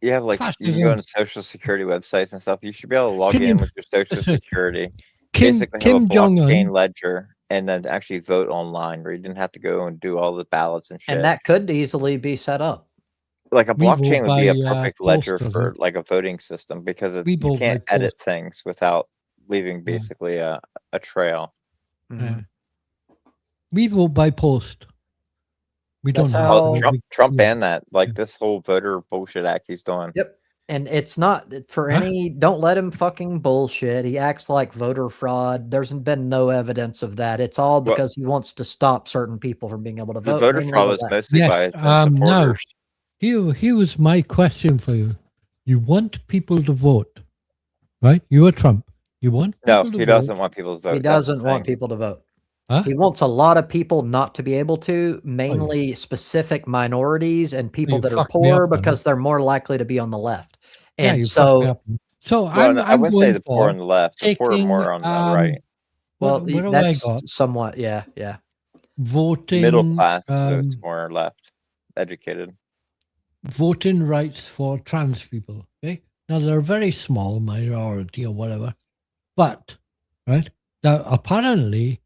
you have like you can go Fascism. on social security websites and stuff, you should be able to log Can in you- with your social listen, security, Kim basically have a blockchain Jong-un. ledger, and then actually vote online where you didn't have to go and do all the ballots and shit. And that could easily be set up. Like a We vote blockchain would be a by, perfect ledger post, for doesn't it? like a voting system because We you vote by can't edit post. things without leaving basically a trail. Yeah. We vote by post. We That's don't have how- Oh, to- Trump yeah. banned that. Like this whole voter bullshit act he's doing. Yep. And it's not for Huh? any, don't let him fucking bullshit. He acts like voter fraud. There's been no evidence of that. It's all Well- because he wants to stop certain people from being able to The vote. voter Leave him fraud with was that. mostly Yes, by his own now, supporters. Here was my question for you. You want people to vote, right? You are Trump. You want No, people to he vote. doesn't want people to vote. He That's the doesn't want thing. people to vote. Huh? He wants a lot of people not to be able to, mainly specific minorities and people you that are fucked me poor up then. because they're more likely to be on the left. Yeah, And you fucked me so, up. So Well, I'm, no, I I'm wouldn't say going the poor for on the left. The poor are more taking, on the right. well, what have I that's got? somewhat, yeah. Voting, Middle class votes um, more left, educated. voting rights for trans people. Okay, now they're a very small minority or whatever, but right now apparently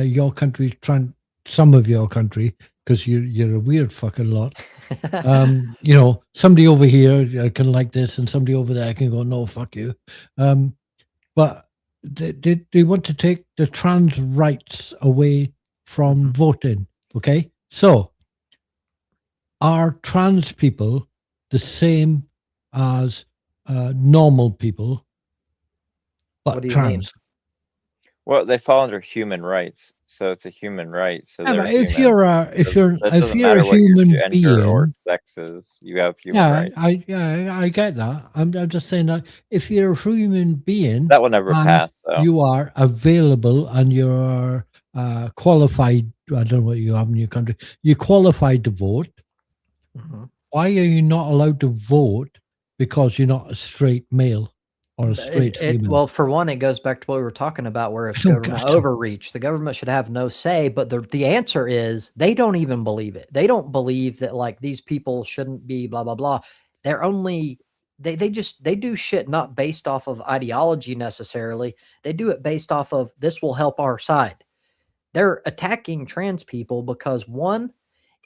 your country, some of your country because you're a weird fucking lot. You know, somebody over here can like this, and somebody over there can go, no, fuck you. But they want to take the trans rights away from voting. Okay, so are trans people the same as normal people, but What do you mean? trans? Well, they fall under human rights, so it's a human right. So Yeah, they're but if human. you're a if So you're that if doesn't you're a matter what your human gender or being, sex is. You have human rights. I get that. I'm just saying that if you're a human being That will never and pass, though. you are available and you're qualified, I don't know what you have in your country, you're qualified to vote. Mhm. Why are you not allowed to vote because you're not a straight male or a straight female? Well, for one, it goes back to what we were talking about, where it's Oh, government gotcha. overreach. The government should have no say, but the answer is they don't even believe it. They don't believe that like these people shouldn't be blah blah blah. They're only they do shit not based off of ideology necessarily. They do it based off of this will help our side. They're attacking trans people because one,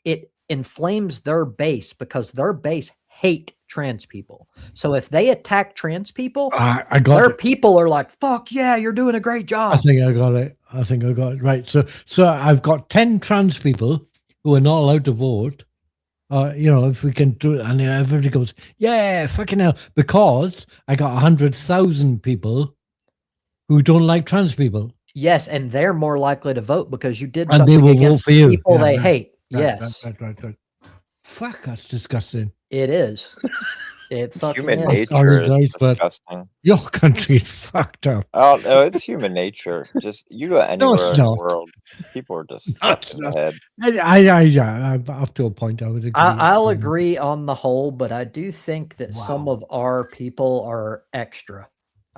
it inflames their base because their base hate trans people. So if they attack trans people, I got their it. people are like, fuck yeah, you're doing a great I job. think I got it. I think I got it right. So I've got 10 trans people who are not allowed to vote. You know, if we can do it, and everybody goes, yeah, fucking hell, because I got 100,000 people who don't like trans people, Yes, and they're more likely to vote because you did and they something will vote against for you. people Yeah, they right, hate. right, Yes, right. Fuck, that's disgusting. it is. It fucking Human is. nature Sorry, is guys, but disgusting. your country is fucked up. Oh no, it's human nature. Just you go No, anywhere it's in the not. world, people are just No, fucked it's in the not. head. I'm up to a point. I would agree. I'll agree on the whole, but I do think that some Wow. of our people are extra.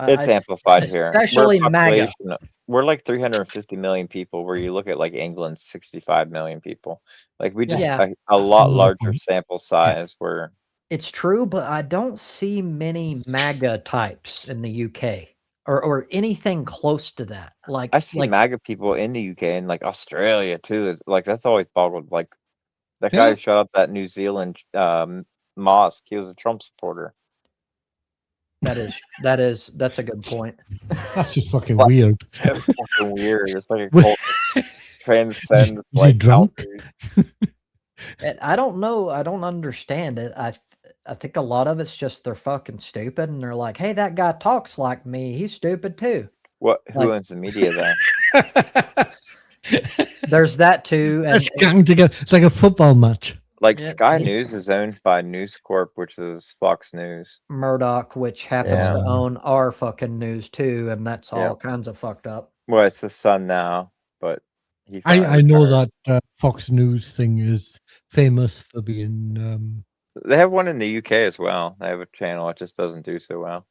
It's amplified here. Especially We're a MAGA. population. We're like 350 million people. Where you look at like England's 65 million people. Like we just Yeah. a lot lot of larger points. sample size. Where It's true, but I don't see many MAGA types in the UK or anything close to that. Like I see MAGA people in the UK and like Australia too. Is like that's always boggled. Like that guy Yeah. who shot up that New Zealand mosque. He was a Trump supporter. that's a good point. That's just fucking Like, weird. It's fucking weird. It's like a Wait. cult that transcends Is he like drunk? boundaries. And I don't know. I don't understand it. I think a lot of it's just they're fucking stupid and they're like, hey, that guy talks like me. He's stupid too. What? Who Like- owns the media there? There's that too. And Let's gang together. It's like a football match. Like Yeah, Sky yeah. News is owned by News Corp, which is Fox News. Murdoch, which happens Yeah. to own our fucking news too, and that's all Yeah. kinds of fucked up. Well, it's his son now, but he. I finally know retired. that Fox News thing is famous for being. They have one in the UK as well. They have a channel. It just doesn't do so well.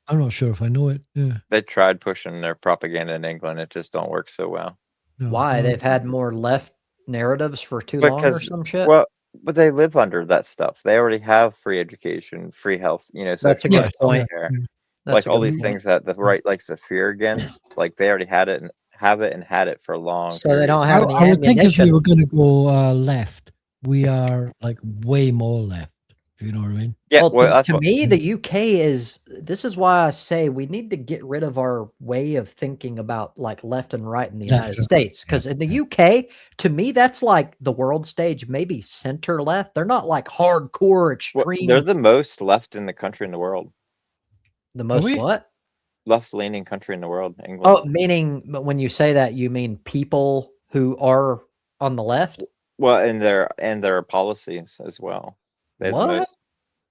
I'm not sure if I know it. Yeah. They tried pushing their propaganda in England. It just don't work so well. No, Why? no. They've had more left narratives for too long or Because some shit? well, but they live under that stuff. They already have free education, free health. You know, That's a social good rights, point. healthcare. That's Like a all good these point. things that the right likes to fear against. Like they already had it and have it and had it for a long. So they period. don't have any I would think if we ammunition. were going to go left, we are like way more left. If you know what I mean. Yeah, Well, well, that's to what, me, the UK is. This is why I say we need to get rid of our way of thinking about like left and right in the United Definitely. States. Because in the UK, to me, that's like the world stage, maybe center left. They're not like hardcore extreme. they're the most left in the country in the world. The most we? what? Left-leaning country in the world, England. Oh, meaning when you say that, you mean people who are on the left? Well, and their policies as well. They have the What? most-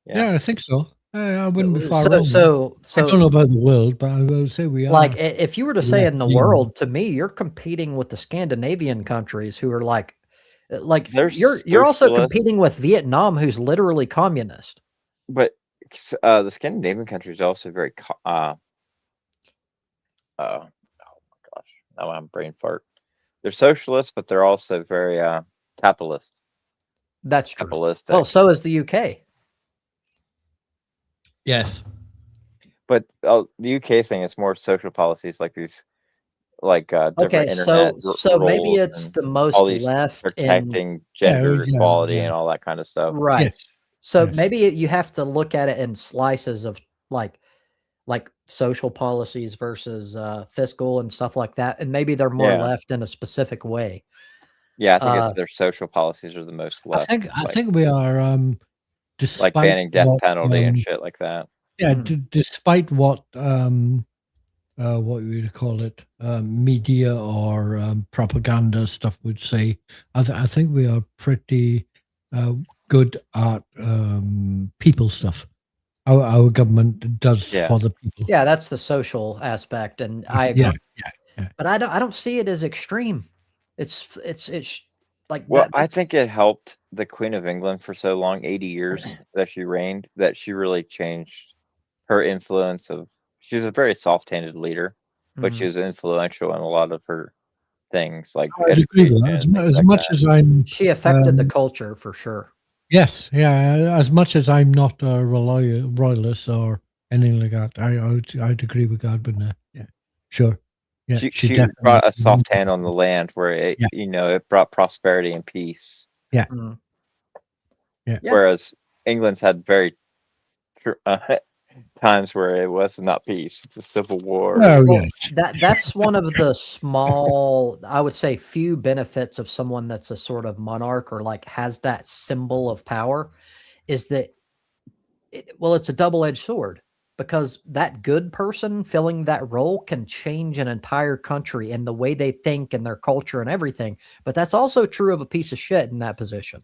Yeah, I think so. I wouldn't be far So, wrong. so, I don't so, know about the world, but I would say we are. like, if you were to say in the left-leaning. world, to me, you're competing with the Scandinavian countries who are like They're you're also socialist. competing with Vietnam, who's literally communist. But the Scandinavian countries are also very oh my gosh, now I'm brain fart. They're socialist, but they're also very capitalist. That's true. Capitalistic. Well, so is the UK. Yes. But the UK thing is more social policies like these like different Okay, internet so maybe roles it's and the all most these left in protecting gender yeah, equality yeah. and all that kind of stuff. right. Yes. So Yes. maybe you have to look at it in slices of like social policies versus fiscal and stuff like that, and maybe they're more Yeah. left in a specific way. Yeah, I think it's their social policies are the most left. I think we are despite like banning death what, penalty and shit like that. yeah, Hmm. despite what you call it, media or propaganda stuff would say, I think we are pretty good at people stuff. Our government does Yeah. for the people. Yeah, that's the social aspect, and I Yeah, agree. yeah. But I don't see it as extreme. It's like Well, that. I That's think it helped the Queen of England for so long, 80 years that she reigned, that she really changed her influence of. She's a very soft-handed leader, but she Mhm. was influential in a lot of her things, like I'd agree with education that. and things As like much that. as I'm, She affected the culture for sure. yes, yeah, as much as I'm not a royalist or anything like that, I'd agree with Godwin there. Yeah, sure. Yeah, she She definitely. brought a soft hand on the land where it, Yeah. it brought prosperity and peace. Mhm. Yeah. Yeah. Whereas England's had very times where it was not peace, the Civil War. Oh, Well, yeah. that's one of the small, I would say, few benefits of someone that's a sort of monarch or like has that symbol of power, is that it's a double-edged sword, because that good person filling that role can change an entire country and the way they think and their culture and everything. But that's also true of a piece of shit in that position.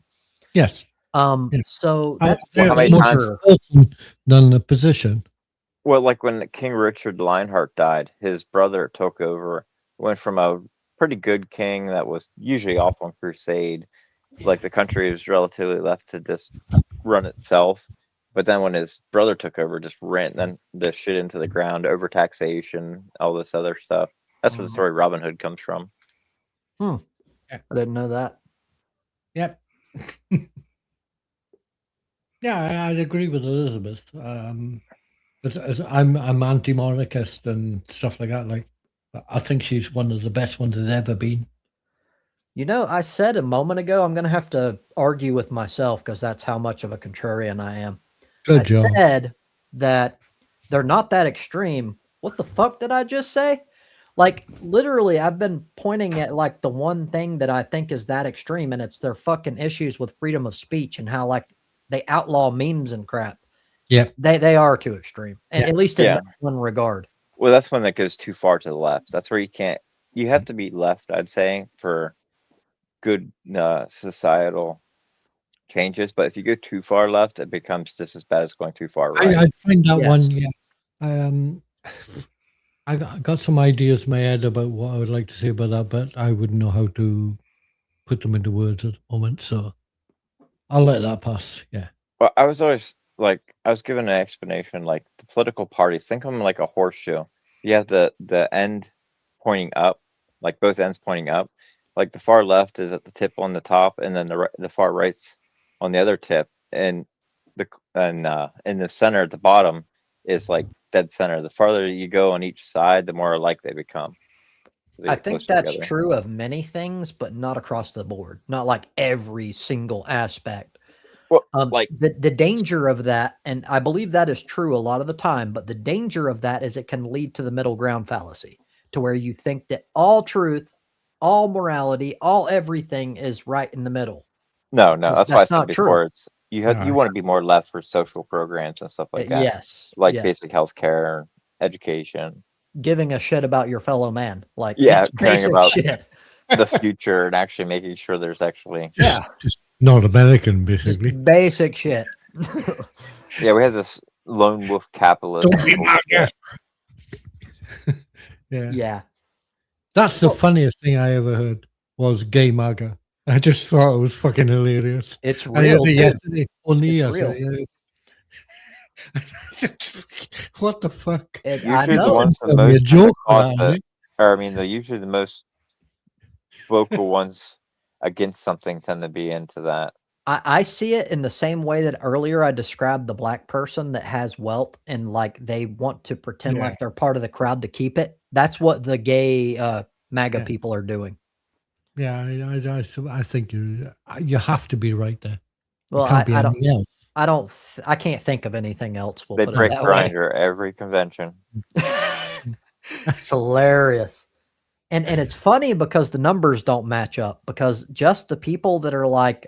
Yes. Yeah. So I that's Well, how many more times- person than the position. Well, like when King Richard Lionheart died, his brother took over, went from a pretty good king that was usually off on crusade, like the country was relatively left to just run itself. But then when his brother took over, just ran then the shit into the ground, overtaxation, all this other stuff. That's where the story Robin Hood comes from. I didn't know that. Yep. Yeah, I'd agree with Elizabeth. As I'm anti-monarchist and stuff like that. Like, I think she's one of the best ones there's ever been. You know, I said a moment ago, I'm going to have to argue with myself because that's how much of a contrarian I am. Good I job. said that they're not that extreme. What the fuck did I just say? Like, literally, I've been pointing at like the one thing that I think is that extreme, and it's their fucking issues with freedom of speech and how like they outlaw memes and crap. Yep. They are too extreme, and Yeah. at least in Yeah. that one regard. Well, that's when that goes too far to the left. That's where you have to be left, I'd say, for good societal changes. But if you go too far left, it becomes just as bad as going too far right. I find that Yes. one. Yeah. I got some ideas in my head about what I would like to say about that, but I wouldn't know how to put them into words at the moment. So I'll let that pass. Yeah. Well, I was always like, I was given an explanation, like the political parties, think of them like a horseshoe. You have the end pointing up, like both ends pointing up. Like the far left is at the tip on the top, and then the far right's on the other tip, and in the center at the bottom is like dead center. The farther you go on each side, the more alike they become. They I get think closer that's together. true of many things, but not across the board. Not like every single aspect. Well, like the danger of that, and I believe that is true a lot of the time, but the danger of that is it can lead to the middle ground fallacy, to where you think that all truth, all morality, all everything is right in the middle. no, that's why I That's said not before. true. It's you want to be more left for social programs and stuff like that, Yes. like Yeah. basic health care, education. Giving a shit about your fellow man. Like, Yeah, it's caring basic about shit. the future and actually making sure there's actually Just not American, Just basically. basic shit. yeah, we have this lone wolf capitalist. Don't be MAGA. Yeah. Yeah. That's the funniest thing I ever heard was gay MAGA. I just thought it was fucking hilarious. It's I heard real, it too. yesterday. Only It's yesterday. What the fuck? I Usually the know. ones the Tell me a most joke cause about the, it. or I mean, usually the most vocal ones against something tend to be into that. I see it in the same way that earlier I described the black person that has wealth and like they want to pretend Yeah. like they're part of the crowd to keep it. That's what the gay MAGA Yeah. people are doing. Yeah, I think you have to be right there. Well, it can't be anything else. I can't think of anything else. We'll They put it break that way. Grinder every convention. It's hilarious. And it's funny because the numbers don't match up, because just the people that are like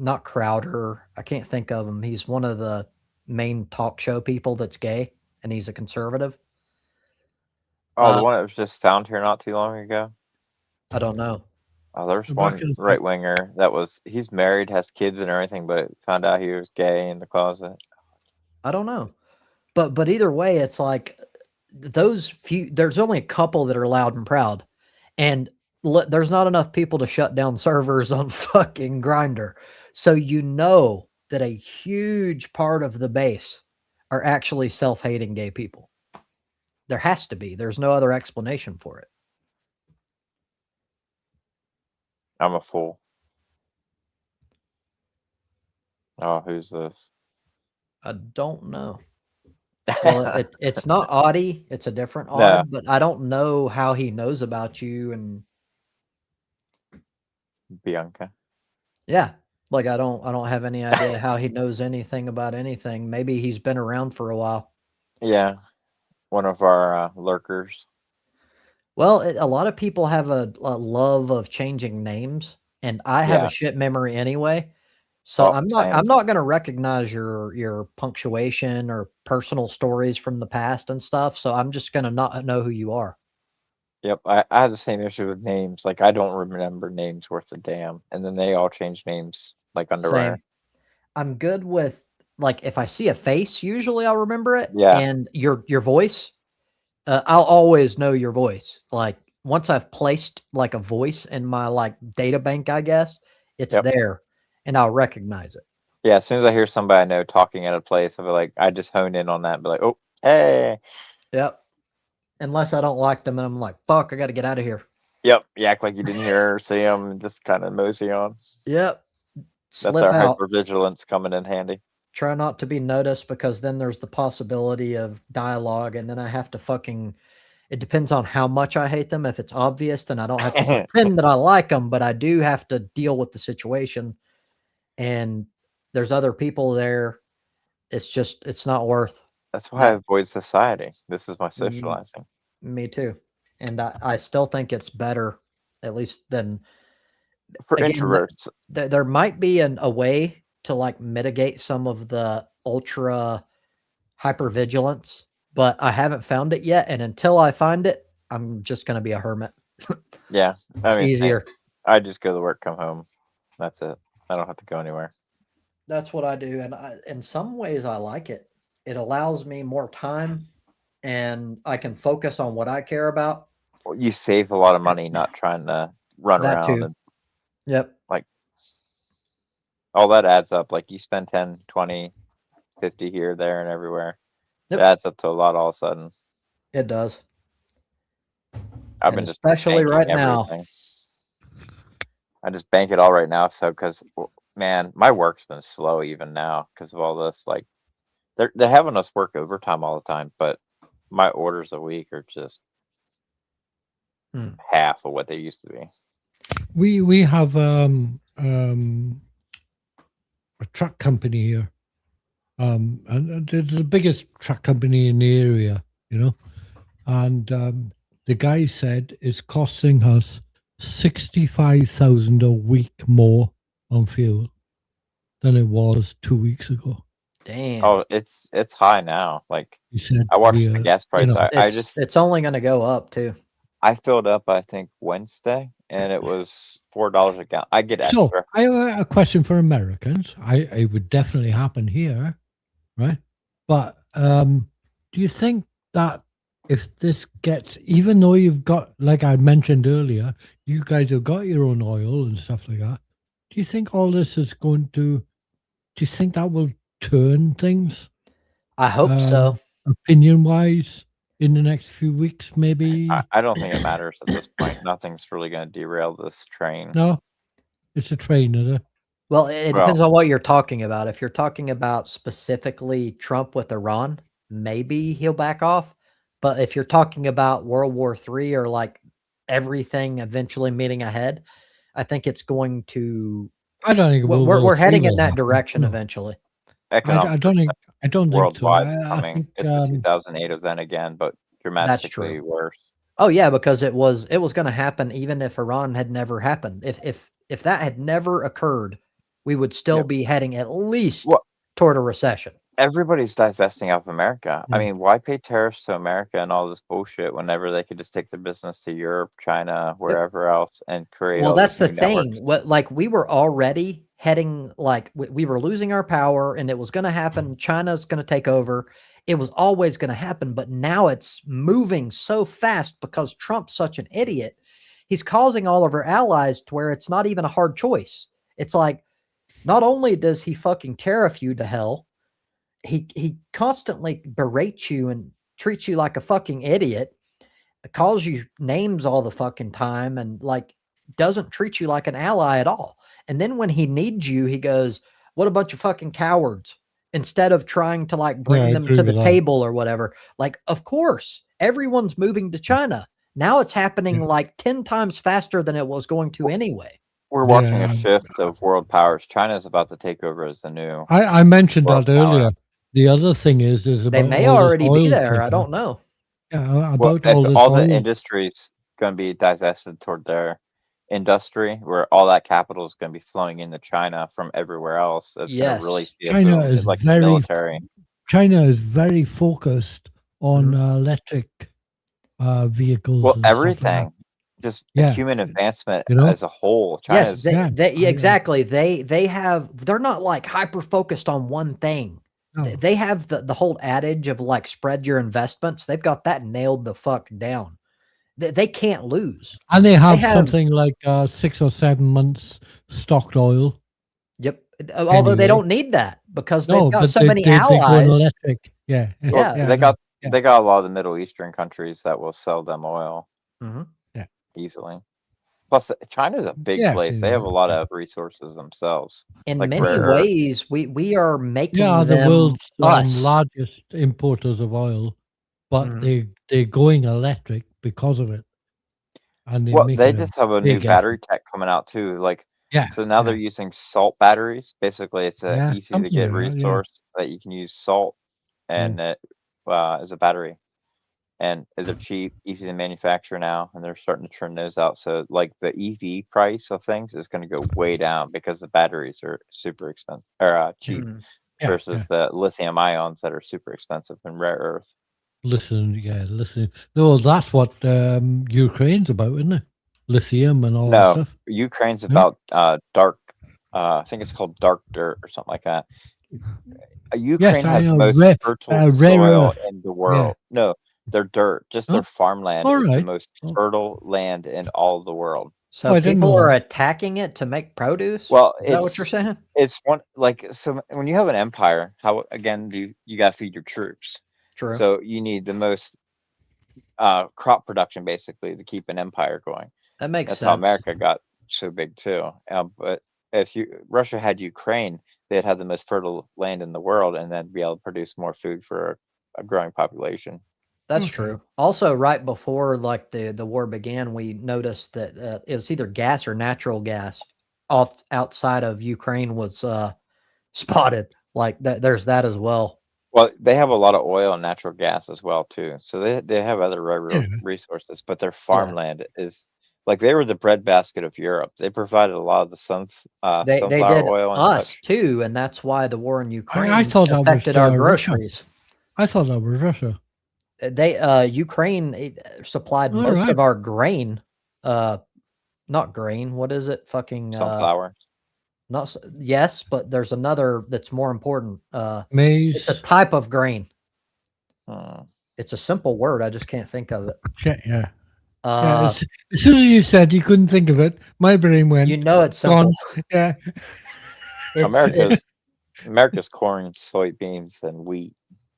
not Crowder, I can't think of him. He's one of the main talk show people that's gay and he's a conservative. Oh, the one that was just found here not too long ago. I don't know. Oh, there's Back one in the- right winger that he's married, has kids and everything, but found out he was gay in the closet. I don't know. But either way, it's like those few, there's only a couple that are loud and proud. And there's not enough people to shut down servers on fucking Grinder. So you know that a huge part of the base are actually self-hating gay people. There has to be. There's no other explanation for it. I'm a fool. Oh, who's this? I don't know. Well, it's not Audie. It's a different No. Aud, but I don't know how he knows about you. And Bianca. yeah, like I don't have any idea how he knows anything about anything. Maybe he's been around for a while. Yeah, one of our lurkers. Well, a lot of people have a love of changing names, and I have Yeah. a shit memory anyway. So Oh, I'm same. not going to recognize your punctuation or personal stories from the past and stuff. So I'm just going to not know who you are. Yep, I have the same issue with names. Like, I don't remember names worth a damn, and then they all change names like underwear. Same. I'm good with, like, if I see a face, usually I'll remember it. Yeah. And your voice, I'll always know your voice. Like once I've placed like a voice in my like data bank, I guess it's Yep. there, and I'll recognize it. Yeah, as soon as I hear somebody I know talking at a place, I'll be like, I just hone in on that and be like, oh, hey. Yep. Unless I don't like them and I'm like, fuck, I got to get out of here. Yep, you act like you didn't hear or see them and just kind of mosey on. Yep. That's Slip our out. hypervigilance coming in handy. Try not to be noticed, because then there's the possibility of dialogue, and then I have to fucking, it depends on how much I hate them. If it's obvious, then I don't have to pretend that I like them, but I do have to deal with the situation. And there's other people there. It's just, it's not worth. That's why I avoid society. This is my Mm-hmm. socializing. Me too. And I still think it's better, at least than for again, introverts. There might be a way to like mitigate some of the ultra hypervigilance, but I haven't found it yet. And until I find it, I'm just going to be a hermit. Yeah. It's easier. I just go to work, come home. That's it. I don't have to go anywhere. That's what I do. And in some ways I like it. It allows me more time and I can focus on what I care about. You save a lot of money not trying to run That around. too. And Yep. like all that adds up. Like you spend 10, 20, 50 here, there, and everywhere. Yep. It adds up to a lot all of a sudden. It does. I've been just especially banking right now. everything. I just bank it all right now. So, because man, my work's been slow even now because of all this. Like, they're having us work overtime all the time, but my orders a week are just half of what they used to be. We have a truck company here, and they're the biggest truck company in the area, you know, and the guy said it's costing us 65,000 a week more on fuel than it was 2 weeks ago. Damn. Oh, it's high now. Like, He said, I watched the gas price. you know, It's only going to go up too. I filled up, I think, Wednesday, and it was $4 a gallon. I get extra. So I have a question for Americans. It would definitely happen here, right? But do you think that if this gets, even though you've got, like I mentioned earlier, you guys have got your own oil and stuff like that, do you think all this is going to, do you think that will turn things? I hope so. Opinion-wise, in the next few weeks, maybe? I don't think it matters at this point. Nothing's really going to derail this train. No? It's a train, is it? Well, it depends on what you're talking about. If you're talking about specifically Trump with Iran, maybe he'll back off. But if you're talking about World War III or like everything eventually meeting ahead, I think it's going to. I don't think We're heading in will that happen. direction No. eventually. Economic I don't think so. worldwide I coming. think It's the 2008 event again, but dramatically true. worse. Oh yeah, because it was going to happen even if Iran had never happened. If that had never occurred, we would still be heading at least toward a recession. Everybody's divesting off America. I Yeah. mean, why pay tariffs to America and all this bullshit whenever they could just take their business to Europe, China, wherever else, and create Well, all that's these the new thing. networks? What like we were already heading like we were losing our power, and it was going to happen. China's going to take over. It was always going to happen, but now it's moving so fast because Trump's such an idiot. He's causing all of our allies to where it's not even a hard choice. It's like not only does he fucking tariff you to hell, he constantly berates you and treats you like a fucking idiot, calls you names all the fucking time, and like doesn't treat you like an ally at all. And then when he needs you, he goes, "What a bunch of fucking cowards." Instead of trying to like bring them to the table or whatever. Like, of course, everyone's moving to China. Now it's happening like 10 times faster than it was going to anyway. We're watching a shift of world powers. China's about to take over as the new. I mentioned that power. earlier. The other thing is about they may all already this oil be there. taken. I don't know. Yeah, Well, about all if this all the oil. industry's going to be divested toward their industry, where all that capital is going to be flowing into China from everywhere else, that's going to really see a China boom. is Like very the military. China is very focused on electric vehicles. Well, and stuff like everything, that. just Yeah. human advancement You know? as a whole. China's, Yes, exactly. They're not like hyper focused on one thing. No. They have the whole adage of like spread your investments. They've got that nailed the fuck down. They can't lose. And they have something like 6 or 7 months stocked oil. Yep. Although they don't need that because they've got so many allies. Electric. Yeah. Well, they got a lot of the Middle Eastern countries that will sell them oil easily. Plus, China's a big place. They have a lot of resources themselves. In like many ways, we are making the them world's us. largest importers of oil, but they're going electric because of it. And they just have a new battery tech coming out too. Like, so now they're using salt batteries. Basically, it's an easy to get resource that you can use salt and it as a battery. And they're cheap, easy to manufacture now, and they're starting to turn those out. So, like the EV price of things is going to go way down because the batteries are super expensive or cheap versus the lithium ions that are super expensive and rare earth. Listen. No, that's what Ukraine's about, isn't it? Lithium and all that stuff. Ukraine's about dark. I think it's called dark dirt or something like that. Ukraine has the most fertile soil in the world. No. Their dirt, just their farmland is the most fertile land in all of the world. So people are attacking it to make produce? Well, is that what you're saying? It's one so when you have an empire, how again do you got to feed your troops? True. So you need the most crop production basically to keep an empire going. That makes sense. That's how America got so big too. But if Russia had Ukraine, they'd have the most fertile land in the world, and then be able to produce more food for a growing population. That's true. Also, right before like the war began, we noticed that it was either gas or natural gas outside of Ukraine was spotted. Like that, there's that as well. Well, they have a lot of oil and natural gas as well too. So they have other resources, but their farmland is like they were the breadbasket of Europe. They provided a lot of the sunflower oil and us such. too, and that's why the war in Ukraine I thought affected that was, our groceries. I thought that was Russia. Ukraine supplied most of our grain. Not grain. What is it? Fucking sunflower. Yes, but there's another that's more important. Maize. It's a type of grain. It's a simple word. I just can't think of it. Yeah. As soon as you said you couldn't think of it, my brain went. You know it's simple. Yeah. America's corn, soybeans, and wheat.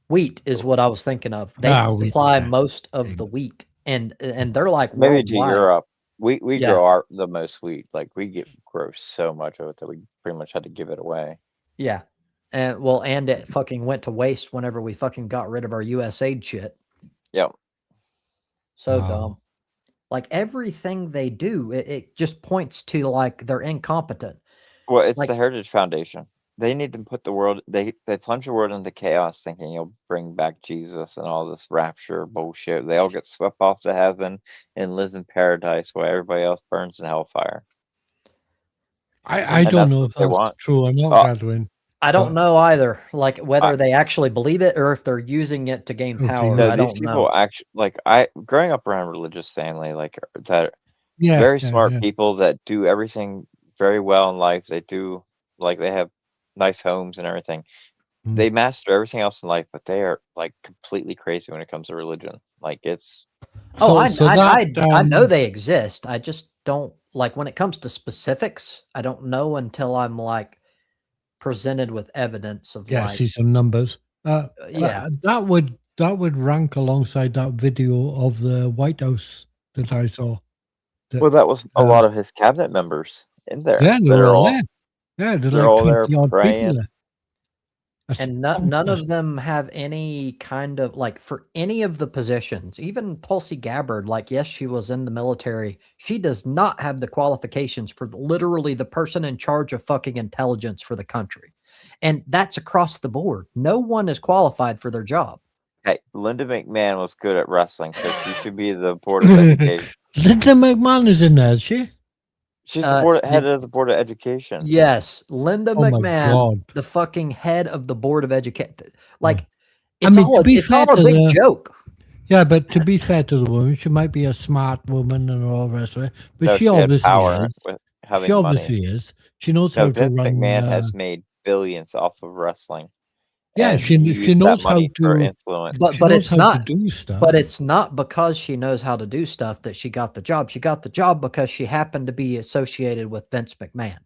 Wheat is what I was thinking of. They supply most of the wheat, and they're like maybe to Europe. We grow the most wheat. Like we grow so much of it that we pretty much had to give it away. Yeah, and it fucking went to waste whenever we fucking got rid of our USAID shit. Yep. So Wow. dumb. Like everything they do, it just points to like they're incompetent. Well, it's Like- the Heritage Foundation. They need to put the world. They plunge the world into chaos, thinking you'll bring back Jesus and all this rapture bullshit. They all get swept off to heaven and live in paradise while everybody else burns in hellfire. I And don't that's know what if they that's want. true or not, Oh. Gadwin. I don't know either. Like whether I- they actually believe it or if they're using it to gain Okay, power. no, No, I these don't people know. actually like growing up around a religious family, like that Yeah, very yeah, smart yeah. people that do everything very well in life. They do like they have nice homes and everything. Mm. They master everything else in life, but they are like completely crazy when it comes to religion. Like it's Oh, So I that, know they exist. I just don't like when it comes to specifics. I don't know until I'm like presented with evidence of yeah, like, see some numbers. yeah. That would rank alongside that video of the White House that I saw. well, that was a lot of his cabinet members in there. Yeah, they that were are all all there. Yeah, there's they're like all there 20 odd people praying. there. That's And none that's- of them have any kind of like for any of the positions, even Tulsi Gabbard, like, yes, she was in the military. She does not have the qualifications for literally the person in charge of fucking intelligence for the country. And that's across the board. No one is qualified for their job. Hey, Linda McMahon was good at wrestling, so she should be the board of education. Linda McMahon is in there, is she? She's the head the- of the board of education. Yes, Linda Oh my McMahon, God. the fucking head of the board of education. Like, I it's mean, all to be it's all fair a to big the- joke. Yeah, but to be fair to the woman, she might be a smart woman and all the rest of it. But No, she had obviously power is. with She having money. obviously is. She knows No, how to Vince run. McMahon has made billions off of wrestling. Yeah, and she he used knows that money how for to. influence. But She but knows it's how not to do stuff. But it's not because she knows how to do stuff that she got the job. She got the job because she happened to be associated with Vince McMahon.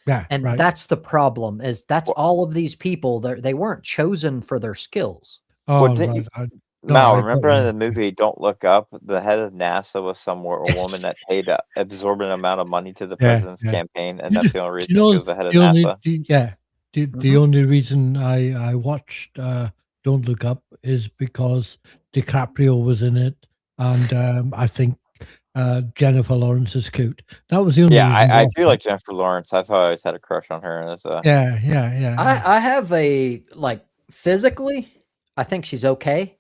Yeah, And right. that's the problem is that's all of these people. They weren't chosen for their skills. Oh, Well, didn't right. No, Mal, I remember got in you. the movie Don't Look Up, the head of NASA was somewhere a woman that paid an absorbent amount of money to the Yeah, president's yeah. campaign, and You that's know- the only reason you know, she was the head of the only- NASA. The only reason I watched Don't Look Up is because DiCaprio was in it, and I think Jennifer Lawrence is cute. That was the only Yeah, reason. I watched do it. like Jennifer Lawrence. I've always had a crush on her as a. Yeah. I have a like physically, I think she's okay,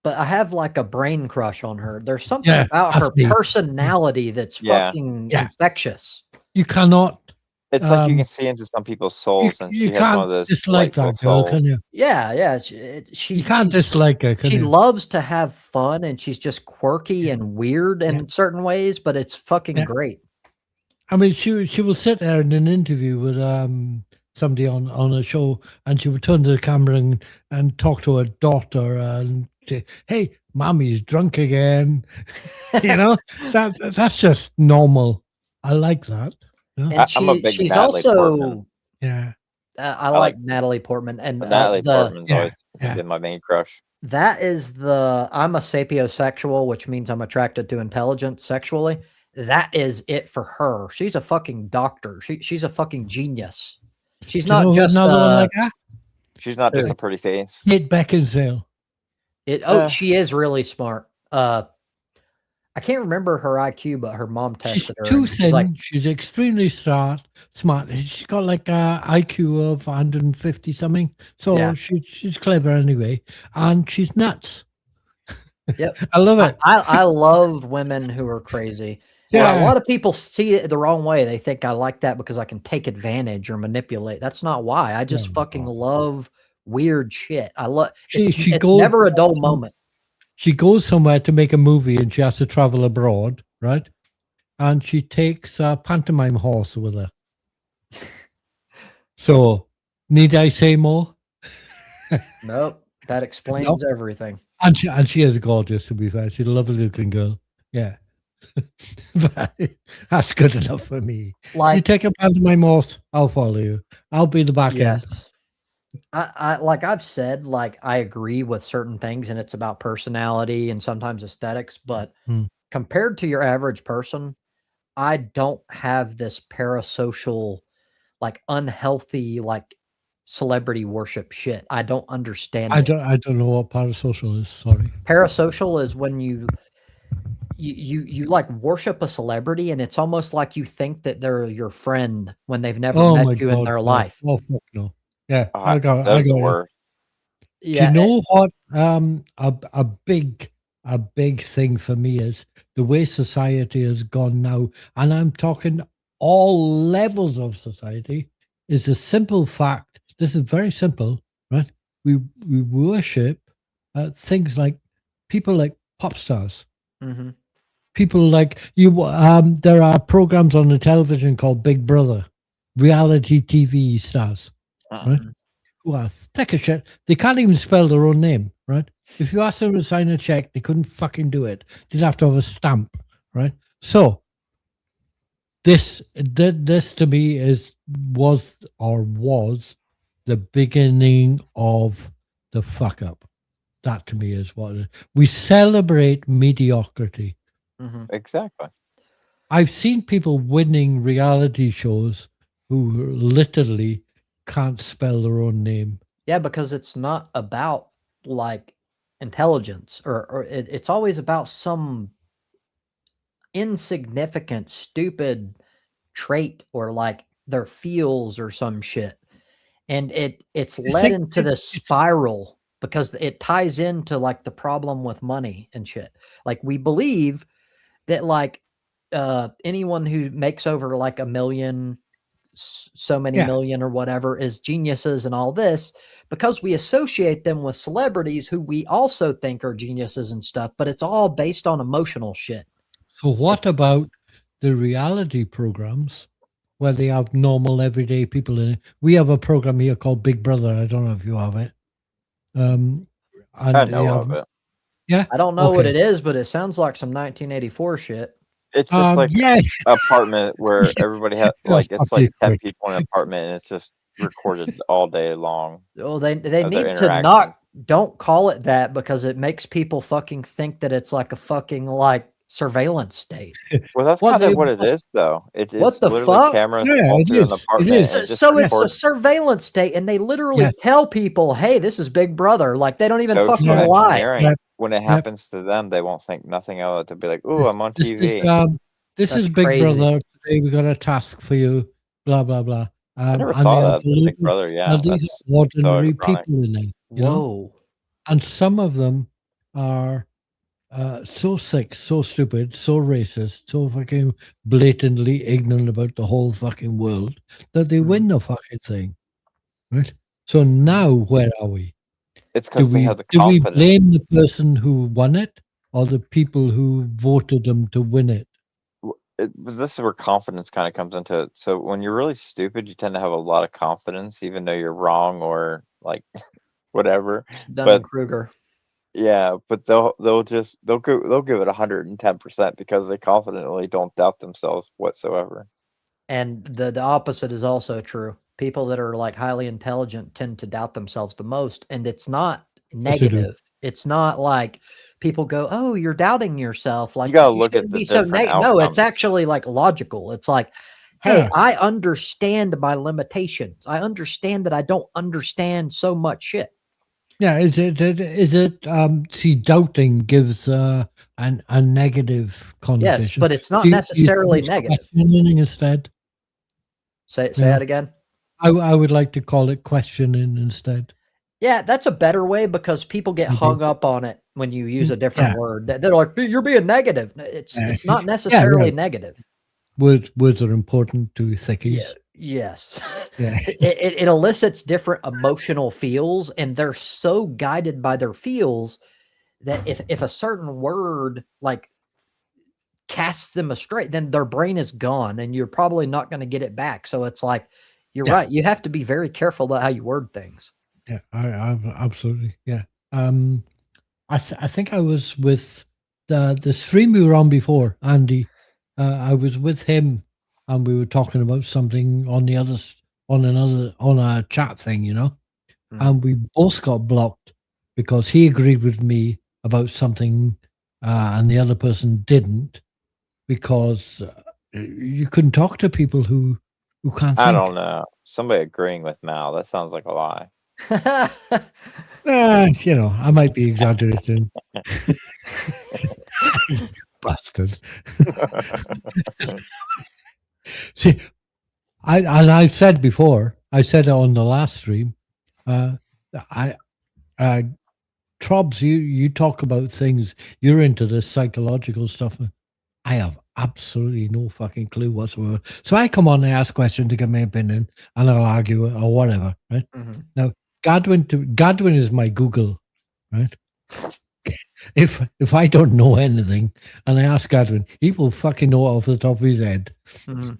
but I have like a brain crush on her. There's something Yeah, about that's her me. personality that's Yeah. fucking Yeah. infectious. You cannot. It's like you Um, can see into some people's souls, and you she has one can't of those dislike delightful that girl, souls. can you? Yeah. You can't she's- dislike her, can she you? loves to have fun and she's just quirky and weird in certain ways, but it's fucking Yeah. great. I mean, she will sit there in an interview with somebody on a show, and she would turn to the camera and talk to her daughter and say, "Hey, mommy's drunk again." You know, that's just normal. I like that. You know? And I'm a big she's Natalie Portman. also Yeah, I like Natalie Portman and Natalie Portman's yeah, always yeah. been my main crush. that is I'm a sapiosexual, which means I'm attracted to intelligence sexually. That is it for her. She's a fucking doctor. She's a fucking genius. She's Do you know not who's just another one like that. She's not just Who? a pretty face. Kate Beckinsale. She is really smart. I can't remember her IQ, but her mom She's tested her. too and she's thin. like, She's extremely smart. She's got like a IQ of 150 something. So Yeah. she's clever anyway, and she's nuts. Yep. I love it. I love women who are crazy. Yeah. A lot of people see it the wrong way. They think I like that because I can take advantage or manipulate. That's not why. I just fucking love weird shit. I love it's never a dull moment. She goes somewhere to make a movie and she has to travel abroad, right? And she takes a pantomime horse with her. So, need I say more? Nope. That explains everything. And she is gorgeous, to be fair. She's a lovely looking girl. Yeah. But that's good enough for me. Like, you take a pantomime horse, I'll follow you. I'll be the back end. I like I've said, like I agree with certain things and it's about personality and sometimes aesthetics, but compared to your average person, I don't have this parasocial, like unhealthy, like celebrity worship shit. I don't understand. I don't know what parasocial is. Sorry. Parasocial is when you like worship a celebrity, and it's almost like you think that they're your friend when they've never Oh met my you in God, their no. life. Oh fuck no. Yeah, I got Those are the you. worst. Do Yeah, you know what? A big thing for me is the way society has gone now, and I'm talking all levels of society. Is the simple fact. This is very simple, right? We worship things like people like pop stars. mhm. People like you. There are programs on the television called Big Brother, reality TV stars, right? Mhm. Who are thick as shit. They can't even spell their own name, right? If you asked them to sign a check, they couldn't fucking do it. They'd have to have a stamp, right? So this to me was the beginning of the fuck up. That to me is what we celebrate mediocrity. Mhm. Exactly. I've seen people winning reality shows who literally can't spell their own name. Yeah, because it's not about like intelligence, or it's always about some insignificant, stupid trait, or like their feels or some shit. And it's You led think into this spiral because it ties into like the problem with money and shit. Like we believe that like anyone who makes over like a million, so many Yeah. million or whatever, is geniuses and all this, because we associate them with celebrities who we also think are geniuses and stuff, but it's all based on emotional shit. So what about the reality programs where they have normal everyday people in it? We have a program here called Big Brother. I don't know if you have it. And I they know have, of it. yeah. I don't know what Okay. it is, but it sounds like some 1984 shit. It's just like Yeah. an apartment where everybody has Yeah, it's fuck like you, 10 Rick. people in an apartment, and it's just recorded all day long Well, they of their need to interactions. don't call it that, because it makes people fucking think that it's like a fucking like surveillance state. Well, that's What kind they of what it is, though. What It's the literally fuck? cameras Yeah, all it through an is. It apartment, is. and it just So it's a records. surveillance state, and they literally Yeah. tell people, "Hey, this is Big Brother." Like they don't even fucking Social Yeah. lie. engineering. Yep. When it Yep. happens to them, they won't think nothing of it. They'll be like, "Ooh, I'm on This TV." this That's is Big crazy. Brother. Today we got a task for you. Blah blah blah. I never And they thought have that. The Big delivered. Brother, Now yeah, these that's are so ordinary ironic. people in there, you know. Whoa. And some of them are so sick, so stupid, so racist, so fucking blatantly ignorant about the whole fucking world that they Mhm. win the fucking thing, right? So now where are we? It's Do because they we have the do we confidence. blame the person who won it or the people who voted them to win it? This is where confidence kind of comes into it. So when you're really stupid, you tend to have a lot of confidence, even though you're wrong or like whatever. Dunning But Kruger. yeah, but they'll give it 110% because they confidently don't doubt themselves whatsoever. And the opposite is also true. People that are like highly intelligent tend to doubt themselves the most, and it's not Yes, they do. negative. It's not like people go, "Oh, you're doubting yourself. Like gotta you look at shouldn't the be so different negative." No, it's outcomes. actually like logical. It's like, "Hey, Yeah. I understand my limitations. I understand that I don't understand so much shit." Yeah, is it see, doubting gives a negative Yes, connotation. but it's not Do you necessarily use negative. questioning instead? Say Yeah. that again. I would like to call it questioning instead. Yeah, that's a better way, because people get Mhm. hung up on it when you use a different Yeah. word. They're like, "You're being negative." It's not necessarily right. negative. Words are important to Yeah. thickies. Yes. Yeah. It elicits different emotional feels, and they're so guided by their feels that if a certain word like casts them astray, then their brain is gone, and you're probably not going to get it back. So it's like, you're Yeah. right. You have to be very careful about how you word things. Yeah, I absolutely. Yeah. I think I was with the stream we were on before, Andy. I was with him, and we were talking about something on on a chat thing, you know, and we both got blocked because he agreed with me about something, and the other person didn't, because you couldn't talk to people who can't I think. don't know. Somebody agreeing with Mal, that sounds like a lie. You know, I might be exaggerating. bastard. See, I've said before, I said it on the last stream, Trobs, you talk about things, you're into this psychological stuff. I have absolutely no fucking clue whatsoever. So I come on and ask questions to get my opinion, and I'll argue it or whatever, right? Mhm. Now, Godwin is my Google, right? If I don't know anything and I ask Godwin, he will fucking know it off the top of his head. Mhm.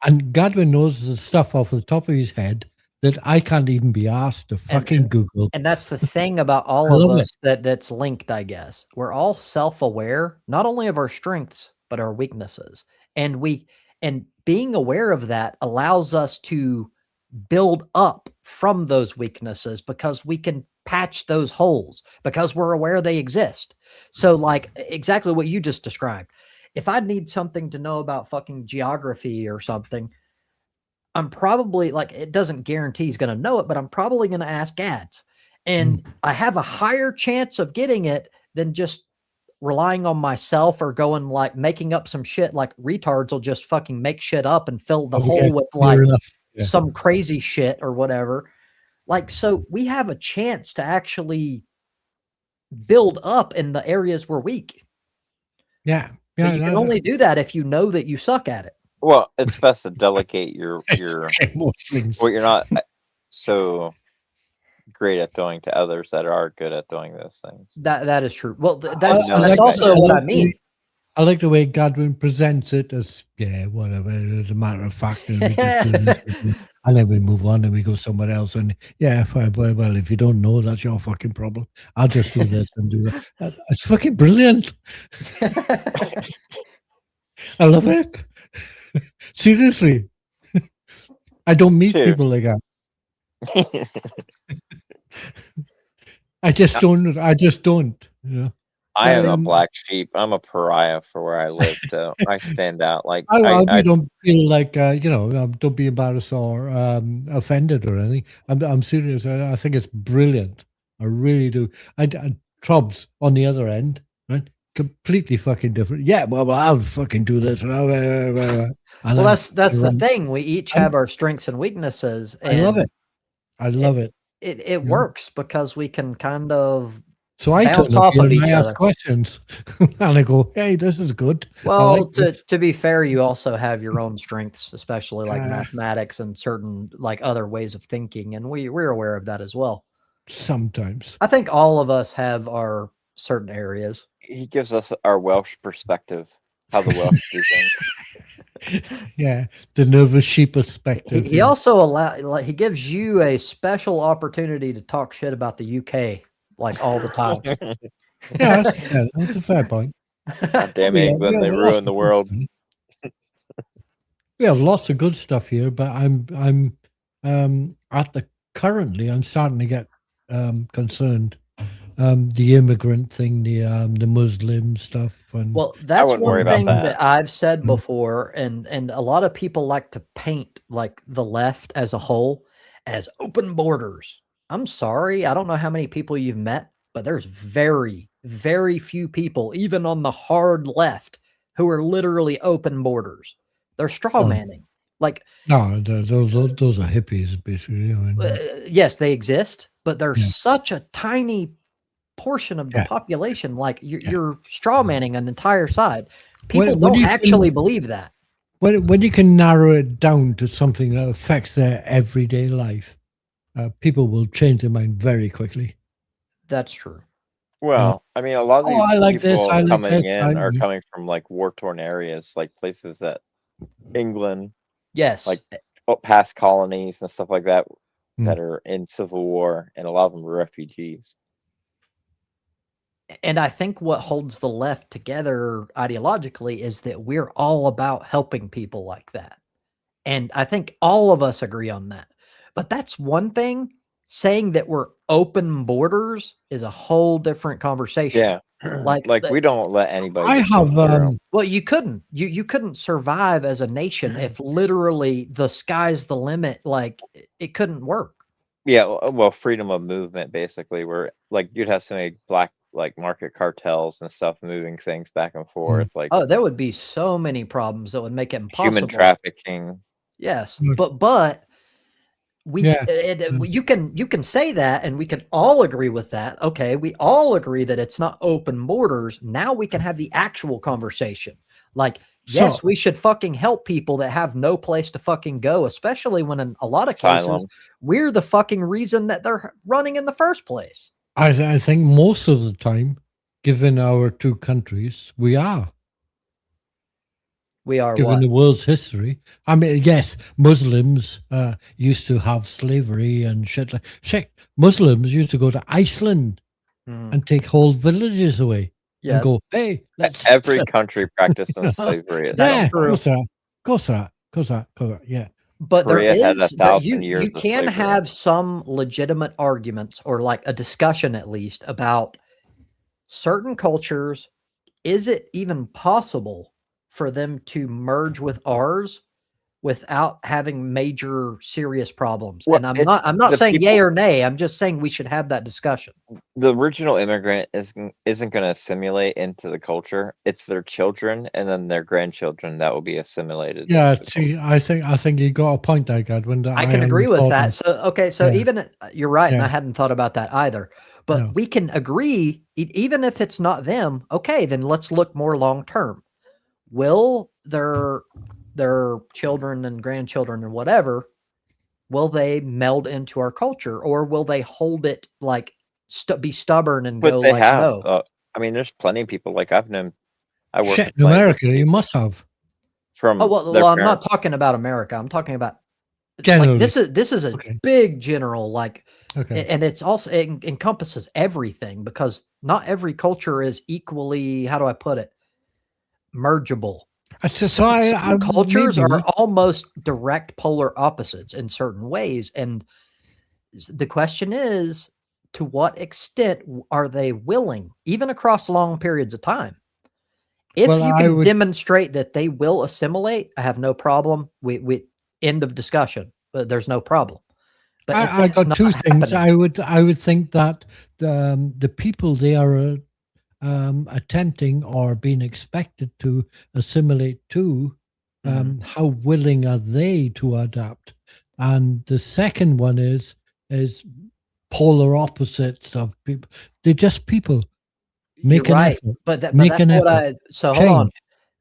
And Godwin knows the stuff off the top of his head that I can't even be asked to fucking Google. And that's the thing about all I of love us that's linked, I guess. We're all self-aware, not only of our strengths, but our weaknesses. And being aware of that allows us to build up from those weaknesses because we can patch those holes because we're aware they exist. So like exactly what you just described. If I need something to know about fucking geography or something, I'm probably like, it doesn't guarantee he's going to know it, but I'm probably going to ask ads. And I have a higher chance of getting it than just relying on myself or going like making up some shit. Like retards will just fucking make shit up and fill the hole with like some crazy shit or whatever. Like, so we have a chance to actually build up in the areas we're weak. Yeah. But you can only do that if you know that you suck at it. Well, it's best to delegate your what you're not so great at doing to others that are good at doing those things. That is true. Well, that's also what I mean. I like the way Godwin presents it as, yeah, whatever. As a matter of fact, and, and then we move on and we go somewhere else. And yeah, fine, well, if you don't know, that's your fucking problem. I'll just do this and do that. It's fucking brilliant. I love it. Seriously. I don't meet people like that. I just don't, you know. I am a black sheep. I'm a pariah for where I live, so I stand out. Like I don't feel like you know, don't be embarrassed or offended or anything. I'm serious. I think it's brilliant. I really do. I Trobs on the other end, right? Completely fucking different. Yeah, well, I'll fucking do this. Well, that's the thing. We each have our strengths and weaknesses. And I love it. I love it. It works because we can kind of so I bounce off of each other. Questions, and I go, "Hey, this is good." Well, to be fair, you also have your own strengths, especially like mathematics and certain like other ways of thinking, and we're aware of that as well. Sometimes I think all of us have our certain areas. He gives us our Welsh perspective, how the Welsh do things. Yeah, the nervous sheep perspective. He also he gives you a special opportunity to talk shit about the UK like all the time. Yeah, that's a fair point. God damn England, they ruined the world. We have lots of good stuff here, but I'm currently I'm starting to get concerned. The immigrant thing, the Muslim stuff, and well, that's one thing that I've said before, and a lot of people like to paint like the left as a whole as open borders. I'm sorry, I don't know how many people you've met, but there's very, very few people, even on the hard left, who are literally open borders. They're straw manning. Like no, those are hippies, basically. Yes, they exist, but they're such a tiny portion of the population. Like you're straw manning an entire side. People don't actually believe that. When you can narrow it down to something that affects their everyday life, people will change their mind very quickly. That's true. Well, I mean, a lot of these people coming in are coming from like war-torn areas, like places that England, like past colonies and stuff like that, that are in civil war, and a lot of them are refugees. And I think what holds the left together ideologically is that we're all about helping people like that. And I think all of us agree on that. But that's one thing. Saying that we're open borders is a whole different conversation. Yeah. Like we don't let anybody. I have well, you couldn't survive as a nation if literally the sky's the limit. Like it couldn't work. Yeah, well, freedom of movement, basically, where like you'd have so many black like market cartels and stuff moving things back and forth, like Oh, there would be so many problems that would make it impossible. human trafficking. Yes, Mm. but Yeah. you can say that, and we can all agree with that. Okay, we all agree that it's not open borders. Now we can have the actual conversation. Like, yes, we should fucking help people that have no place to fucking go, especially when in a lot of cases we're the fucking reason that they're running in the first place. I think most of the time, given our two countries, we are. We are given what? the world's history. I mean, yes, Muslims used to have slavery and shit. Shit, Muslims used to go to Iceland and take whole villages away and go, hey, let's. Every country practicing slavery. That's true. Goes that. Yeah. But Korea there had is, 1,000 years you of can slavery. have some legitimate arguments, or like a discussion at least, about certain cultures. Is it even possible for them to merge with ours without having major serious problems? Well, and I'm not saying yay or nay. I'm just saying we should have that discussion. The original immigrant isn't going to assimilate into the culture. It's their children and then their grandchildren that will be assimilated. Yeah, see, I think you got a point there, Godwin. I can agree with that. So even you're right, and I hadn't thought about that either. But we can agree, even if it's not them. Okay, then let's look more long term. Will their children and grandchildren and whatever, will they meld into our culture, or will they hold it like be stubborn and go like no? I mean, there's plenty of people like I've known. I work in America. You must have. From I'm not talking about America. I'm talking about like, this is a big general, like, and it's also, it encompasses everything, because not every culture is equally, how do I put it, mergeable. Some cultures are almost direct polar opposites in certain ways, and the question is, to what extent are they willing, even across long periods of time? If you can demonstrate that they will assimilate, I have no problem. We end of discussion. But there's no problem. But I got two things. I would think that the people they are attempting or being expected to assimilate to, how willing are they to adapt? And the second one is polar opposites of people. They're just people. Make an effort. But that's what hold on.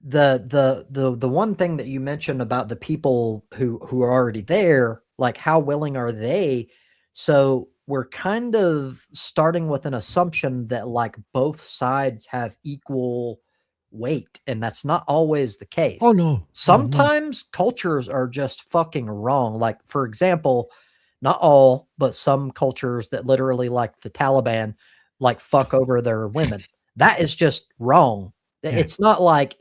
The one thing that you mentioned about the people who are already there, like how willing are they? So we're kind of starting with an assumption that like both sides have equal weight, and that's not always the case. Oh no. Sometimes cultures are just fucking wrong. Like, for example, not all, but some cultures that literally, like the Taliban, like fuck over their women. That is just wrong. Yeah. It's not like,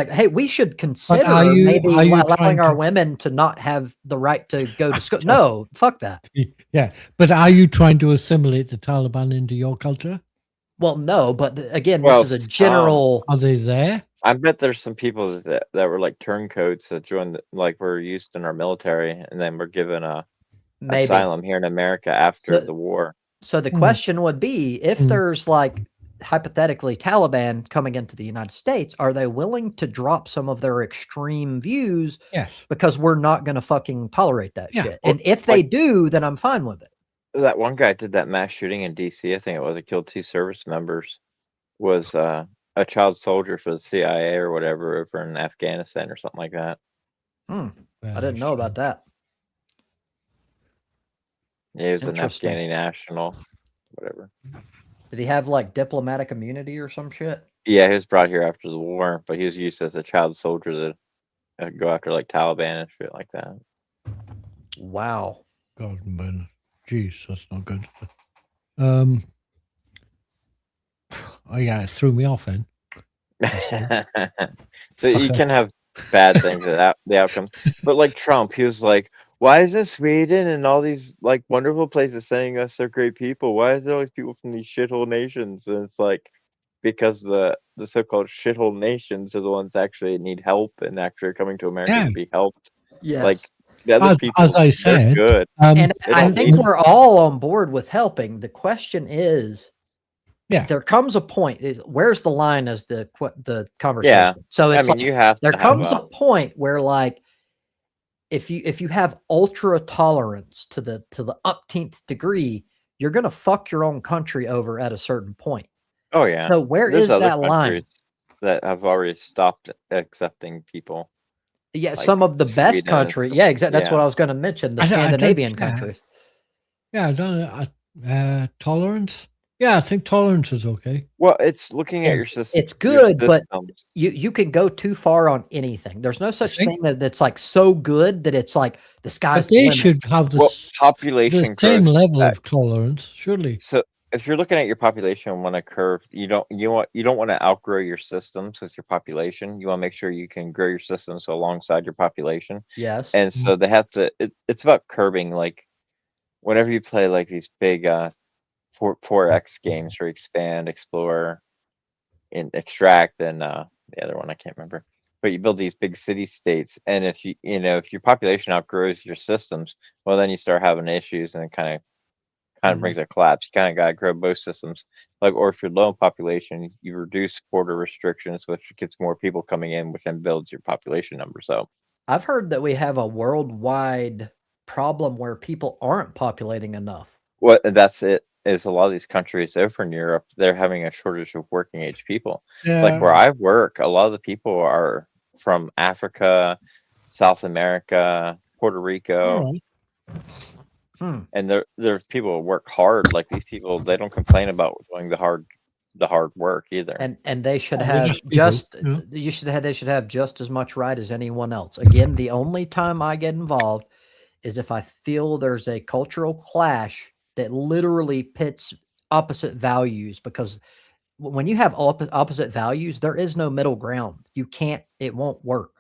hey, we should consider maybe allowing our women to not have the right to go to school. No, fuck that. Yeah. But are you trying to assimilate the Taliban into your culture? Well, no, but again, this is a general. Are they there? I bet there's some people that were like turncoats that joined, like were used in our military, and then were given asylum here in America after the war. So the question would be, if there's like hypothetically Taliban coming into the United States, are they willing to drop some of their extreme views? Yes. Because we're not going to fucking tolerate that shit. And if they do, then I'm fine with it. That one guy did that mass shooting in DC. I think it was. It killed 2 service members. Was a child soldier for the CIA or whatever over in Afghanistan or something like that. I didn't know about that. Yeah, he was an Afghani national, whatever. Did he have like diplomatic immunity or some shit? Yeah, he was brought here after the war, but he was used as a child soldier to go after like Taliban and shit like that. Wow. God, man. Jeez, that's not good. Oh yeah, it threw me off then. So you can have bad things at the outcomes, but like Trump, he was like, "Why isn't Sweden and all these like wonderful places saying us they're great people? Why is there always people from these shithole nations?" And it's like, because the so-called shithole nations are the ones that actually need help and actually are coming to America to be helped. Yeah, like the other people, as I said, good. And I think we're all on board with helping. The question is, Yeah. there comes a point. Where's the line as the conversation? So I it's mean, like you have there to have comes a point where like if you have ultra tolerance to the upteenth degree, you're gonna fuck your own country over at a certain point. Oh yeah. So where There's is other that line? countries that have already stopped accepting people. Yeah, like some of the Sweden best and country. stuff. Yeah, exactly. That's Yeah. what I was going to mention. The I don't- Scandinavian yeah. countries. Yeah, I don't know. Tolerance? Yeah, I think tolerance is okay. Well, it's looking at And your system. it's good, but systems. you can go too far on anything. There's no such think? thing that's like so good that it's like the sky's But the they limit. should have Well, the population same growth. level of tolerance, surely. So if you're looking at your population on a curve, you don't want to outgrow your systems with your population. You want to make sure you can grow your systems alongside your population. Yes. And so they have to. It's about curbing. Like whenever you play like these big 4X games, or expand, explore, and extract, and the other one I can't remember. But you build these big city states, and if if your population outgrows your systems, well, then you start having issues, and it kind of brings a collapse. You kind of got to grow both systems. Like, or if you're low in population, you reduce border restrictions, which gets more people coming in, which then builds your population number. So I've heard that we have a worldwide problem where people aren't populating enough. that's it. Is a lot of these countries over in Europe, they're having a shortage of working age people. Like where I work, a lot of the people are from Africa, South America, Puerto Rico. And there's people who work hard. Like these people, they don't complain about doing the hard work either. And they should Yeah, have they should have just as much right as anyone else. Again, the only time I get involved is if I feel there's a cultural clash that literally pits opposite values, because when you have opposite values, there is no middle ground. It won't work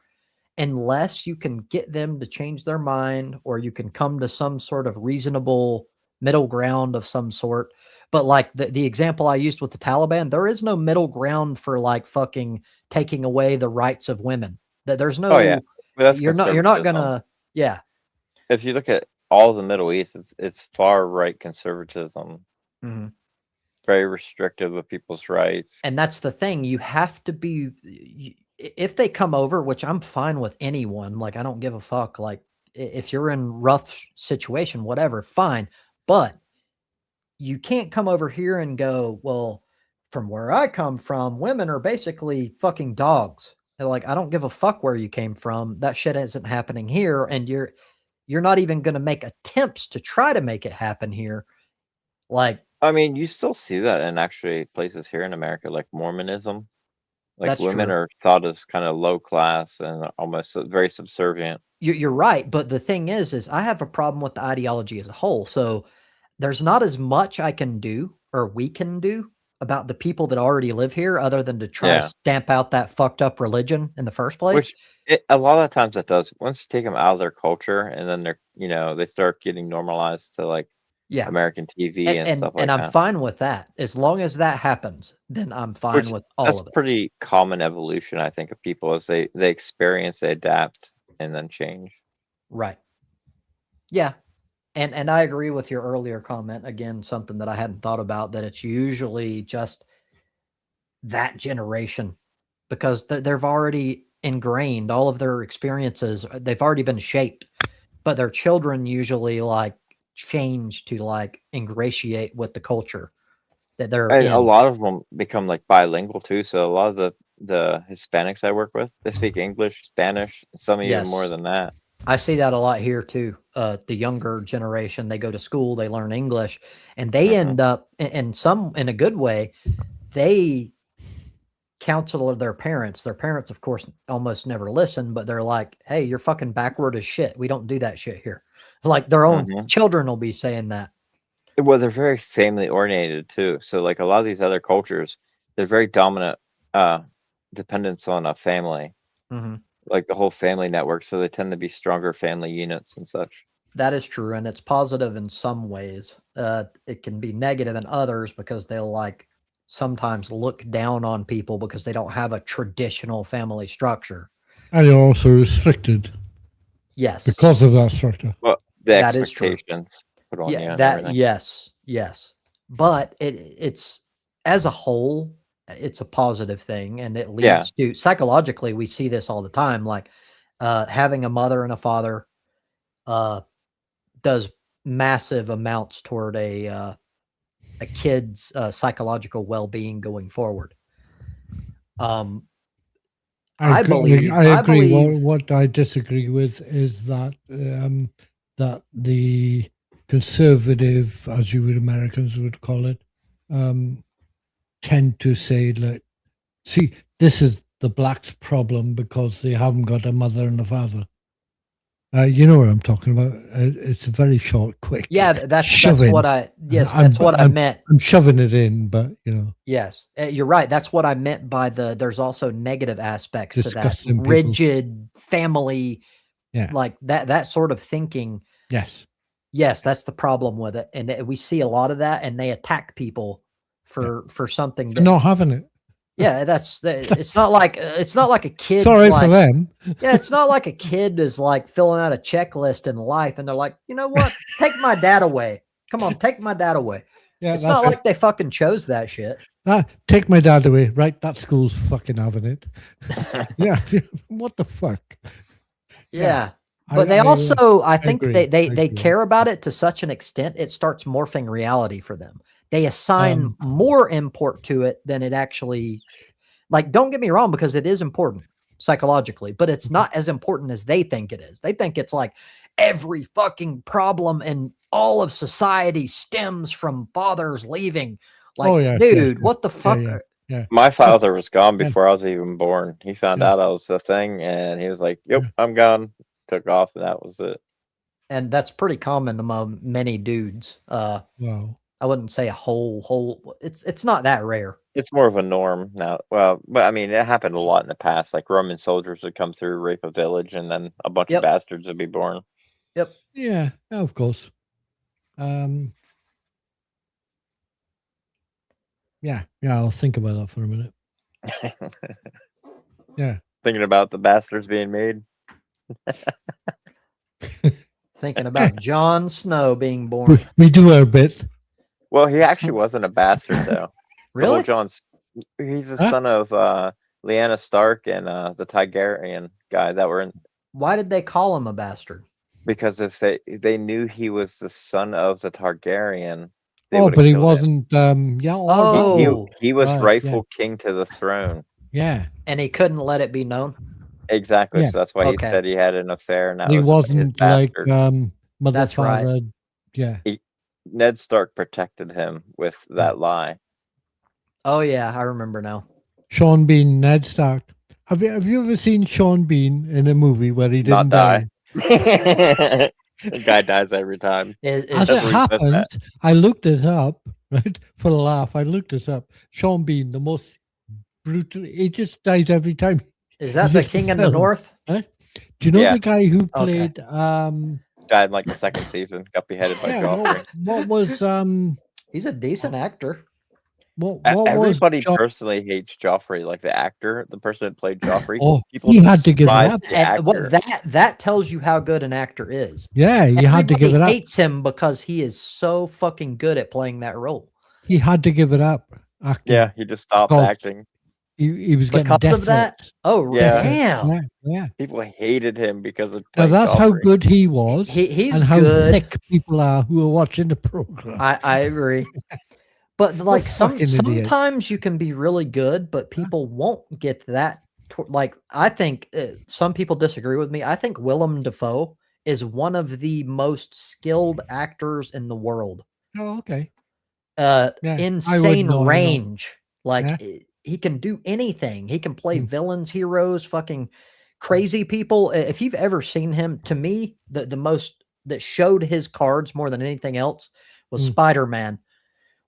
unless you can get them to change their mind, or you can come to some sort of reasonable middle ground of some sort. But like the example I used with the Taliban, there is no middle ground for like fucking taking away the rights of women. There's no, But that's you're not gonna, yeah. If you look at all the Middle East, it's far right conservatism. Very restrictive of people's rights. And that's the thing. You have to be, if they come over, which I'm fine with anyone, like I don't give a fuck. Like if you're in rough situation, whatever, fine. But you can't come over here and go, well, from where I come from, women are basically fucking dogs. They're like, I don't give a fuck where you came from. That shit isn't happening here. And you're not even going to make attempts to try to make it happen here. Like, I mean, you still see that in actually places here in America, like Mormonism. Like women are thought as kind of low class and almost very subservient. You're right. But the thing is I have a problem with the ideology as a whole. So there's not as much I can do, or we can do, about the people that already live here, other than to try to stamp out that fucked up religion in the first place. Which a lot of times it does. Once you take them out of their culture, and then they're, they start getting normalized to like American TV and stuff like that. And I'm fine with that. As long as that happens, then I'm fine with all of it. That's pretty common evolution, I think, of people as they experience, they adapt, and then change. Right. Yeah. And I agree with your earlier comment. Again, something that I hadn't thought about, that it's usually just that generation, because they've already ingrained all of their experiences. They've already been shaped, but their children usually like change to like ingratiate with the culture that they're in. A lot of them become like bilingual too. So a lot of the Hispanics I work with, they speak English, Spanish, some even more than that. I see that a lot here too. The younger generation, they go to school, they learn English, and they end up in a good way, they counsel their parents. Their parents, of course, almost never listen, but they're like, hey, you're fucking backward as shit. We don't do that shit here. Like their own children will be saying that. Well, they're very family oriented too. So like a lot of these other cultures, they're very dominant dependence on a family. Like the whole family network, so they tend to be stronger family units and such. That is true, and it's positive in some ways. It can be negative in others, because they'll like sometimes look down on people because they don't have a traditional family structure. And you're also restricted. Yes. Because of that structure. Well, the expectations put on you and everything. Yes. But it's as a whole, it's a positive thing, and it leads to psychologically. We see this all the time, like having a mother and a father does massive amounts toward a kid's psychological well-being going forward. I agree. believe. What I disagree with is that that the conservative, as you would Americans would call it, tend to say, like, see, this is the blacks' problem because they haven't got a mother and a father. You know what I'm talking about. It's a very short, quick. Yeah, that's shoving. what I. Yes, that's what I meant. I'm shoving it in, but you know. Yes, you're right. That's what I meant by there's also negative aspects to that Disgusting people. rigid family, Yeah. like that sort of thinking. Yes. Yes, that's the problem with it, and we see a lot of that, and they attack people for something They're not having it. Yeah, it's not like a kid. Sorry for them. Yeah, it's not like a kid is like filling out a checklist in life, and they're like, you know what? Take my dad away. Come on, take my dad away. Yeah, it's not like they fucking chose that shit. Take my dad away. Right, that school's fucking having it. Yeah, what the fuck? Yeah. But they also, I think they care about it to such an extent, it starts morphing reality for them. They assign more import to it than it actually, like, don't get me wrong, because it is important psychologically, but it's not as important as they think it is. They think it's like every fucking problem in all of society stems from fathers leaving. Like, dude, what the fuck? Yeah. My father was gone before I was even born. He found out I was the thing, and he was like, "Yep, I'm gone." Took off, and that was it. And that's pretty common among many dudes. Wow. I wouldn't say a whole. It's not that rare. It's more of a norm now. Well, but I mean, it happened a lot in the past. Like Roman soldiers would come through, rape a village, and then a bunch of bastards would be born. Yep. Yeah, of course. Yeah. I'll think about that for a minute. Yeah. Thinking about the bastards being made. Thinking about Jon Snow being born. We do our bit. Well, he actually wasn't a bastard, though. Really? He's the son of Lyanna Stark and the Targaryen guy that were in. Why did they call him a bastard? Because if they knew he was the son of the Targaryen. But he wasn't. He was rightful king to the throne. Yeah, and he couldn't let it be known. Exactly. Yeah. So that's why he said he had an affair, and that he wasn't like mother, that's father. Right. Yeah. Ned Stark protected him with that lie. Oh yeah, I remember now. Sean Bean, Ned Stark. Have you ever seen Sean Bean in a movie where he didn't die? The guy dies every time. As it happens, I looked it up, right? For a laugh, I looked this up. Sean Bean, the most brutal. He just dies every time. Is that the King in the North? Huh? Do you know the guy who played? Died in like the second season. Got beheaded by Joffrey. What was? He's a decent actor. What everybody personally hates Joffrey, like the actor, the person that played Joffrey. Oh, people he had to give it up. That tells you how good an actor is. Yeah, you had to give it up. Hates him because he is so fucking good at playing that role. He had to give it up. Acting. Yeah, he just stopped acting. He was getting because of that. Threats. Oh yeah. Damn! Yeah. People hated him because of. Now that's Joffrey. how good he was. He's and how good. thick people are who are watching the program. I agree. But like sometimes you can be really good, but people won't get that. Like I think some people disagree with me. I think Willem Dafoe is one of the most skilled actors in the world. Oh, okay. Insane range. Like he can do anything. He can play villains, heroes, fucking crazy people. If you've ever seen him, to me, the most that showed his cards more than anything else was Spider-Man.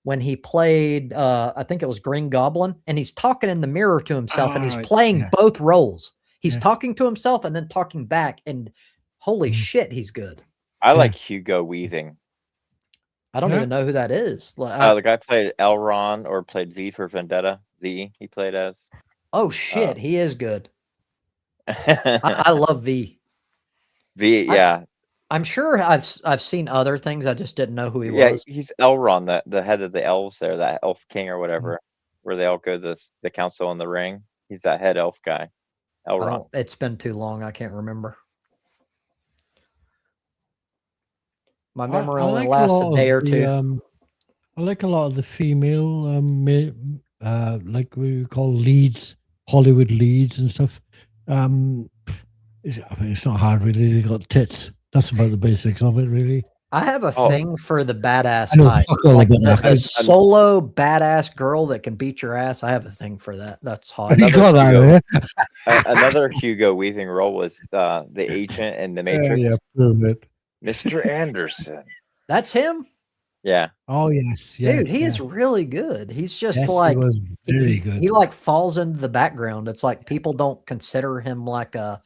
When he played, I think it was Green Goblin, and he's talking in the mirror to himself, and he's playing both roles. He's talking to himself and then talking back, and holy shit, he's good. I like Hugo Weaving. I don't even know who that is. The guy played Elrond or played V for Vendetta. He played as. Oh shit, he is good. I love V. V, yeah. I'm sure I've seen other things. I just didn't know who he was. Yeah, he's Elrond, the head of the elves there, that elf king or whatever. where they all go to the council in the ring. He's that head elf guy. Elrond. It's been too long. I can't remember. My memory only lasts a day or two. I like a lot of the female, like we call leads, Hollywood leads and stuff. It's not hard really. They got tits. That's about the basics of it, really. I have a thing for the badass I know type. fuck all Like about a that. solo badass girl that can beat your ass. I have a thing for that. That's hot. You got that, Another Hugo Weaving role was the agent in the Matrix. Yeah, prove it. Mr. Anderson. That's him. Yeah. Oh yes, Dude, he is really good. He's just Yes, like he was very good. He like falls into the background. It's like people don't consider him like a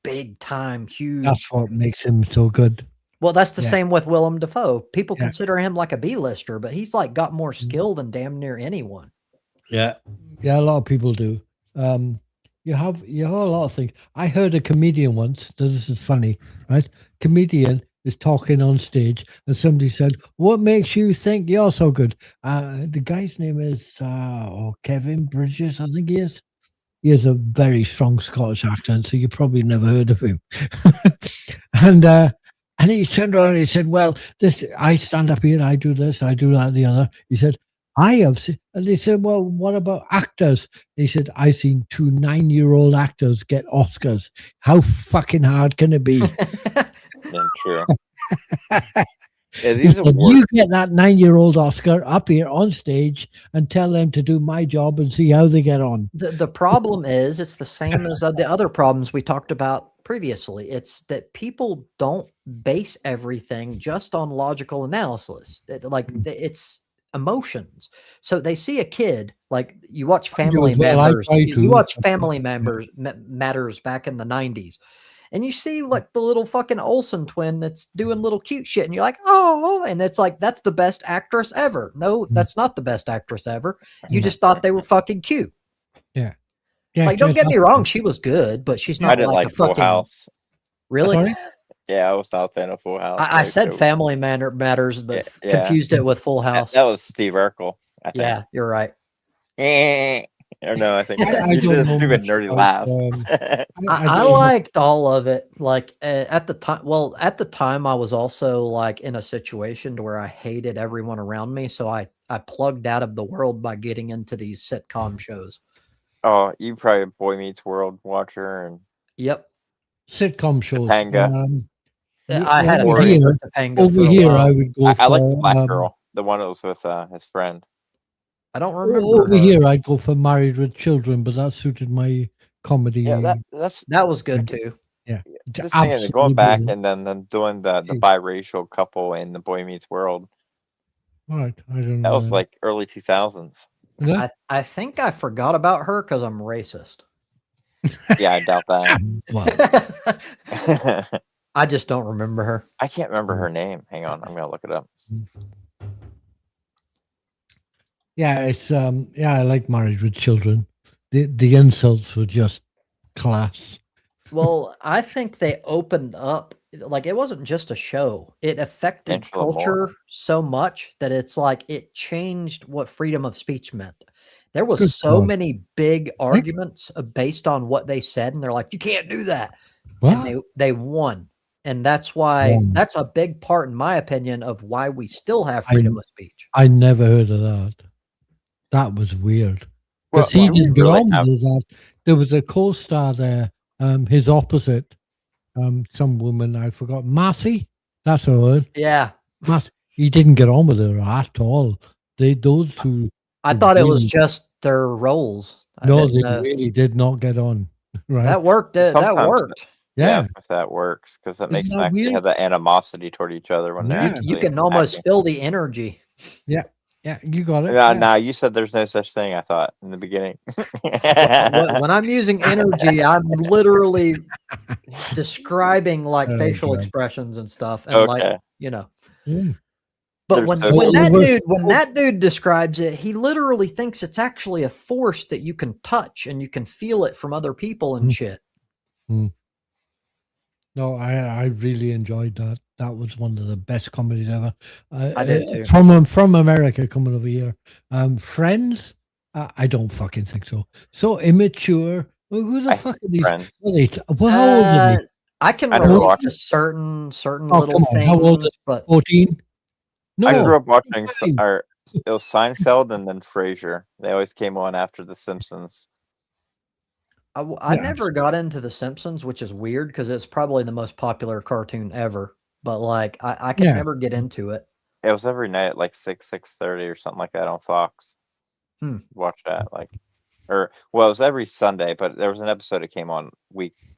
big time huge. That's what makes him so good. Well, that's the same with Willem Dafoe. People Yeah. consider him like a B-lister, but he's like got more skill than damn near anyone. Yeah, a lot of people do. You have a lot of things. I heard a comedian once. This is funny, right? Comedian is talking on stage, and somebody said, "What makes you think you're so good?" The guy's name is Kevin Bridges, I think he is. He has a very strong Scottish accent, so you probably never heard of him. And he turned around and he said, "Well, I stand up here, I do this, I do that, the other." He said, "I have seen," and they said, "Well, what about actors?" He said, "I've seen 2 9-year-old actors get Oscars. How fucking hard can it be?" Yeah, true. Yeah, these awards. You get that 9-year-old Oscar up here on stage and tell them to do my job and see how they get on. The problem is it's the same as the other problems we talked about previously. It's that people don't base everything just on logical analysis. It's emotions. So they see a kid, like you watch Family Members. You watch Family Members Matters back in the 90s. And you see like the little fucking Olsen twin that's doing little cute shit, and you're like, oh, and it's like, that's the best actress ever. No, that's not the best actress ever. You just thought they were fucking cute. Yeah. Like, don't get me wrong, she was good, but she's not. I didn't like Full House. Really? Sorry? Yeah, I was not a fan of Full House. I said Family Matters, but confused it with Full House. That was Steve Urkel. I think. Yeah, you're right. Or no, I think I you did a don't stupid know nerdy much laugh. I liked all of it. Like at the time, at the time I was also like in a situation to where I hated everyone around me. So I plugged out of the world by getting into these sitcom shows. Oh, you probably a Boy Meets World watcher and Yep. Sitcom shows. Topanga. I had a over thing here, for Topanga over for a here while. I would go I like the for, black girl, the one that was with his friend. I don't remember. Over here I'd go for Married with Children, but that suited my comedy. Yeah, that was good too. Yeah. This thing is going back brilliant. and then doing the biracial couple in the Boy Meets World. All right, I don't know. That was like early 2000s. Yeah? I think I forgot about her because I'm racist. Yeah, I doubt that. I just don't remember her. I can't remember her name. Hang on, I'm gonna look it up. Yeah, it's I like Married with Children. The insults were just class. Well, I think they opened up, like, it wasn't just a show. It affected Angela culture Moore. so much that it's like it changed what freedom of speech meant. There was Good so God. many big arguments based on what they said, and they're like, you can't do that. What? And they won. And that's why that's a big part, in my opinion, of why we still have freedom of speech. I never heard of that. That was weird. Well, Because he didn't get really on with that. There was a co-star there, his opposite, some woman, I forgot, Massey, that's her word. Yeah. Massey. He didn't get on with her at all. Those two. I thought it was just their roles. No, they really did not get on. Right. That worked. That Sometimes- worked. Yeah. That works because that Isn't makes that them actually weird? have that animosity toward each other when they're Yeah. actually You can almost acting. feel the energy. Yeah, you got it. Yeah, now you said there's no such thing. I thought in the beginning. When I'm using energy, I'm literally describing like Oh, facial God. expressions and stuff, and Okay. like, you know. Yeah. But There's when, so when many- that dude describes it, he literally thinks it's actually a force that you can touch and you can feel it from other people and shit. No, I really enjoyed that. That was one of the best comedies ever. I did too. From America coming over here. Friends, I don't fucking think so. So immature. Who the I fuck hate are these? Friends. Well, how old are they? I can I never relate watched to it. certain Oh, little come on. How old things, are but 14? No. I grew up watching, 25. it was Seinfeld and then Frasier. They always came on after The Simpsons. I Yeah. never got into The Simpsons, which is weird because it's probably the most popular cartoon ever. But like, I could Yeah. never get into it. It was every night at like 6:30 or something like that on Fox. Watch that it was every Sunday, but there was an episode that came on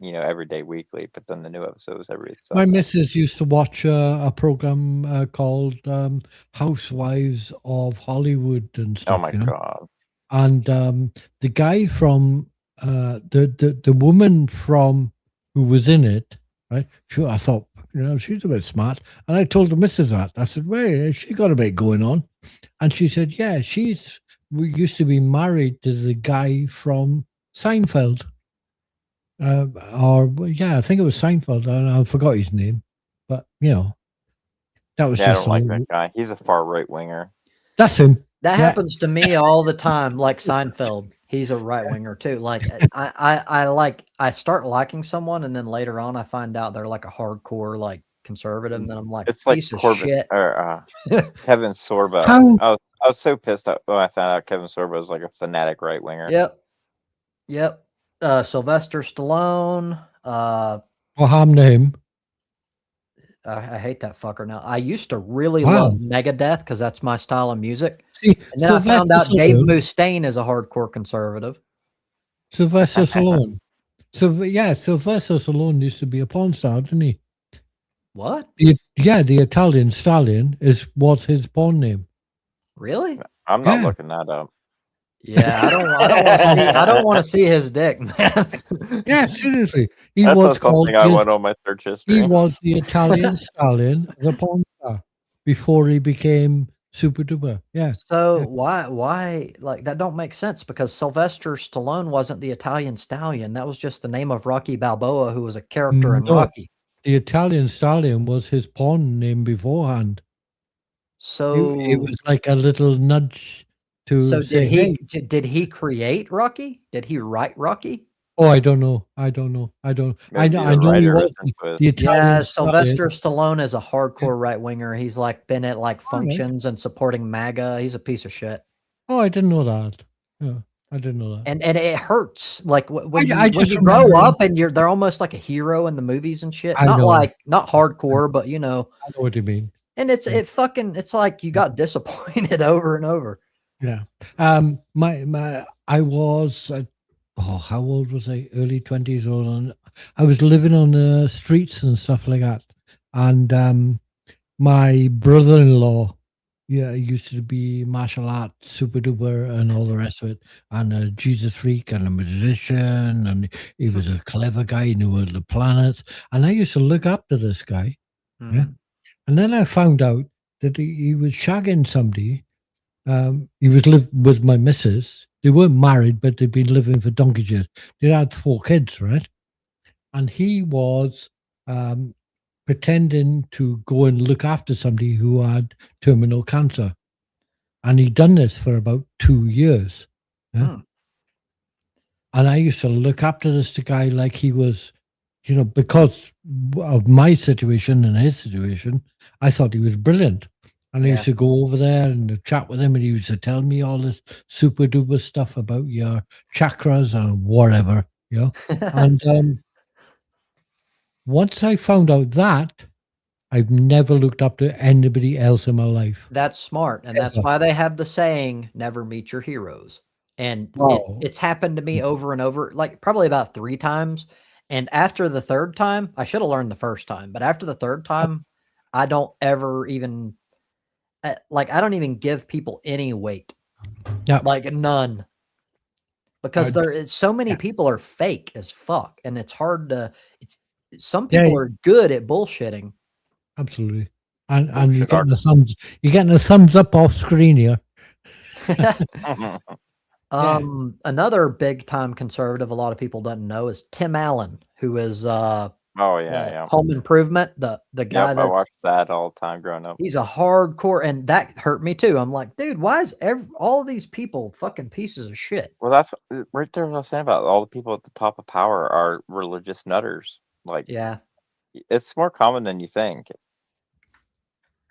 every day weekly. But then the new episode was every My Sunday. missus used to watch a program called Housewives of Hollywood and stuff. Oh my god! And the guy from the woman from who was in it, right? Sure, I thought she's a bit smart, and I told the missus that. I said, "Wait, she got a bit going on," and she said, "Yeah, we used to be married to the guy from Seinfeld." I think it was Seinfeld. I forgot his name, but that was I just don't like that guy. He's a far right winger. That's him. That Yeah. happens to me all the time. Like Seinfeld, he's a right winger too. Like I start liking someone, and then later on I find out they're like a hardcore like conservative, and then I'm like, It's like piece of Corbin shit. or Kevin Sorbo. I was so pissed when I found out Kevin Sorbo was like a fanatic right winger. Yep. Sylvester Stallone. What happened to him? I hate that fucker now. I used to really love Megadeth because that's my style of music. See, and then I found out Dave Mustaine is a hardcore conservative. Sylvester Stallone. Sylvester Stallone used to be a porn star, didn't he? What? The Italian Stallion was his porn name. Really? I'm not looking that up. Yeah, I don't want to see his dick, man. Yeah, seriously. That's not something I went on my search history. He was the Italian Stallion, the porn star, before he became super duper. Yeah. So why like that don't make sense because Sylvester Stallone wasn't the Italian Stallion. That was just the name of Rocky Balboa, who was a character in Rocky. The Italian Stallion was his porn name beforehand. So it was like a little nudge to say, did he create Rocky? Did he write Rocky? Oh, I don't know. I know he was the Italian Sylvester Stallone is a hardcore right winger. He's like been at like functions and supporting MAGA. He's a piece of shit. Oh, I didn't know that. Yeah, I didn't know that. And it hurts. Like when you grow up and they're almost like a hero in the movies and shit. Not hardcore, but I know what you mean. And it's like you got disappointed over and over. Yeah. I was how old was I? Early 20s. I was living on the streets and stuff like that. And my brother-in-law, used to be martial arts, super duper, and all the rest of it. And a Jesus freak and a magician. And he was a clever guy. He knew all the planets. And I used to look up to this guy. Mm-hmm. Yeah. And then I found out that he was shagging somebody. He was living with my missus. They weren't married, but they'd been living for donkey's years. They had 4 kids, right? And he was pretending to go and look after somebody who had terminal cancer. And he'd done this for about 2 years. Yeah? And I used to look after this guy like he was, because of my situation and his situation, I thought he was brilliant. And I used to go over there and chat with him, and he used to tell me all this super duper stuff about your chakras and whatever, And once I found out that, I've never looked up to anybody else in my life. That's smart. And that's why they have the saying, never meet your heroes. And it's happened to me over and over, like probably about 3 times. And after the 3rd time, I should have learned the first time, but after the 3rd time, I don't ever even... I don't even give people any weight. Yeah. Like none. Because there is so many people are fake as fuck. And it's hard to some people are good at bullshitting. Absolutely. And you're getting the thumbs up off screen here. Another big time conservative a lot of people don't know is Tim Allen, who is Oh yeah. Home Improvement, the guy Yep, I watched that all the time growing up. he's a hardcore, and that hurt me too. I'm like, dude, why is all of these people fucking pieces of shit? Well, that's right there. What I was saying about all the people at the top of power are religious nutters. Like, Yeah, it's more common than you think.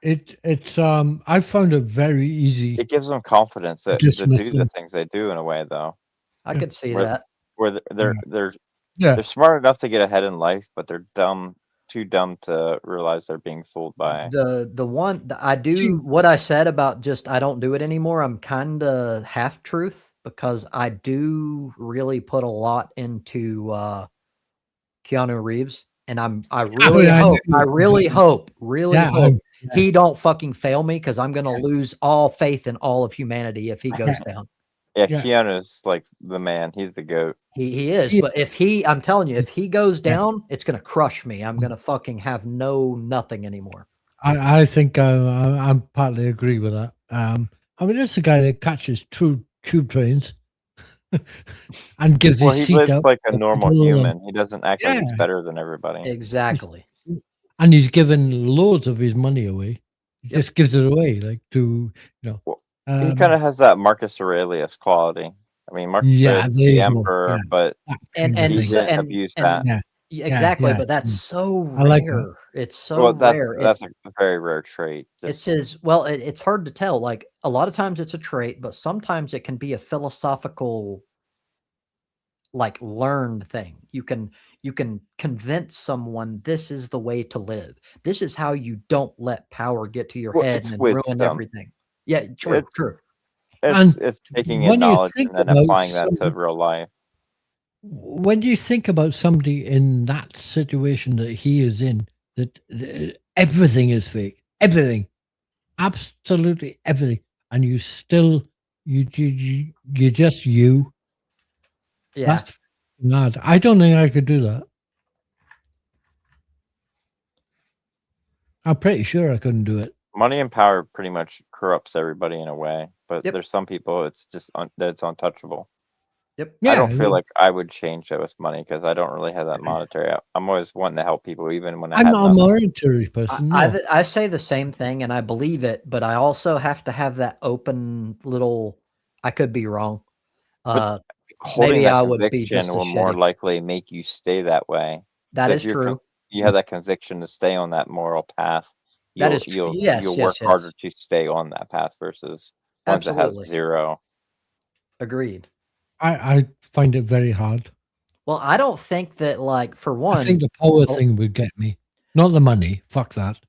It's I found it very easy. It gives them confidence to do the things they do in a way, though. I could see where, that. Where they're Yeah, smart enough to get ahead in life, but they're too dumb to realize they're being fooled by. The one I do what I said about just I don't do it anymore. I'm kind of half truth because I do really put a lot into Keanu Reeves, and I really hope he don't fucking fail me because I'm gonna lose all faith in all of humanity if he goes down. Yeah, Keanu's like the man. He's the GOAT. He is, but I'm telling you, if he goes down, it's gonna crush me. I'm gonna fucking have nothing anymore. I think I'm partly agree with that. I mean, that's the guy that catches tube trains and gives his seat lives up like a normal human. He doesn't act like he's better than everybody. Exactly. And he's given loads of his money away. He just gives it away, like to he kind of has that Marcus Aurelius quality. I mean, Marcus Aurelius is the emperor, but he didn't abuse that. Exactly, but that's so rare. Like that. It's so rare. That's a very rare trait. It's hard to tell. Like a lot of times it's a trait, but sometimes it can be a philosophical, like learned thing. You can convince someone this is the way to live. This is how you don't let power get to your head and ruin everything. Yeah, true. It's taking in knowledge and then applying that to real life. When you think about somebody in that situation that he is in, that everything is fake, everything, absolutely everything, and you still you're just you. Yeah. That's mad. I don't think I could do that. I'm pretty sure I couldn't do it. Money and power pretty much corrupts everybody in a way, but there's some people it's just that's untouchable. Yep. I don't feel like I would change it with money because I don't really have that monetary. I'm always wanting to help people, even when I'm not a monetary person. No. I say the same thing, and I believe it, but I also have to have that open little. I could be wrong. Holding that conviction will more likely make you stay that way. That is true. You have that conviction to stay on that moral path. You'll work harder to stay on that path versus ones that have zero. Agreed. I find it very hard. Well, I don't think that, like, for one, I think the power thing would get me, not the money. Fuck that.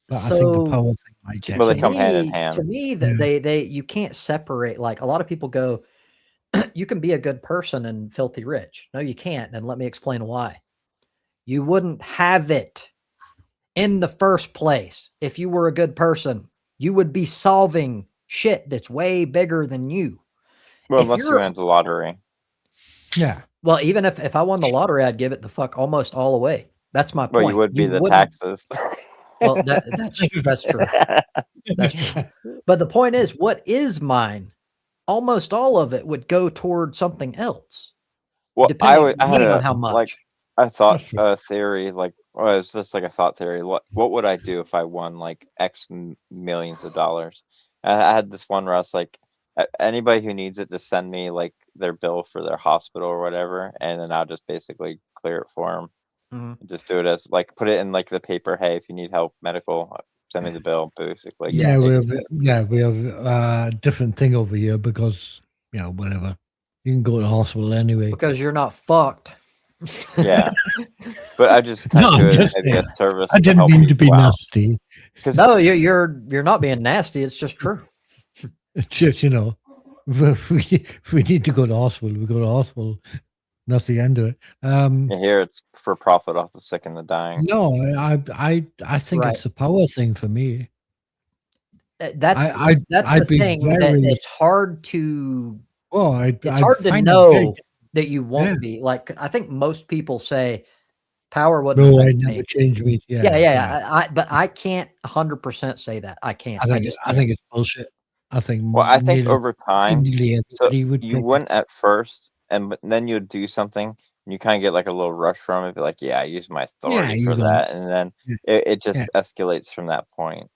But I think the power thing might get me. Well, they come hand in hand. To me, they you can't separate. Like a lot of people go, you can be a good person and filthy rich. No, you can't. And let me explain why. You wouldn't have it in the first place if you were a good person. You would be solving shit that's way bigger than you. Well, unless you win the lottery. Yeah. Well, even if I won the lottery, I'd give it the fuck almost all away. That's my point. Well, you would be the taxes. Well, that's true. That's true. But the point is, what is mine? Almost all of it would go toward something else. Well, I had on how much. Like I thought a theory, like it's just like a thought theory. What would I do if I won like X millions of dollars? I had this one where I was like, anybody who needs it, just send me like their bill for their hospital or whatever, and then I'll just basically clear it for them. Mm-hmm. Just do it as like put it in like the paper. Hey, if you need help medical, send me the bill. Basically, we have a different thing over here because whatever, you can go to the hospital anyway because you're not fucked. Yeah, but I just kind of do it maybe a service. I didn't mean to be nasty. No, you're not being nasty. It's just true. It's just if we need to go to hospital, we go to hospital. That's the end of it. Here it's for profit off the sick and the dying. No, I think it's a power thing for me. That's the thing. It's hard to. Well, it's hard to know that you won't be. Like I think most people say, power wouldn't. No, I never changed me. Yeah. But I can't 100% say that. I can't. I think it's bullshit. I think. Well, I think over time, so you wouldn't at first, but then you'd do something, You kind of get like a little rush from it, be like, yeah, I use my authority you for go. that, and then Yeah. it just escalates from that point.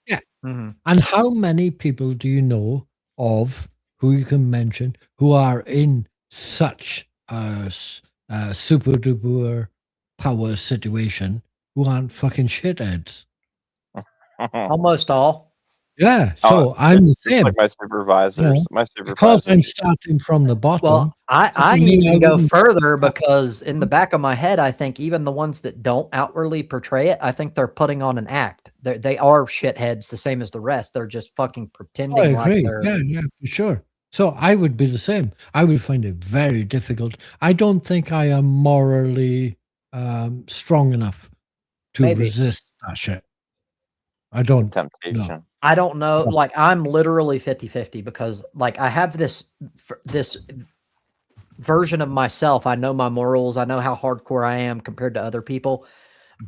Mhm. And how many people do you know of who you can mention who are in such a super duper power situation who aren't fucking shitheads? Almost all. Yeah, Oh, so I'm the just same. like my supervisors. My Because I'm supervisors. starting from the bottom. Well, I doesn't mean I even go wouldn't- further because in the back of my head, I think even the ones that don't outwardly portray it, I think they're putting on an act. They are shitheads the same as the rest. They're just fucking Oh, I pretending like agree. they're. Yeah, for sure. So I would be the same. I would find it very difficult. I don't think I am morally strong enough to Maybe. resist that shit. I don't. Temptation. I don't know. Yeah. Like I'm literally 50-50 because like I have this version of myself. I know my morals. I know how hardcore I am compared to other people.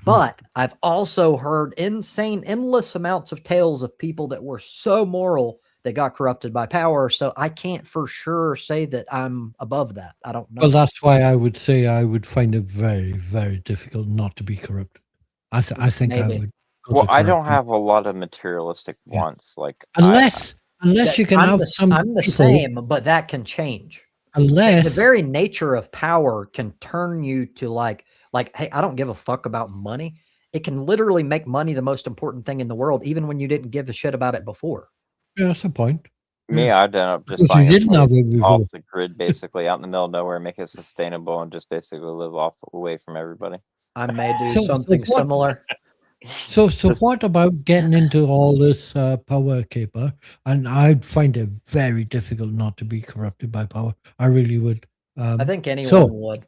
But I've also heard endless amounts of tales of people that were so moral that got corrupted by power. So I can't for sure say that I'm above that. I don't know. Well, that's why I would say I would find it very, very difficult not to be corrupted. I think I Maybe. would. Well, I don't have a lot of materialistic wants. Like Unless you can I'm have the, I'm the people, same, but that can change. Unless the very nature of power can turn you to like, hey, I don't give a fuck about money. It can literally make money the most important thing in the world, even when you didn't give a shit about it before. Yeah, that's the point. me, Yeah. I'd end up just Because you buying a didn't have place it before. off the grid, basically out in the middle of nowhere, make it sustainable, and just basically live off away from everybody. I may do So something what- similar. So what about getting into all this power caper? And I'd find it very difficult not to be corrupted by power. I really would. I think anyone would.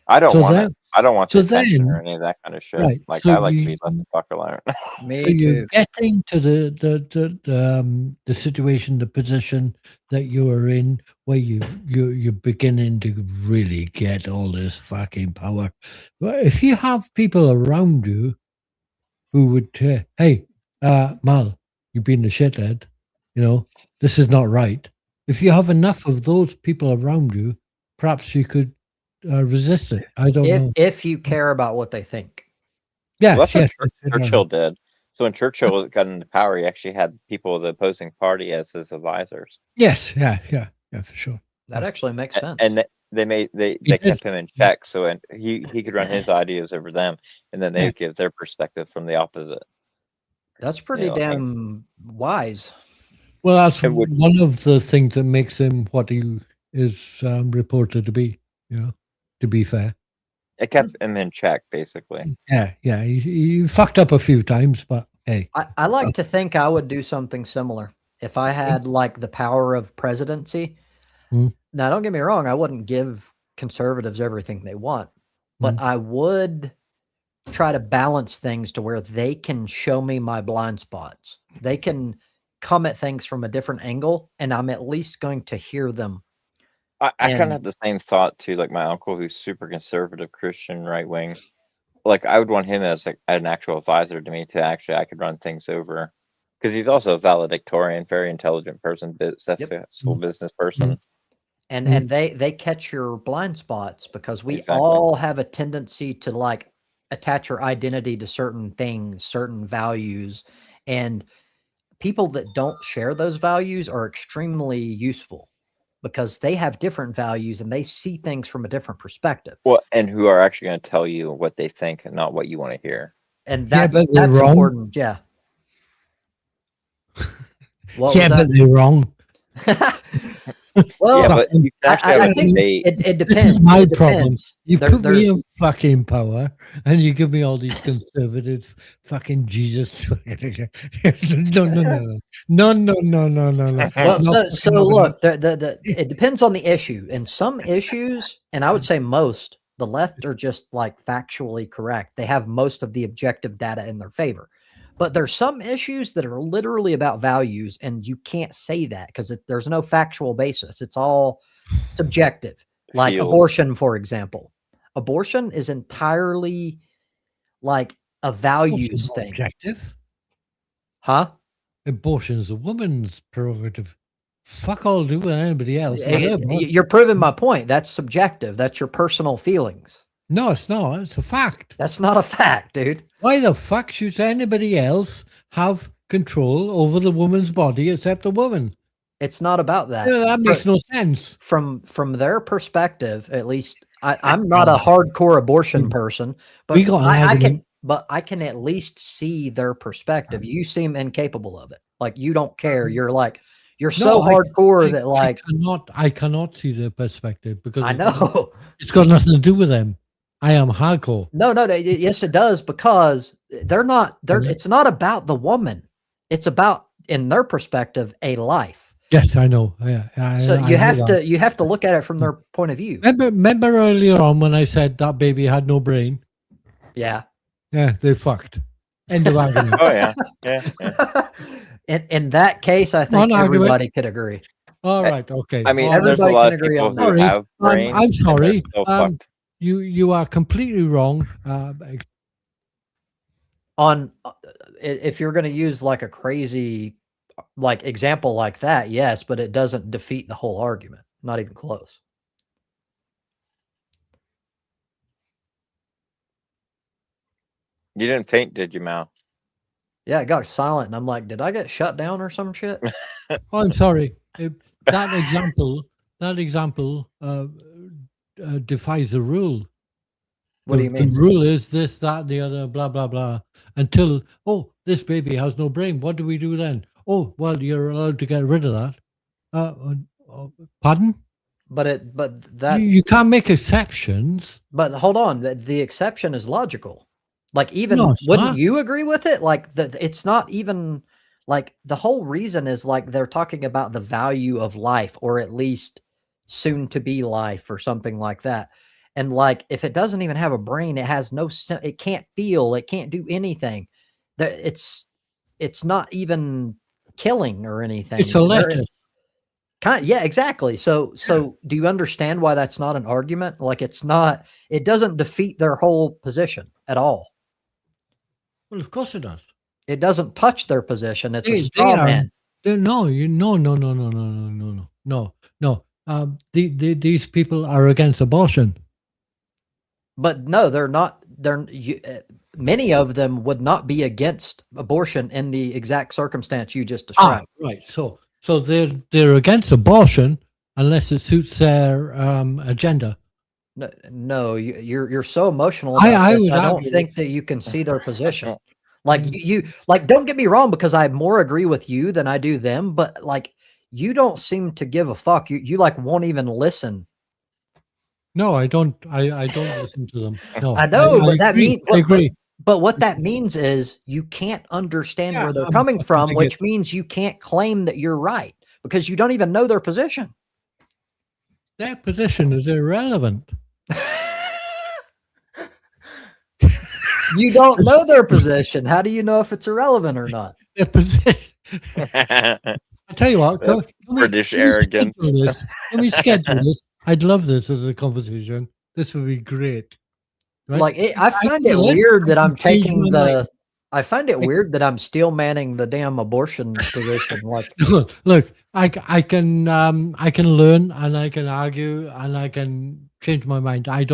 I don't So want then- it. I don't want so the attention then- or any of that kind of shit. right, Like so I like to you- be left the fuck alone. Me So you're too. getting to the situation, the position that you are in, where you're beginning to really get all this fucking power. But if you have people around you who would say, "Hey, Mal, you've been a shithead. You know this is not right." If you have enough of those people around you, perhaps you could resist it. I don't know. If you care about what they think. Yeah, Well, that's what yes, Churchill did. So when Churchill got into power, he actually had people of the opposing party as his advisors. Yes, yeah, for sure. That actually makes sense. And they kept him in check, so and he could run his ideas over them, and then they would give their perspective from the opposite. That's pretty damn wise. Well, that's And would- one of the things that makes him what he is reported to be. To be fair. It kept him in check, basically. Yeah. He fucked up a few times, but hey. I like to think I would do something similar if I had like the power of presidency. Now, don't get me wrong, I wouldn't give conservatives everything they want, but I would try to balance things to where they can show me my blind spots. They can come at things from a different angle, and I'm at least going to hear them. I kind of have the same thought too. Like my uncle, who's super conservative Christian, right wing. Like I would want him as like an actual advisor to me to actually I could run things over, because he's also a valedictorian, very intelligent person, successful business person. And they catch your blind spots because we all have a tendency to like attach your identity to certain things, certain values, and people that don't share those values are extremely useful because they have different values and they see things from a different perspective. Well, and who are actually going to tell you what they think and not what you want to hear. And that's wrong. important. Yeah. But they're wrong. Well, yeah, but you can actually have a think debate. it depends. This is my problem. You put me there's- in fucking power, and you give me all these conservative fucking Jesus. No. Well, No, so look, it depends on the issue. In some issues, and I would say most, the left are just like factually correct. They have most of the objective data in their favor. But there's some issues that are literally about values, and you can't say that because there's no factual basis. It's all subjective. Like abortion, for example. Abortion is entirely like a values thing. Objective? Huh? Abortion is a woman's prerogative. Fuck all to do with anybody else. You're proving my point. That's subjective. That's your personal feelings. No, it's not. It's a fact. That's not a fact, dude. Why the fuck should anybody else have control over the woman's body except the woman? It's not about that. Yeah, that makes no sense. From their perspective, at least, I'm not a hardcore abortion person, but We got an argument. I can at least see their perspective. You seem incapable of it. Like you don't care. You're like you're so hardcore that like I cannot see their perspective because I know it's got nothing to do with them. I am hardcore. No, yes, it does because it's not about the woman. It's about, in their perspective, a life. Yes, I know. Yeah, so you have to look at it from their point of view. Remember earlier on when I said that baby had no brain? Yeah. Yeah, they fucked. End of argument. Oh yeah. In that case, I think everybody could agree. All right. Okay. I mean, there's a lot of people who have brains. I'm sorry. You are completely wrong. On if you're going to use like a crazy like example like that, yes, but it doesn't defeat the whole argument. Not even close. You didn't faint, did you, Mal? Yeah, it got silent, and I'm like, did I get shut down or some shit? Oh, I'm sorry. That example defies the rule. What do you mean? The rule is this, that, the other, blah, blah, blah. Until, this baby has no brain. What do we do then? Oh, well, you're allowed to get rid of that. Pardon? But that you can't make exceptions. But hold on, the exception is logical. Like even wouldn't you agree with it? Like it's not even like the whole reason is like they're talking about the value of life, or at least soon to be life, or something like that. And like if it doesn't even have a brain, it has it can't feel, it can't do anything. That it's not even killing or anything. It's a lettuce. Yeah, exactly. So do you understand why that's not an argument? Like it doesn't defeat their whole position at all. Well, of course it does. It doesn't touch their position. It's a straw man. No. These people are against abortion. But no, they're not. Many of them would not be against abortion in the exact circumstance you just described. Right. So they're against abortion unless it suits their agenda. No, you're so emotional about this. I don't think that you can see their position. Like you like, don't get me wrong, because I more agree with you than I do them, but like you don't seem to give a fuck. You like won't even listen. No, I don't. I don't listen to them. No, I know, but that means I agree. But what that means is you can't understand where they're coming from, which means you can't claim that you're right because you don't even know their position. Their position is irrelevant. You don't know their position. How do you know if it's irrelevant or not? Their position. I tell you what, British arrogance. Let me schedule this. I'd love this as a conversation. This would be great. Right? Like I find it weird that I'm taking the. I find it weird that I'm still manning the damn abortion position. Like, look, I can learn and I can argue and I can change my mind. I'm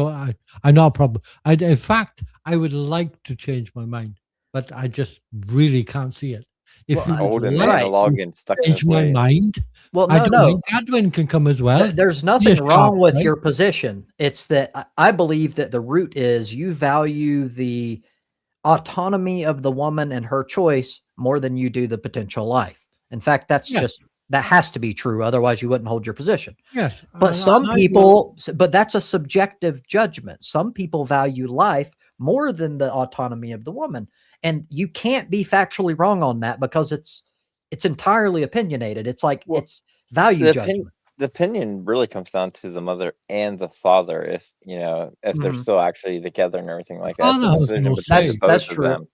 not a problem. In fact, I would like to change my mind, but I just really can't see it. If old and analog and stuck in change my mind, well, no. Godwin can come as well. There's nothing wrong with your position. It's that I believe that the root is you value the autonomy of the woman and her choice more than you do the potential life. In fact, that has to be true. Otherwise you wouldn't hold your position. Yes. But but that's a subjective judgment. Some people value life more than the autonomy of the woman. And you can't be factually wrong on that because it's entirely opinionated. It's like, it's value judgment. The opinion really comes down to the mother and the father, if they're still actually together and everything like that. That's true. Them.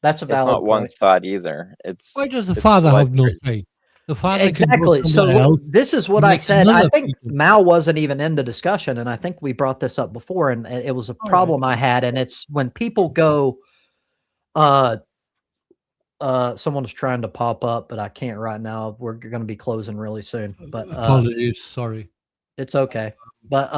That's a valid It's not one side either. Why does the father have no say? The father exactly. So this is what I said. I think Mal wasn't even in the discussion, and I think we brought this up before, and it was a problem I had. And it's when people go, someone is trying to pop up, but I can't right now. We're going to be closing really soon. But apologies, sorry. It's okay. But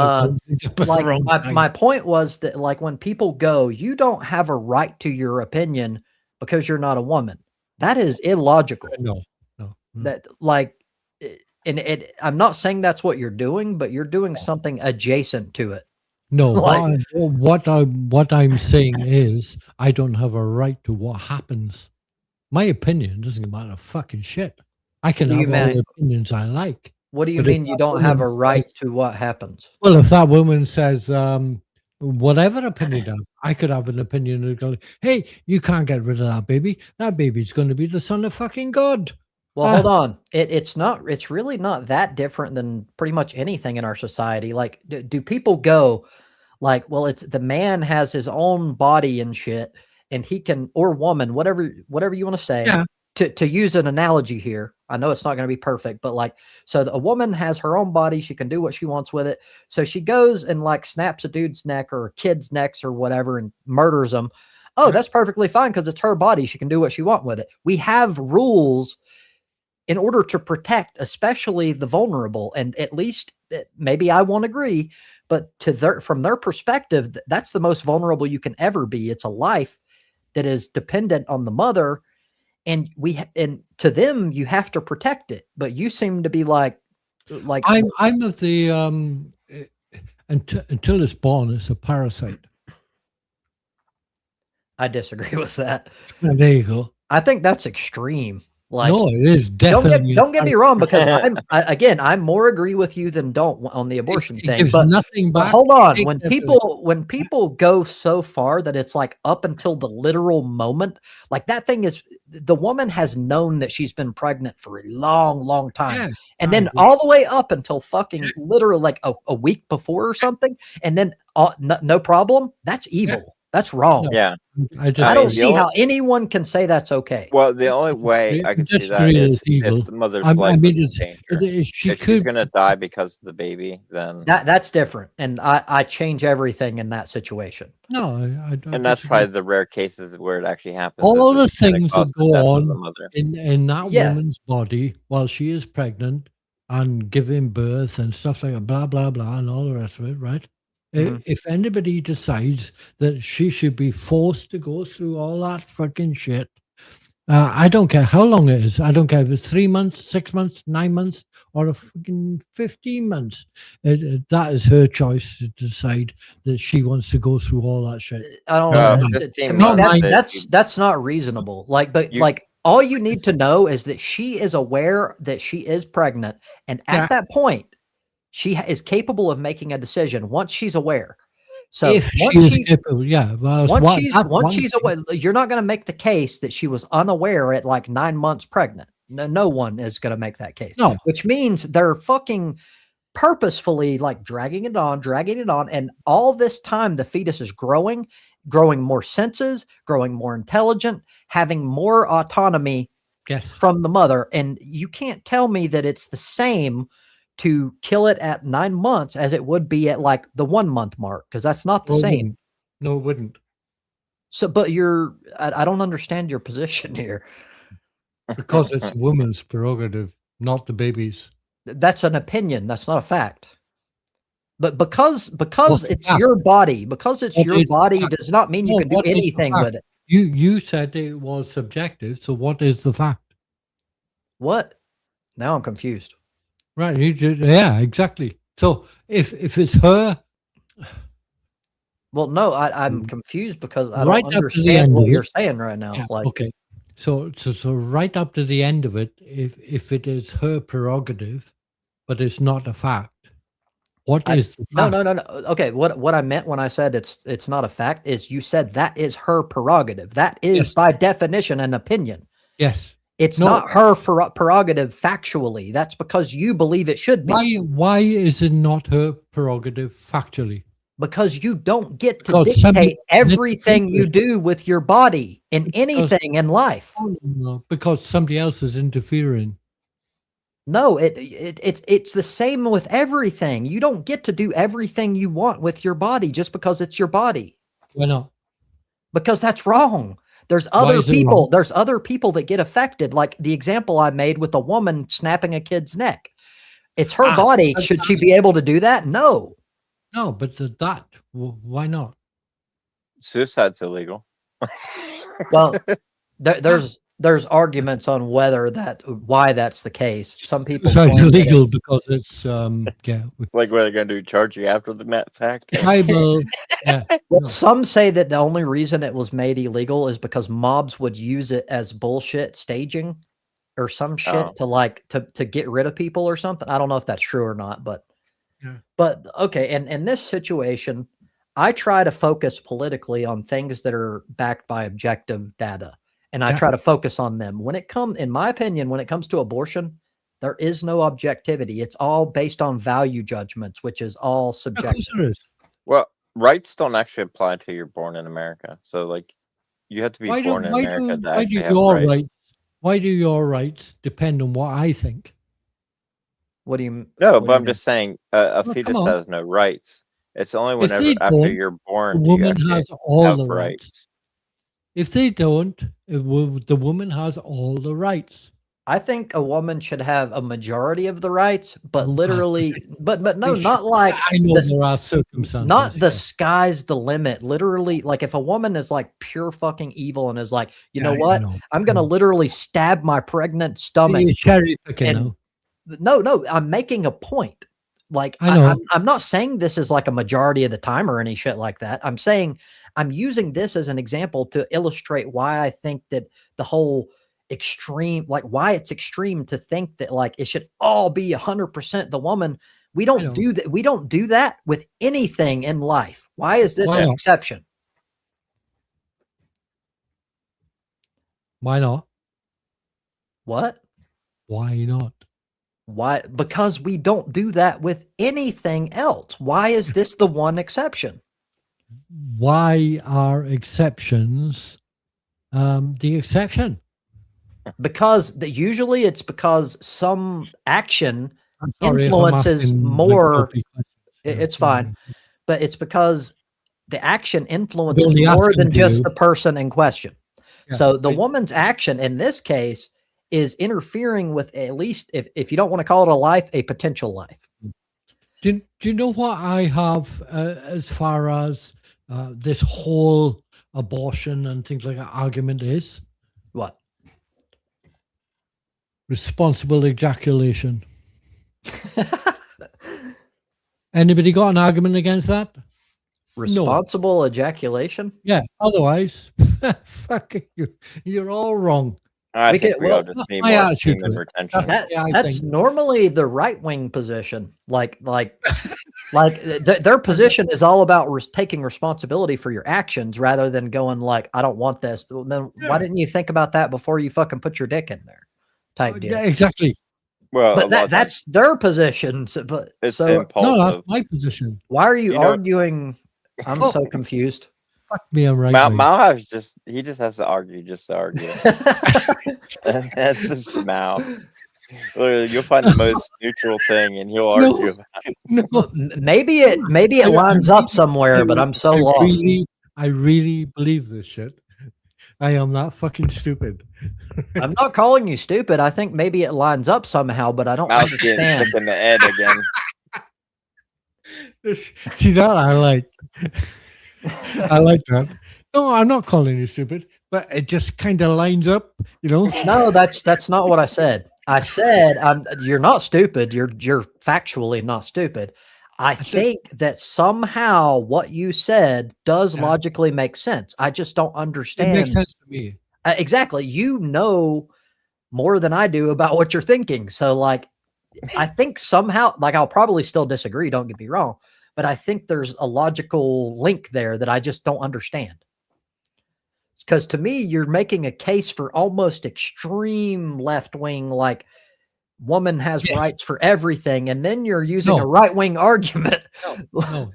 like my point was that like when people go, you don't have a right to your opinion because you're not a woman. That is illogical. no. That like, I'm not saying that's what you're doing, but you're doing something adjacent to it. No, Like- what I'm saying is I don't have a right to what happens. My opinion doesn't matter fucking shit. I can What do have you all mean? the opinions I like. What do you But if mean you that don't have a woman right says- to what happens? Well, if that woman says whatever opinion I could have an opinion and go, hey, you can't get rid of that baby. That baby's going to be the son of fucking God. Well, hold on. It's really not that different than pretty much anything in our society. Like, do people go like, well, it's the man has his own body and shit, and he can, or woman, whatever you want to say, Yeah. to use an analogy here. I know it's not going to be perfect, but like, so a woman has her own body. She can do what she wants with it. So she goes and like snaps a dude's neck or a kid's necks or whatever and murders them. Oh, that's perfectly fine because it's her body. She can do what she wants with it. We have rules in order to protect, especially the vulnerable. And at least maybe I won't agree, but from their perspective, that's the most vulnerable you can ever be. It's a life that is dependent on the mother, and to them, you have to protect it. But you seem to be like I'm of the until it's born, it's a parasite. I disagree with that. There you go. I think that's extreme. Like, no, it is definitely. Don't get me wrong, because I'm more agree with you than don't on the abortion thing. But nothing back. But hold on, when people go so far that it's like up until the literal moment, like that thing is, the woman has known that she's been pregnant for a long, long time, and then all the way up until fucking literally like a week before or something, and then no problem. That's evil. That's wrong. Yeah. I don't see how anyone can say that's okay. Well, the only way I can see that is if the mother's life is in danger. If she's going to die because of the baby, then that's different. And I change everything in that situation. No, and that's probably the rare cases where it actually happens. All the things that go on in that woman's body while she is pregnant and giving birth and stuff like that, blah, blah, blah, and all the rest of it, right? If anybody decides that she should be forced to go through all that fucking shit, I don't care how long it is. I don't care if it's 3 months, 6 months, 9 months, or a fucking 15 months. That is her choice to decide that she wants to go through all that shit. I don't know. To me, that's not reasonable. Like all you need to know is that she is aware that she is pregnant, and at that point, she is capable of making a decision once she's aware. So if she's capable, once she's aware, you're not going to make the case that she was unaware at like 9 months pregnant. No one is going to make that case. No, which means they're fucking purposefully like dragging it on, and all this time the fetus is growing more senses, growing more intelligent, having more autonomy from the mother, and you can't tell me that it's the same to kill it at 9 months as it would be at like the 1 month mark, because that's not the same. No, it wouldn't. So, but I don't understand your position here. Because it's a woman's prerogative, not the baby's. That's an opinion. That's not a fact. But because it's your body, does not mean you can do anything with it. You said it was subjective. So what is the fact? What? Now I'm confused. Right. Yeah, exactly. So if it's her. Well, no, I'm confused because I don't understand what you're saying right now. Yeah, okay. So right up to the end of it, if it is her prerogative, but it's not a fact, what is the fact? No. Okay, what I meant when I said it's not a fact is you said that is her prerogative. That is by definition an opinion. Yes. It's not her prerogative factually. That's because you believe it should be. Why is it not her prerogative factually? Because you don't get to dictate everything you do with your body in anything in life. No, because somebody else is interfering. No, it's the same with everything. You don't get to do everything you want with your body just because it's your body. Why not? Because that's wrong. There's other people. There's other people that get affected. Like the example I made with a woman snapping a kid's neck. It's her body. Should she be able to do that? No. No, but why not? Suicide's illegal. Well, there's arguments on why that's the case. Some people So it's claim that illegal because it's yeah. Like, what are they going to do? Charge you after the fact? Tribal. Yeah. Well, No. some say that the only reason it was made illegal is because mobs would use it as bullshit staging or some shit to get rid of people or something. I don't know if that's true or not, but okay. And in this situation, I try to focus politically on things that are backed by objective data, and I try to focus on them. In my opinion, when it comes to abortion, there is no objectivity. It's all based on value judgments, which is all subjective. Well, rights don't actually apply until you're born in America. So, like, you have to be born in America to actually have rights. Why do your rights depend on what I think? What do you mean? No, but I'm just saying a fetus has no rights. It's only whenever after you're born the woman has all the rights. If they don't, the woman has all the rights. I think a woman should have a majority of the rights, but literally, but no, not like I know there are circumstances. Not the sky's the limit. Literally, like if a woman is like pure fucking evil and is like, you know what, I'm gonna literally stab my pregnant stomach. Cherry picking. No, I'm making a point. Like I'm not saying this is like a majority of the time or any shit like that. I'm saying I'm using this as an example to illustrate why I think that the whole extreme, like why it's extreme to think that like it should all be 100% the woman. We don't do that. We don't do that with anything in life. Why is this an exception? Why not? What? Why not? Why? Because we don't do that with anything else. Why is this the one exception? Why are exceptions the exception? Because usually it's because some action influences more. It's fine, but it's because the action influences more than just the person in question. So the woman's action in this case is interfering with, at least if you don't want to call it a life, a potential life. Do you know what I have as far as this whole abortion and things like that argument is? What? Responsible ejaculation. Anybody got an argument against that? Responsible ejaculation? Yeah. Otherwise, fuck you're all wrong. I think we all just need more semen retention. That's normally the right-wing position. Like their position is all about taking responsibility for your actions rather than going like, I don't want this. Then why didn't you think about that before you fucking put your dick in there? Type deal. Yeah, exactly. Well, but that's their position. But it's no, that's my position. Why are you arguing? I'm so confused. Fuck me, I'm right. Mao just has to argue just to argue. That's his mouth. Literally, you'll find the most neutral thing and he'll argue about it. No. Maybe it lines up somewhere, but I'm so lost. I really believe this shit. I am not fucking stupid. I'm not calling you stupid. I think maybe it lines up somehow, but I don't understand. Getting in the head again. See that? I like that. No, I'm not calling you stupid, but it just kind of lines up, you know? No, that's not what I said. I said you're not stupid. You're factually not stupid. I think that somehow what you said does logically make sense. I just don't understand. It makes sense to me. Exactly. You know more than I do about what you're thinking. So like, I think somehow, like I'll probably still disagree. Don't get me wrong. But I think there's a logical link there that I just don't understand. Because to me, you're making a case for almost extreme left-wing, like woman has rights for everything. And then you're using a right-wing argument. No.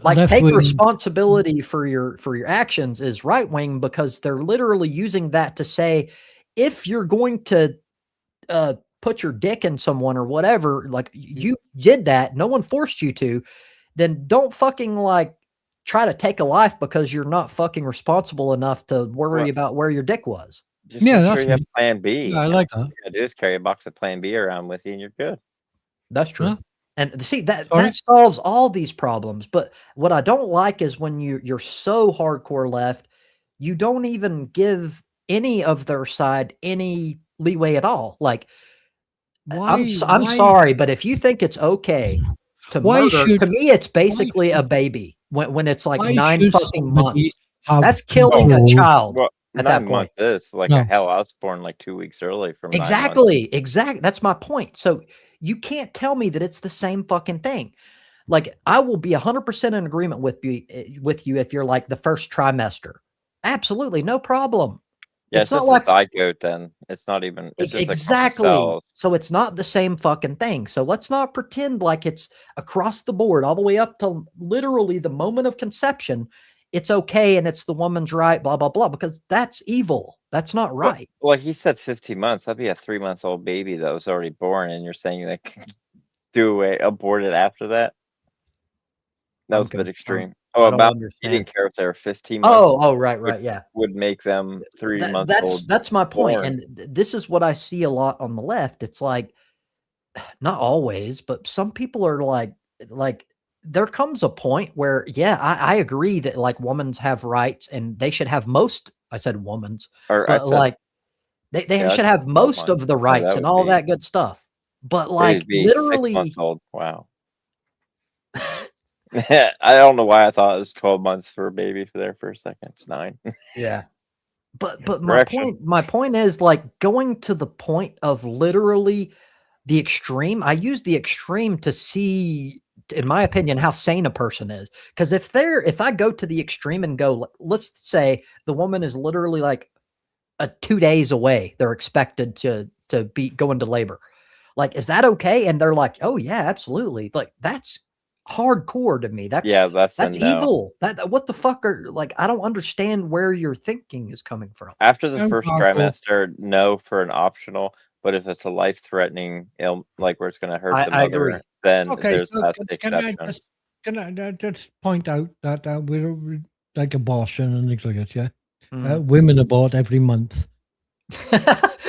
Like take responsibility for your actions is right-wing because they're literally using that to say, if you're going to put your dick in someone or whatever, like you did that, no one forced you to, then don't fucking like try to take a life because you're not fucking responsible enough to worry about where your dick was. Just make sure you have plan B. Yeah, I like that. All you gotta do is carry a box of plan B around with you and you're good. That's true. And see that Sorry? that solves all these problems. But what I don't like is when you're so hardcore left, you don't even give any of their side any leeway at all. Like I'm Why sorry, but if you think it's okay to why murder, to should me it's why basically a should baby when it's like why 9 should fucking somebody months. have That's killing a control? child Well, at 9 that point. months is like No. a hell. I was born like 2 weeks early from 9 months. Exactly. That's my point. So you can't tell me that it's the same fucking thing. Like I will be 100% in agreement with you if you're like the first trimester. Absolutely, no problem. Yeah, It's it's not just a like zygote then. It's not even, it's just a couple exactly. cells. So it's not the same fucking thing. So let's not pretend like it's across the board, all the way up to literally the moment of conception. It's okay and it's the woman's right, blah, blah, blah, because that's evil. That's not right. Well, he said 15 months. That'd be a 3-month-old baby that was already born, and you're saying they can abort it after that? That was a bit extreme. Oh, I don't about he understand. didn't care if they were 15 months. Oh, right, yeah. Would make them 3 months old. That's my point. born. And this is what I see a lot on the left. It's like, not always, but some people are like there comes a point where, yeah, I agree that like women have rights and they should have most. I said women's, Or I but said, like they Yeah, I should said have 12 most of months. the Oh, rights that and would all be- that good stuff. But like it'd be 6 literally, months old. Wow. I don't know why I thought it was 12 months for a baby there for a second. It's 9. yeah. But Correction. my point is like going to the point of literally the extreme. I use the extreme to see, in my opinion, how sane a person is. Because if I go to the extreme and go, let's say the woman is literally like 2 days away, they're expected to be going to labor. Like, is that okay? And they're like, oh yeah, absolutely. Like that's hardcore to me. That's a no. evil. That what the fuck are like? I don't understand where your thinking is coming from. After the I'm first hardcore. trimester, no for an optional. But if it's a life-threatening like where it's going to hurt the I mother, agree. then Okay, there's so that can I exception. just point out that we're like abortion and things like that, yeah? Mm. Women abort every month.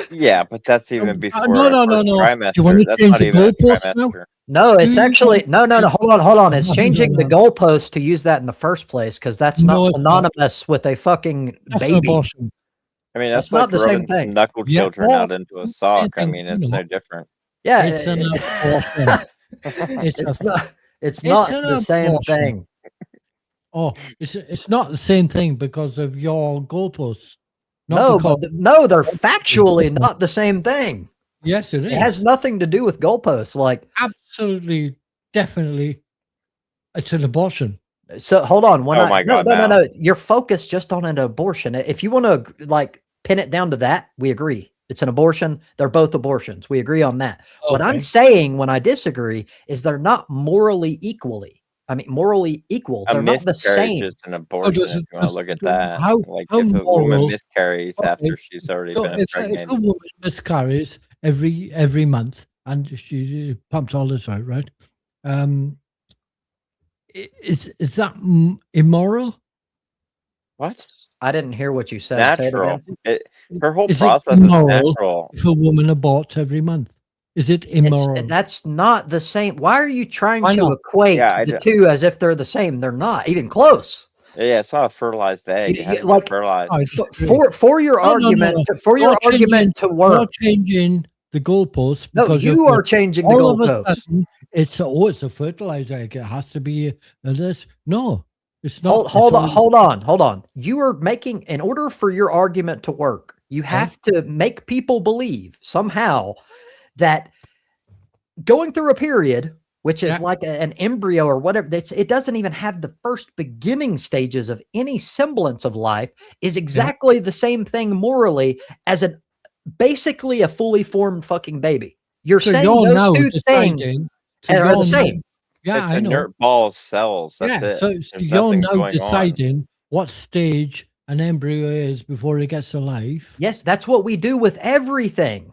Yeah, but that's even before no. first Do you trimester. want to That's change not the even a goalposts now? trimester. No, it's Do you actually want no. to- Hold on. It's No, changing the no. goalpost to use that in the first place because that's No, not it's not. synonymous with a fucking That's an baby. abortion. I mean, It's that's like not the same rubbing thing. knuckle Yeah, children well, out into a same sock. I thing, mean, you it's know. no different. Yeah, It's an abortion. it's not. It's It's not an the same abortion. thing. Oh, it's not the same thing because of your goalposts. Not No, because, no, they're factually not the same thing. yes, it is. It has nothing to do with goalposts. Like, Absolutely, definitely, it's an abortion. so hold on. When Oh my God, no. You're focused just on an abortion. If you want to like pin it down to that, we agree. It's an abortion. They're both abortions. We agree on that. What I'm Okay. saying when I disagree is they're not morally morally equal. A They're not the miscarriage same. is an abortion. does If it- you want to does- look at that, how- like how if a woman moral- miscarries Okay, after she's already So been if a impregnated. woman miscarries every month and she pumps all this out, right? Is that immoral? What? I didn't hear what you said. Say it Natural. again. Her whole Is it process is immoral natural. if a woman aborts every month? Is it immoral? That's not the same. Why are you trying Why to not? equate Yeah, I the do. two as if they're the same? They're not even close. Yeah, it's not a fertilized egg. You- It has you- to like- be fertilized. I disagree. For your No, no, argument no. for your You're argument to You're work. changing the goalposts No, because you are changing the all of a goalposts. sudden it's a fertilized egg. It has to be this. No, it's not. Hold It's on. You are making, in order for your argument to work, you have to make people believe somehow that going through a period, which is Yeah. like an embryo or whatever, it doesn't even have the first beginning stages of any semblance of life, is exactly the same thing morally as basically a fully formed fucking baby. You're So saying you're now those two things deciding. are the same. Yeah, It's I know. inert ball cells. That's Yeah, it. so There's you're nothing now going on. deciding what stage an embryo is before it gets to life. Yes, that's what we do with everything.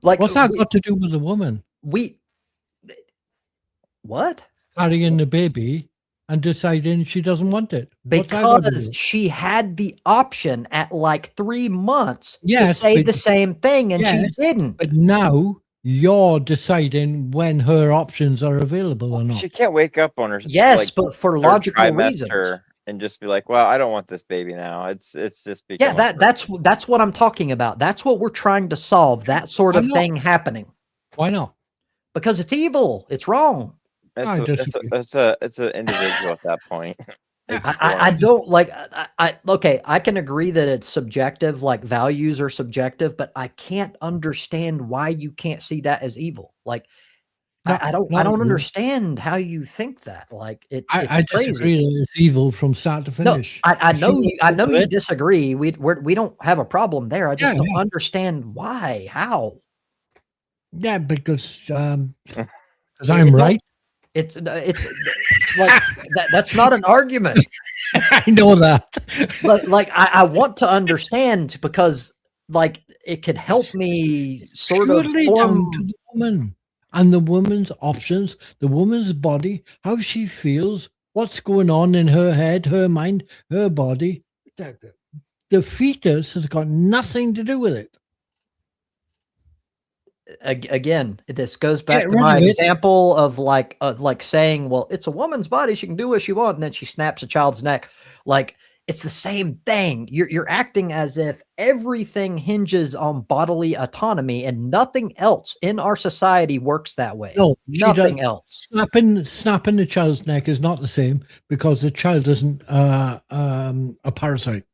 Like, What's that got to do with a woman what? carrying the baby and deciding she doesn't want it? What's that got to Because do? she had the option at like 3 months to Yes, say but- the same thing and she Yes, didn't. But now you're deciding when her options are available or not. She can't wake up on her Yes, but for third logical reasons. trimester and just be like, well, I don't want this baby now. It's just Yeah, become that's what I'm talking about. That's what we're trying to solve. That sort Why of not? thing happening Why not? because it's evil. It's wrong. I disagree. it's an individual at that point. It's I don't like. Okay. I can agree that it's subjective. Like values are subjective, but I can't understand why you can't see that as evil. Like I don't understand how you think that. Like it's I crazy. disagree that it's evil from start to No, finish. I know you disagree. We don't have a problem there. I just don't understand why. How? Yeah, because I'm It right. It's like that's not an argument. I know that. But like I want to understand because like it could help me sort of Purely form down to the woman and the woman's options, the woman's body, how she feels, what's going on in her head, her mind, her body. The fetus has got nothing to do with it. again. This goes Get back to rid my of it. example of like saying, well, it's a woman's body, she can do what she wants, and then she snaps a child's neck. Like it's the same thing. You're acting as if everything hinges on bodily autonomy and nothing else in our society works that way. No, nothing else. Snapping the child's neck is not the same because the child isn't a parasite.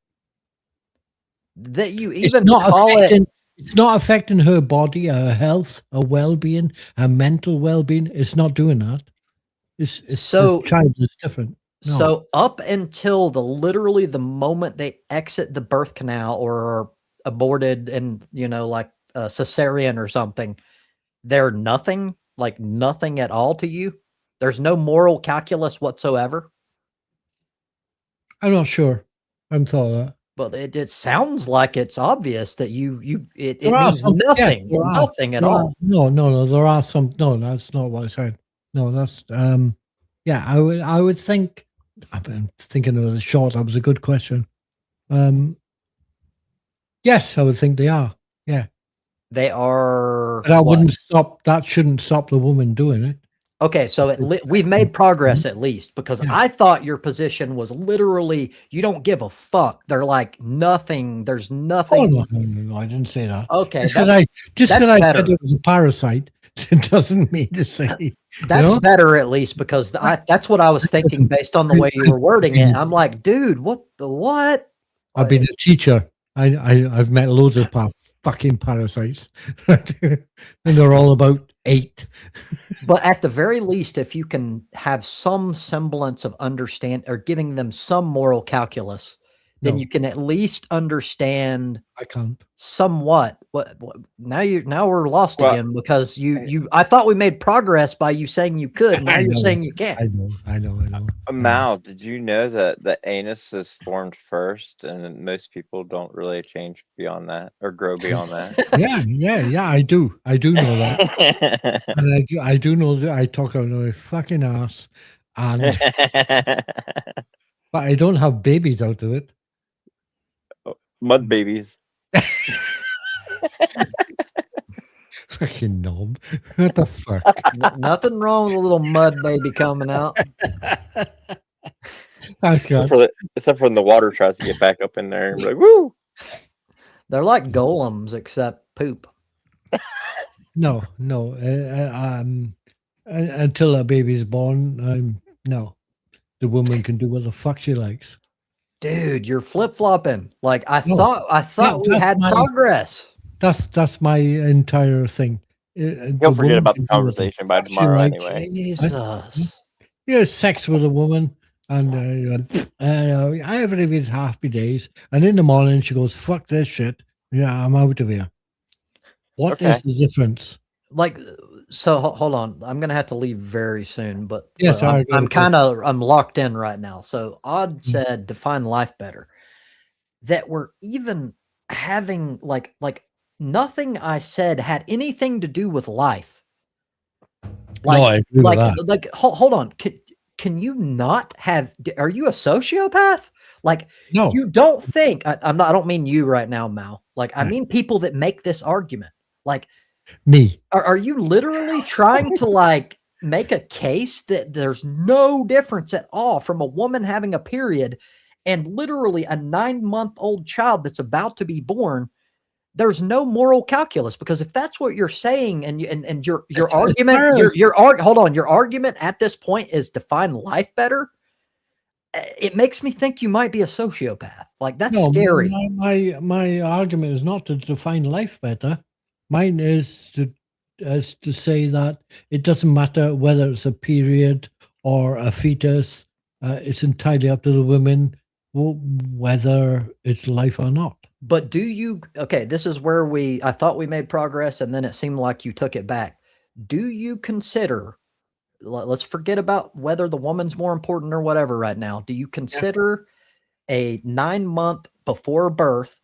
That you even call it. It's not affecting her body, her health, her well-being, her mental well-being. It's not doing that. It's So the child is different. No. So up until literally the moment they exit the birth canal or are aborted and, like a cesarean or something, they're nothing, like nothing at all to you. There's no moral calculus whatsoever. I'm not sure. I'm thought that. But it sounds like it's obvious that it There are means some- nothing, yeah, there are. nothing at all. No. There are some. No, that's not what I said. No, that's yeah. I would think. I've been thinking of the short. That was a good question. Yes, I would think they are. Yeah, They are. but I wouldn't stop. That shouldn't stop the woman doing it. Okay, so we've made progress at least because I thought your position was literally you don't give a fuck. They're like nothing. There's nothing. Oh, no, I didn't say that. Okay, just because I said it was a parasite, it doesn't mean to say that's better at least because that's what I was thinking based on the way you were wording it. I'm like, dude, what? I've been a teacher. I've met loads of fucking parasites, and they're all about 8. But at the very least, if you can have some semblance of understand or giving them some moral calculus, then you can at least understand. I can't somewhat. What now we're lost again because I thought we made progress by you saying you could. Now you're saying you can't. I know. Mal, did you know that the anus is formed first, and most people don't really change beyond that or grow beyond that? Yeah. I do know that, and I do know that I talk out of my fucking ass, and but I don't have babies out of it. Mud babies. Fucking knob. What the fuck? Nothing wrong with a little mud baby coming out. Thanks, God. Except for when the water tries to get back up in there and be like, woo! They're like golems except poop. No. Until a baby's born, no. The woman can do what the fuck she likes. Dude, you're flip-flopping. Like I thought we had progress. That's my entire thing. He'll forget about the conversation by tomorrow anyway. Jesus. You have sex with a woman, and I have it every happy days, and in the morning she goes, "Fuck this shit. Yeah, I'm out of here." What is the difference? Like, so hold on. I'm gonna have to leave very soon, but yes, I'm locked in right now. So Odd said define life better. That we're even having like nothing I said had anything to do with life. Like, no, I agree with that. Like hold on. Can you not have? Are you a sociopath? Like, no, you don't think I don't mean you right now, Mal. Like, I mean people that make this argument. Like, Me. Are you literally trying to like make a case that there's no difference at all from a woman having a period and literally a 9-month-old child that's about to be born? There's no moral calculus, because if that's what you're saying, and your argument, hold on, your argument at this point is define life better. It makes me think you might be a sociopath. Like, that's scary. My argument is not to define life better. Mine is to say that it doesn't matter whether it's a period or a fetus. It's entirely up to the women whether it's life or not. But do you, okay, this is where I thought we made progress, and then it seemed like you took it back. Do you consider, let's forget about whether the woman's more important or whatever right now. Do you consider a 9-month before birth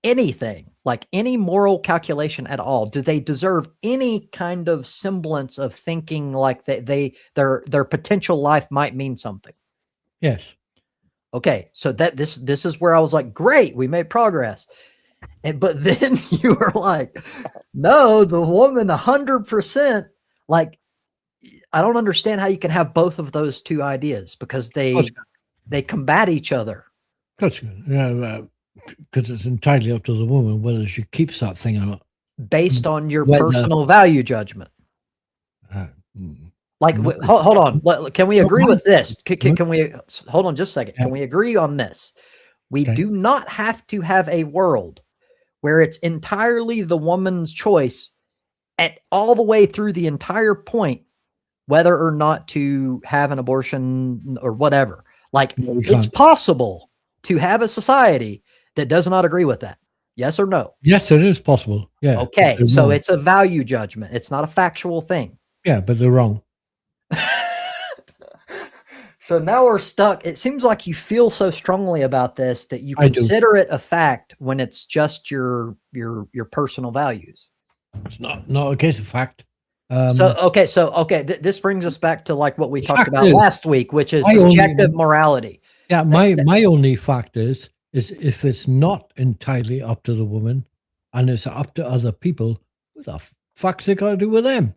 anything, like any moral calculation at all? Do they deserve any kind of semblance of thinking like their potential life might mean something? Yes. Okay, so this is where I was like, great, we made progress. But then you were like, no, the woman 100%. Like, I don't understand how you can have both of those two ideas, because they combat each other. Because it's entirely up to the woman whether she keeps that thing or not, based on your personal value judgment. Like, hold on. Can we agree with this? Can we hold on just a second? Can we agree on this? We do not have to have a world where it's entirely the woman's choice at all the way through the entire point, whether or not to have an abortion or whatever. Like, it's possible to have a society that does not agree with that. Yes or no? Yes, it is possible. Yeah. Okay. So it's a value judgment. It's not a factual thing. Yeah, but they're wrong. So now we're stuck. It seems like you feel so strongly about this that you consider it a fact when it's just your personal values. It's not a case of fact. This brings us back to like what we talked about last week, which is objective morality. Yeah, my only fact is if it's not entirely up to the woman and it's up to other people, what the fuck's it got to do with them?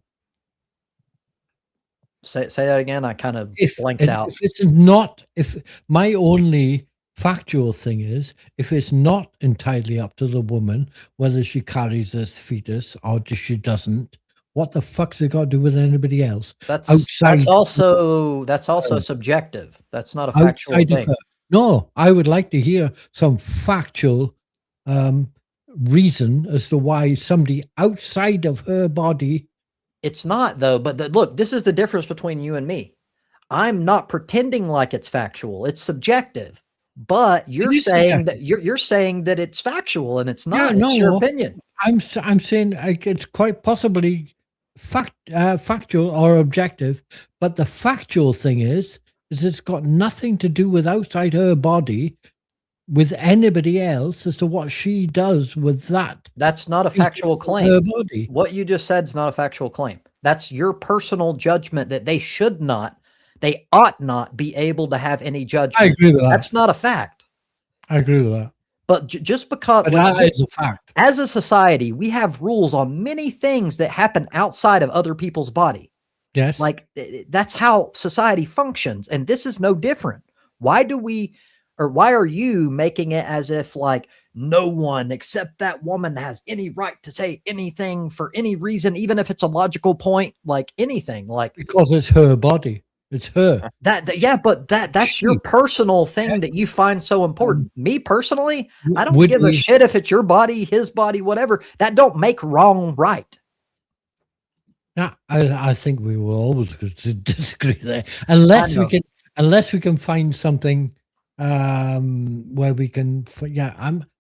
Say that again. I kind of blanked out. If my only factual thing is, if it's not entirely up to the woman whether she carries this fetus or she doesn't, what the fuck's it got to do with anybody else? That's also subjective. That's not a factual thing. No, I would like to hear some factual reason as to why somebody outside of her body. It's not, though. But look, this is the difference between you and me. I'm not pretending like it's factual. It's subjective. But you're saying that you're saying that it's factual, and it's not. It's your opinion. I'm saying it's quite possibly factual or objective. But the factual thing is it's got nothing to do with outside her body, with anybody else, as to what she does with that. That's not a factual claim. Her body. What you just said is not a factual claim. That's your personal judgment that they ought not be able to have any judgment. I agree with that. That's not a fact. I agree with that. But just because that is a fact. As a society, we have rules on many things that happen outside of other people's body. Yes. Like, that's how society functions. And this is no different. Why are you making it as if like no one except that woman has any right to say anything for any reason, even if it's a logical point, like anything, like because it's her body. It's her. That's your personal thing that you find so important. Me personally, I don't give a shit if it's your body, his body, whatever. That don't make wrong right. Yeah, I think we will always disagree there, unless we can find something where we can.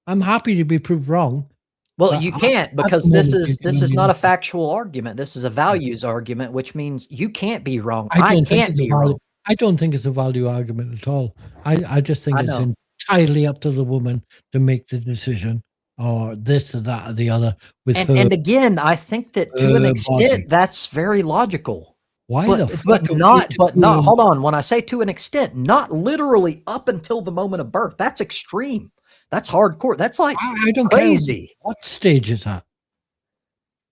I'm happy to be proved wrong. Well, you can't, because this is not a factual argument. This is a values argument, which means you can't be wrong. I can't be wrong. I don't think it's a value argument at all. I just think it's entirely up to the woman to make the decision, or this or that or the other. And again, I think that to an extent that's very logical. Why but not hold on. When I say to an extent, not literally up until the moment of birth. That's extreme. That's hardcore. That's like I don't crazy. Care what stage is that?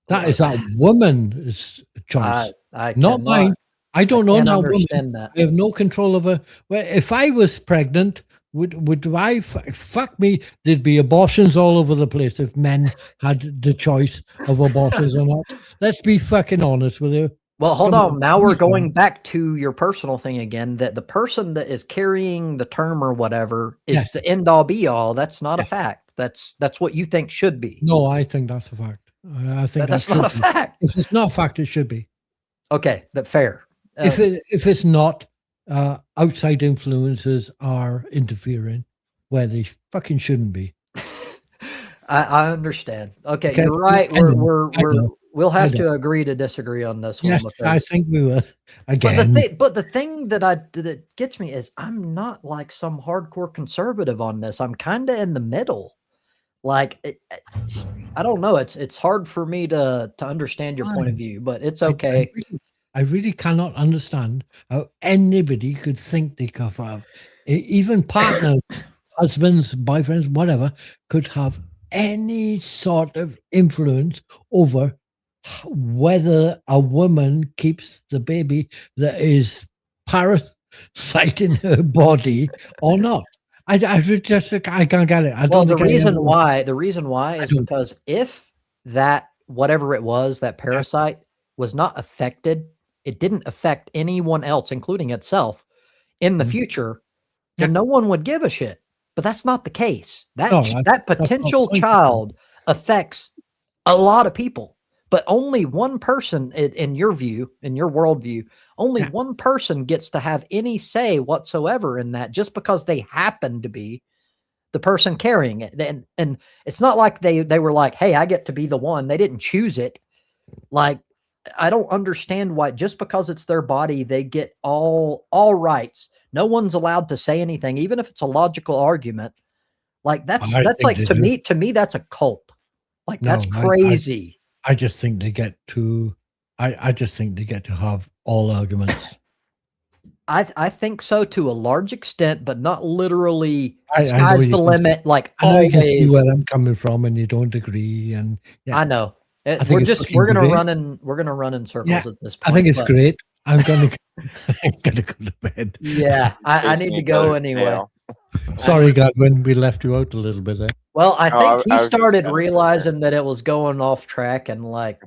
That is that woman's choice, I not cannot, mine. I don't can't own that woman. understand that. I have no control over. Well, if I was pregnant, would I fuck me? There'd be abortions all over the place if men had the choice of abortions or not. Let's be fucking honest with you. Well, hold Come on. on, Now we're please don't. going back to your personal thing again, that the person that is carrying the term or whatever is Yes. the end all be all. That's not a Yes. fact. That's what you think should be. No, I think that's a fact. I think That's that not a should be. fact. If it's not a fact, it should be. Okay, that fair. If it's not, outside influences are interfering where they fucking shouldn't be. I understand. Okay, Okay, you're right. I know, We'll I have know. to agree to disagree on this one. Yes, I Because, think we will. but Again, the thing that gets me is I'm not like some hardcore conservative on this. I'm kind of in the middle. Like I don't know. It's hard for me to understand your point of view, but it's okay. I really cannot understand how anybody could think they could have, even partners, husbands, boyfriends, whatever, could have any sort of influence over whether a woman keeps the baby that is parasiting her body or not. I can't get it. Well, the reason why is because if that, whatever it was, that parasite was not affected, it didn't affect anyone else, including itself, in the future, then no one would give a shit. But that's not the case. That potential child affects a lot of people, but only one person, in your view, in your worldview, only one person gets to have any say whatsoever in that, just because they happen to be the person carrying it. And it's not like they were like, hey, I get to be the one. They didn't choose it. Like, I don't understand why just because it's their body, they get all rights. No one's allowed to say anything, even if it's a logical argument. Like that's like to me, that's a cult. Like that's crazy. I just think they get to I just think they get to have all arguments. I think so to a large extent, but not literally. Sky's the limit. Like I know always. you can see where I'm coming from, and you don't agree. And I know we're gonna run in circles at this point. I think it's great. I'm gonna go to bed. Yeah, I need to go anyway. Sorry, Godwin, we left you out a little bit there. Well, I think he started realizing that it was going off track, and like,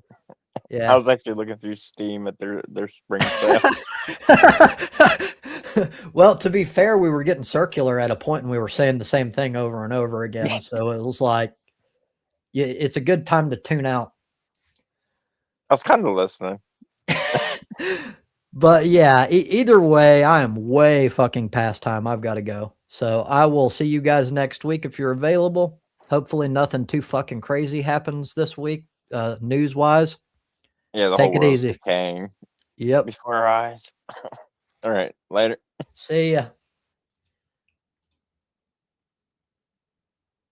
yeah. I was actually looking through Steam at their spring sale. Well, to be fair, we were getting circular at a point, and we were saying the same thing over and over again. So it was like, yeah, it's a good time to tune out. I was kind of listening. But yeah, either way, I am way fucking past time. I've got to go. So I will see you guys next week if you're available. Hopefully nothing too fucking crazy happens this week, news-wise. Yeah, the Take whole it world's easy. decaying. Yep. Before our eyes. All right, later. See ya.